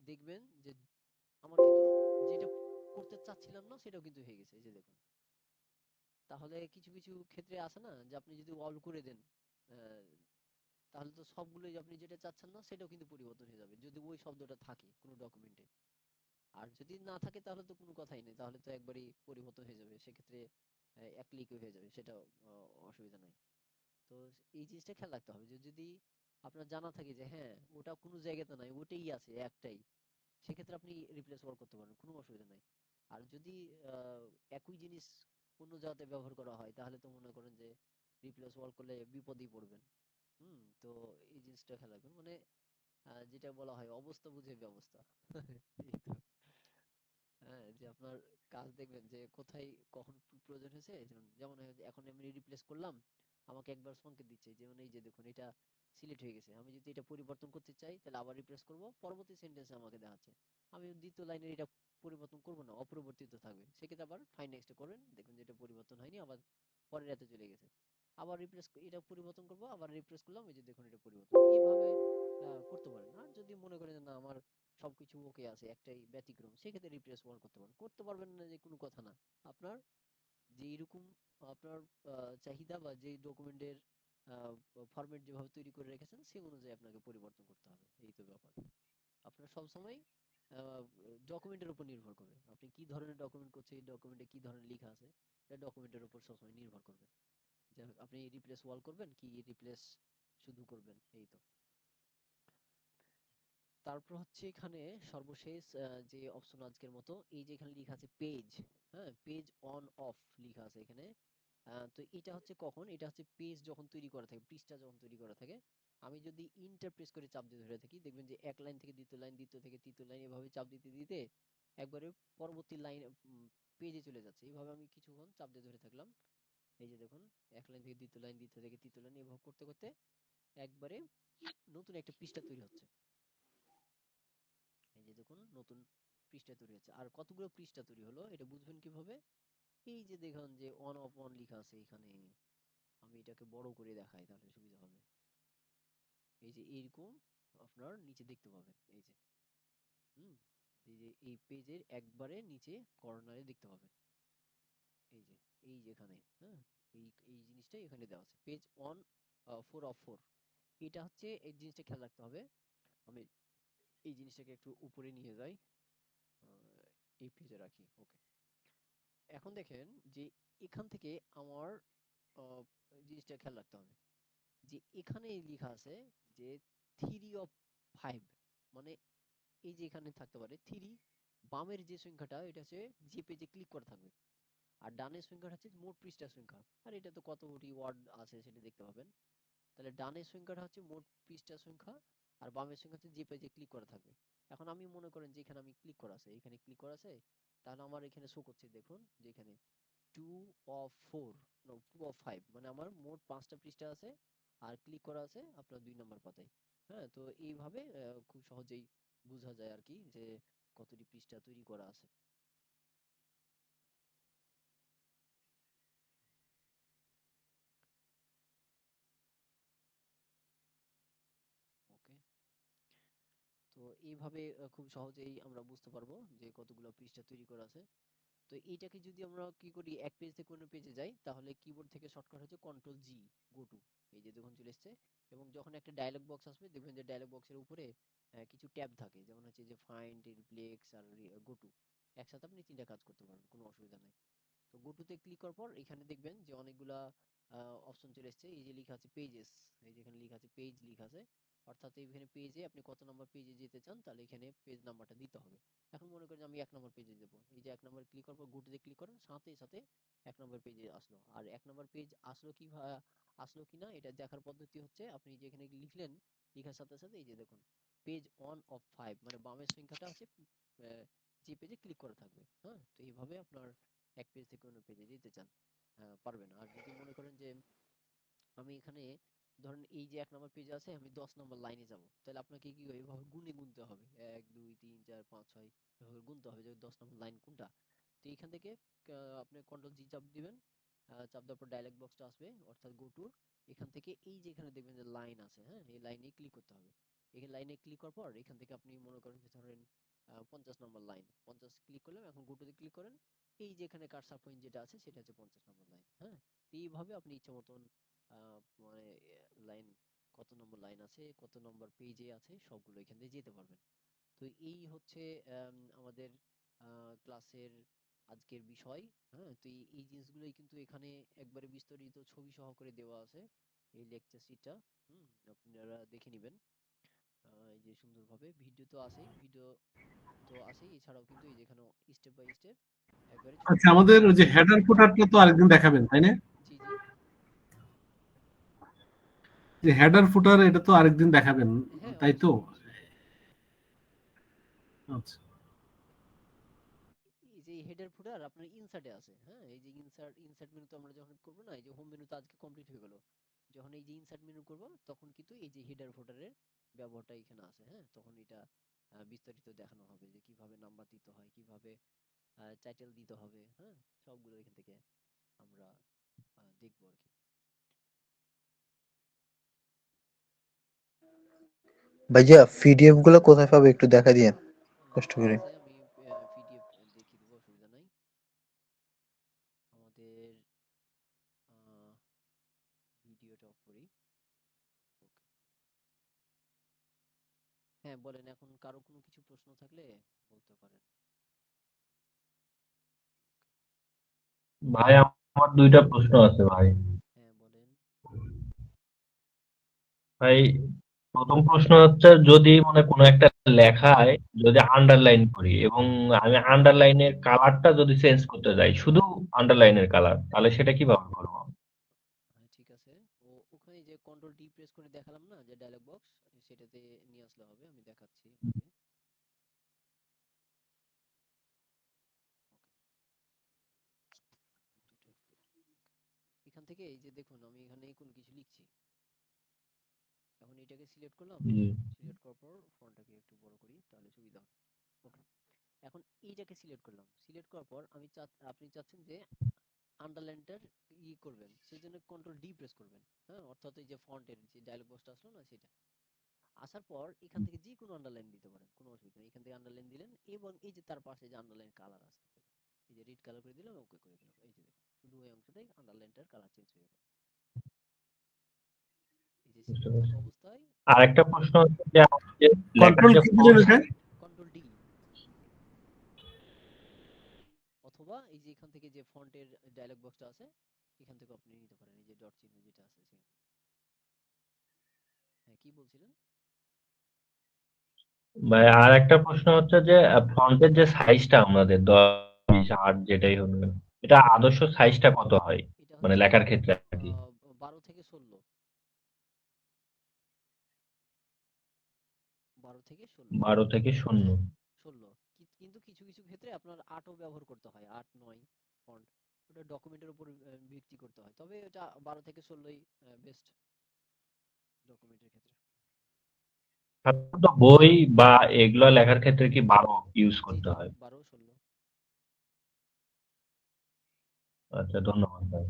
দেখবেন যে আমার কিন্তু যেটা করতে চাচ্ছিলাম না সেটাও কিন্তু হয়ে গেছে, এই যে দেখুন। তাহলে কিছু কিছু ক্ষেত্রে আছে না যে আপনি যদি অল করে দেন, আহ, তাহলে তো সবগুলোই আপনি যেটা চাচ্ছেন না সেটাও কিন্তু পরিবর্তন হয়ে যাবে যদি ওই শব্দটা থাকে কোনো ডকুমেন্টে। আর যদি না থাকে তাহলে তো কোনো কথাই নেই, তাহলে তো একবারই পরিবর্তন হয়ে যাবে। সেক্ষেত্রে এক ক্লিকে হয়ে যাবে, সেটাও অসুবিধা নাই। তো এই জিনিসটা খেয়াল রাখতে হবে যে যদি আপনার জানা থাকে যে হ্যাঁ ওটা কোনো জায়গাতে নাই, ওটাই আছে একটাই, সেক্ষেত্রে আপনি রিপ্লেস ওয়াল করতে পারেন, কোনো অসুবিধা নাই। আর যদি আহ, একই জিনিস অন্য জায়গাতে ব্যবহার করা হয় তাহলে তো মনে করেন যে রিপ্লেস ওয়াল করলে বিপদেই পড়বেন। তো এই জিনিসটা খেয়াল রাখবেন, মানে যেটা বলা হয় অবস্থা বুঝে ব্যবস্থা। এই তো। হ্যাঁ, যে আপনার কাজ দেখবেন যে কোথায় কখন প্রয়োজন হয়েছে, যেমন যেমন এখন আমি রিপ্লেস করলাম, আমাকে একবার সংকেত দিচ্ছে যেমন এই যে দেখুন এটা সিলেক্ট হয়ে গেছে, আমি যদি এটা পরিবর্তন করতে চাই তাহলে আবার রিপ্লেস করব, পরবর্তী সেন্টেন্সে আমাকে দেখাচ্ছে। আমি দ্বিতীয় লাইনের এটা পরিবর্তন করব না, অপরিবর্তিত থাকবে, সেক্ষেত্রে আবার ফাইন নেক্সট করবেন, দেখুন যে এটা পরিবর্তন হয়নি, আবার পরের রাতে চলে গেছে। আবার রিপ্লেস এটা পরিবর্তন করব, আবার রিপ্লেস করলাম, এই যে দেখুন এটা পরিবর্তন, এইভাবে করতে পারেন। আর যদি মনে করেন যে না আমার সবকিছু ওকে আছে, একটাই ব্যতিক্রম, সেক্ষেত্রে রিপ্লেস ওয়াল করতে পারেন, করতে পারবেন না যে কোনো কথা না। আপনার যে এরকম আপনার চাহিদা বা যে ডকুমেন্টের ফরম্যাট যেভাবে তৈরি করে রেখেছেন সেই অনুযায়ী আপনাকে পরিবর্তন করতে হবে, এই তো ব্যাপার। আপনার সবসময় ডকুমেন্টের উপর নির্ভর করবে, আপনি কি ধরনের ডকুমেন্ট করছেন, এই ডকুমেন্টে কি ধরনের লেখা আছে, এটা ডকুমেন্টের উপর সবসময় নির্ভর করবে যে আপনি রিপ্লেস ওয়াল করবেন কি রিপ্লেস শুধু করবেন, এই তো। তারপর হচ্ছে এখানে সর্বশেষ যে অপশন আজকের মতো, এই যে এখানে লেখা আছে পেজ, হ্যাঁ পেজ অন অফ লেখা আছে এখানে। তো এটা হচ্ছে কখন, এটা হচ্ছে পেজ যখন তৈরি করা থাকে, পৃষ্ঠা যখন তৈরি করা থাকে, আমি যদি ইন্টার প্রেস করে চাপ দিয়ে ধরে থাকি, দেখবেন যে এক লাইন থেকে দ্বিতীয় লাইন, দ্বিতীয় থেকে তৃতীয় লাইন, এভাবে চাপ দিতে দিতে একবারে পরবর্তী লাইন পেজে চলে যাচ্ছে। এইভাবে আমি কিছুক্ষণ চাপ দিয়ে ধরে থাকলাম, এই যে দেখুন এক লাইন থেকে দ্বিতীয় লাইন, দ্বিতীয় থেকে তৃতীয় লাইন, এভাবে করতে করতে একবারে নতুন একটা পৃষ্ঠা তৈরি হচ্ছে। এই যে দেখুন নতুন পৃষ্ঠা তৈরি হচ্ছে। আর কতগুলো পৃষ্ঠা তৈরি হলো এটা বুঝবেন কিভাবে, এই যে দেখুন যে অন অফ অন লেখা আছে এখানে, আমি এটাকে বড় করে দেখাই তাহলে সুবিধা হবে। এই যে এইরকম আপনার নিচে দেখতে পাবেন, এই যে হুম এই যে এই পেজের একবারে নিচে কর্নারে দেখতে পাবেন, এই যে এই যেখানে, হ্যাঁ এই এই জিনিসটাই এখানে দেওয়া আছে, পেজ অন 4 of 4। এটা হচ্ছে এই জিনিসটা খেয়াল রাখতে হবে। আমি এই জিনিসটাকে একটু উপরে নিয়ে যাই, এই পেজে রাখি, ওকে। এখন দেখেন যে এখান থেকে আমার আহ, জিনিসটা খেয়াল রাখতে হবে যে এখানে লেখা আছে যে 3 of 5, মানে এই যে এখানে থাকতে পারে 3, বামের যে সংখ্যাটা এটা হচ্ছে যে পেজে ক্লিক করা থাকবে, আর ডানের সংখ্যাটা হচ্ছে মোট পৃষ্ঠা সংখ্যা, আর এটা তো কতটি ওয়ার্ড আছে সেটা দেখতে পাবেন। তাহলে ডানের সংখ্যাটা হচ্ছে মোট পৃষ্ঠা সংখ্যা, আর বামের সংখ্যা হচ্ছে যে পেজে ক্লিক করা থাকবে। এখন আমি মনে করেন যে এখানে আমি ক্লিক করা আছে, এখানে ক্লিক করা আছে, তাহলে আমার এখানে শো করছে দেখুন যে এখানে 2 of 4, নো 2 of 5, মানে আমার মোট 5টা পৃষ্ঠা আছে, আর ক্লিক করা আছে আপনার 2 নম্বর পাতায়। হ্যাঁ, তো এইভাবে খুব সহজেই বোঝা যায় আর কি যে কতটি পৃষ্ঠা তৈরি করা আছে। ওকে, তো এইভাবে খুব সহজেই আমরা বুঝতে পারবো যে কতগুলো পৃষ্ঠা তৈরি করা আছে। তো এইটাকে যদি আমরা কি করি, এক পেজ থেকে অন্য পেজে যাই, তাহলে কিবোর্ড থেকে শর্টকাট হচ্ছে Ctrl+G, গো টু। এই যে দেখুন চলে এসেছে, এবং যখন একটা ডায়লগ বক্স আসবে দেখবেন যে ডায়লগ বক্সের উপরে কিছু ট্যাব থাকে, যেমন হচ্ছে যে ফাইন্ড, রিপ্লেক্স আর গো টু, একসাথে আপনি 3টা কাজ করতে পারবেন, কোনো অসুবিধা নেই। তো গো টুতে ক্লিক করার পর এখানে দেখবেন যে অনেকগুলা অপশন চলে এসেছে, এই যে লেখা আছে পেজেস, এই যে এখানে লেখা আছে পেজ লেখা আছে, অর্থাৎ এখানে পেজে আপনি কত নম্বর পেজে যেতে চান তাহলে এখানে পেজ নাম্বারটা দিতে হবে। এখন মনে করেন যে আমি 1 নম্বর পেজে দেবো, এই যে 1 নম্বর ক্লিক করার পর গো টুতে ক্লিক করেন, সাথে সাথে 1 নম্বর পেজে আসলো। আর 1 নম্বর পেজ আসলো কি আসলো কিনা এটা দেখার পদ্ধতি হচ্ছে, আপনি যেখানে লিখলেন, লেখার সাথে সাথে এই যে দেখুন পেজ 1 of 5, মানে বামের সংখ্যাটা হচ্ছে আহ, যে পেজে ক্লিক করা থাকবে। হ্যাঁ, তো এইভাবে আপনার এক পেজ থেকে অন্য পেজে যেতে চান পারবেন। আর যদি মনে করেন যে আমি এখানে ধরেন এই যে 1 নম্বর পেজ আছে, আমি 10 নম্বর লাইনে যাব, তাহলে আপনাকে কি এইভাবে গুনে গুনতে হবে, 1 2 3 4 5 6, এভাবে গুনতে হবে যে 10 নম্বর লাইন কোনটা। তো এখান থেকে আপনি Ctrl+G চাপ দিবেন, চাপ দেওয়ার পর ডায়লগ বক্সটা আসবে অর্থাৎ গো টুর, এখান থেকে এই যে এখানে দেখবেন যে লাইন আছে, হ্যাঁ এই লাইনে ক্লিক করতে হবে। এখানে লাইনে ক্লিক করার পর এখান থেকে আপনি মনে করেন যে ধরেন 50 নম্বর লাইন, 50 ক্লিক করলাম, এখন গো টুতে ক্লিক করেন, এই যে এখানে কার্সার পয়েন্ট যেটা আছে সেটা হচ্ছে 50 নম্বর লাইন। হ্যাঁ, তো এইভাবে আপনি ইচ্ছা মতন মানে লাইন, কত নম্বর লাইন আছে, কত নম্বর পেজে আছে, সবগুলো এখান দিয়ে যেতে পারবেন। তো এই হচ্ছে আমাদের ক্লাসের আজকের বিষয়। হ্যাঁ, তো এই এই জিনিসগুলোই কিন্তু এখানে একবারে বিস্তারিত ছবি সহকারে দেওয়া আছে। এই লেকচার শিটটা আপনারা দেখে নেবেন। এই যে সুন্দরভাবে ভিডিও তো আছেই, এছাড়াও কিন্তু এই যেখানে স্টেপ বাই স্টেপ একবারে ছোট আচ্ছা, ছোট আমাদের ওই যে হেডার ফুটারটা তো আরেকদিন দেখাবেন, তাই না? জি জি যে হেডার ফুটার এটা তো আরেকদিন দেখাবেন, হ্যাঁ তাই তো? অবশ্যই। আচ্ছা। এই যে হেডার ফুটার আপনার ইনসার্টে আছে, হ্যাঁ এই যে ইনসার্ট মেনু তো আমরা যখন করব না, এই যে হোম মেনু তো আজকে কমপ্লিট হয়ে গেল, যখন এই যে ইনসার্ট মেনু করব তখন কিন্তু এই যে হেডার ফুটারের ব্যবহারটা এখানে আছে। হ্যাঁ তখন এটা বিস্তারিত দেখানো হবে যে কিভাবে নাম্বার দিতে হয়, কিভাবে টাইটেল দিতে হবে। হ্যাঁ সবগুলো এখান থেকে আমরা দেখবো আর কি। ভাইয়া পিডিএফ গুলো কোথায় পাবে একটু দেখা দিয়েন কষ্ট ঠিক করে। আছে, আমি পিডিএফ দেখিয়ে দেবো, অসুবিধা নাই। আমাদের ভিডিওটা অফ করি। ওকে, হ্যাঁ বলেন, এখন কারো কোনো কিছু প্রশ্ন থাকলে বলতে পারেন। ভাই আমার দুইটা প্রশ্ন আছে ভাই। হ্যাঁ বলেন। ভাই প্রথম প্রশ্ন হচ্ছে, যদি মানে কোনো একটা লেখায় যদি আন্ডারলাইন করি এবং আমি আন্ডারলাইনের কালারটা যদি চেঞ্জ করতে যাই, শুধু আন্ডারলাইনের কালার, তাহলে সেটা কিভাবে করবো? হ্যাঁ ঠিক আছে, ওখানে যে কন্ট্রোল ডি প্রেস করে দেখালাম না যে ডায়লগ বক্স, সেটাতে নিয়ে আসলে হবে, আমি দেখাচ্ছি আপনাকে। এখান থেকে এই যে দেখুন, আমি এখানে কোনো কিছু লিখছি, এখন এটাকে সিলেক্ট করলাম, জি। সিলেক্ট করার পর ফন্টটাকে একটু বড় করি তাহলে সুবিধা হবে। ওকে, এখন এইটাকে সিলেক্ট করলাম, সিলেক্ট করার পর আপনি চাচ্ছেন যে আন্ডারলাইনটার করবেন, সেই জন্য কন্ট্রোল ডি প্রেস করবেন। হ্যাঁ অর্থাৎ এই যে ফন্টের যে ডায়লগ বক্সটা আসলো না, সেটা আসার পর এখান থেকে যে কোনো আন্ডারলাইন দিতে পারেন, কোনো অসুবিধা নেই। এখান থেকে আন্ডারলাইন দিলেন এবং এই যে তার পাশে যে আন্ডারলাইন কালার আছে, এই যে রেড কালার করে দিলাম, ওকে করে দিলাম, এই যে দেখুন শুধু ওই অংশটাই আন্ডারলাইনটার কালার চেঞ্জ হয়ে গেল। এই যে বুঝতে সিলেক্ট থাকা পারছি। অবস্থায় আর একটা প্রশ্ন হচ্ছে যে, আমার যে লেখার কন্ট্রোল যে কি দিলেন ফন্ট, এটা? কন্ট্রোল ডি, অথবা এই যে এখান থেকে যে ফন্টের ডায়লগ বক্সটা আছে, এখান থেকে আপনি নিতে পারেন, এই যে ডট চিহ্ন যেটা আছে সেখানে। হ্যাঁ কি বলছিলেন? মানে আর একটা প্রশ্ন হচ্ছে যে, ফন্টের যে সাইজটা আমাদের 10, 20, 8 যেটাই হোক না কেন, এটা আদর্শ সাইজটা কত হয় এটা মানে হচ্ছে লেখার ক্ষেত্রে আর কি? 12 থেকে 16, 12 থেকে 16। 12 থেকে 0। 16, কিন্তু কিছু কিছু ক্ষেত্রে আপনার 8ও ব্যবহার করতে হয়, 8, 9 ফন্ট, ওটা ডকুমেন্টের উপর ভিত্তি করতে হয়, তবে এটা 12 থেকে 16ই বেস্ট ডকুমেন্টের ক্ষেত্রে। সাধারণত বই বা এগুলো লেখার ক্ষেত্রে কি 12 ইউজ জি করতে জি হয়? 12, 16। আচ্ছা, ধন্যবাদ ভাই।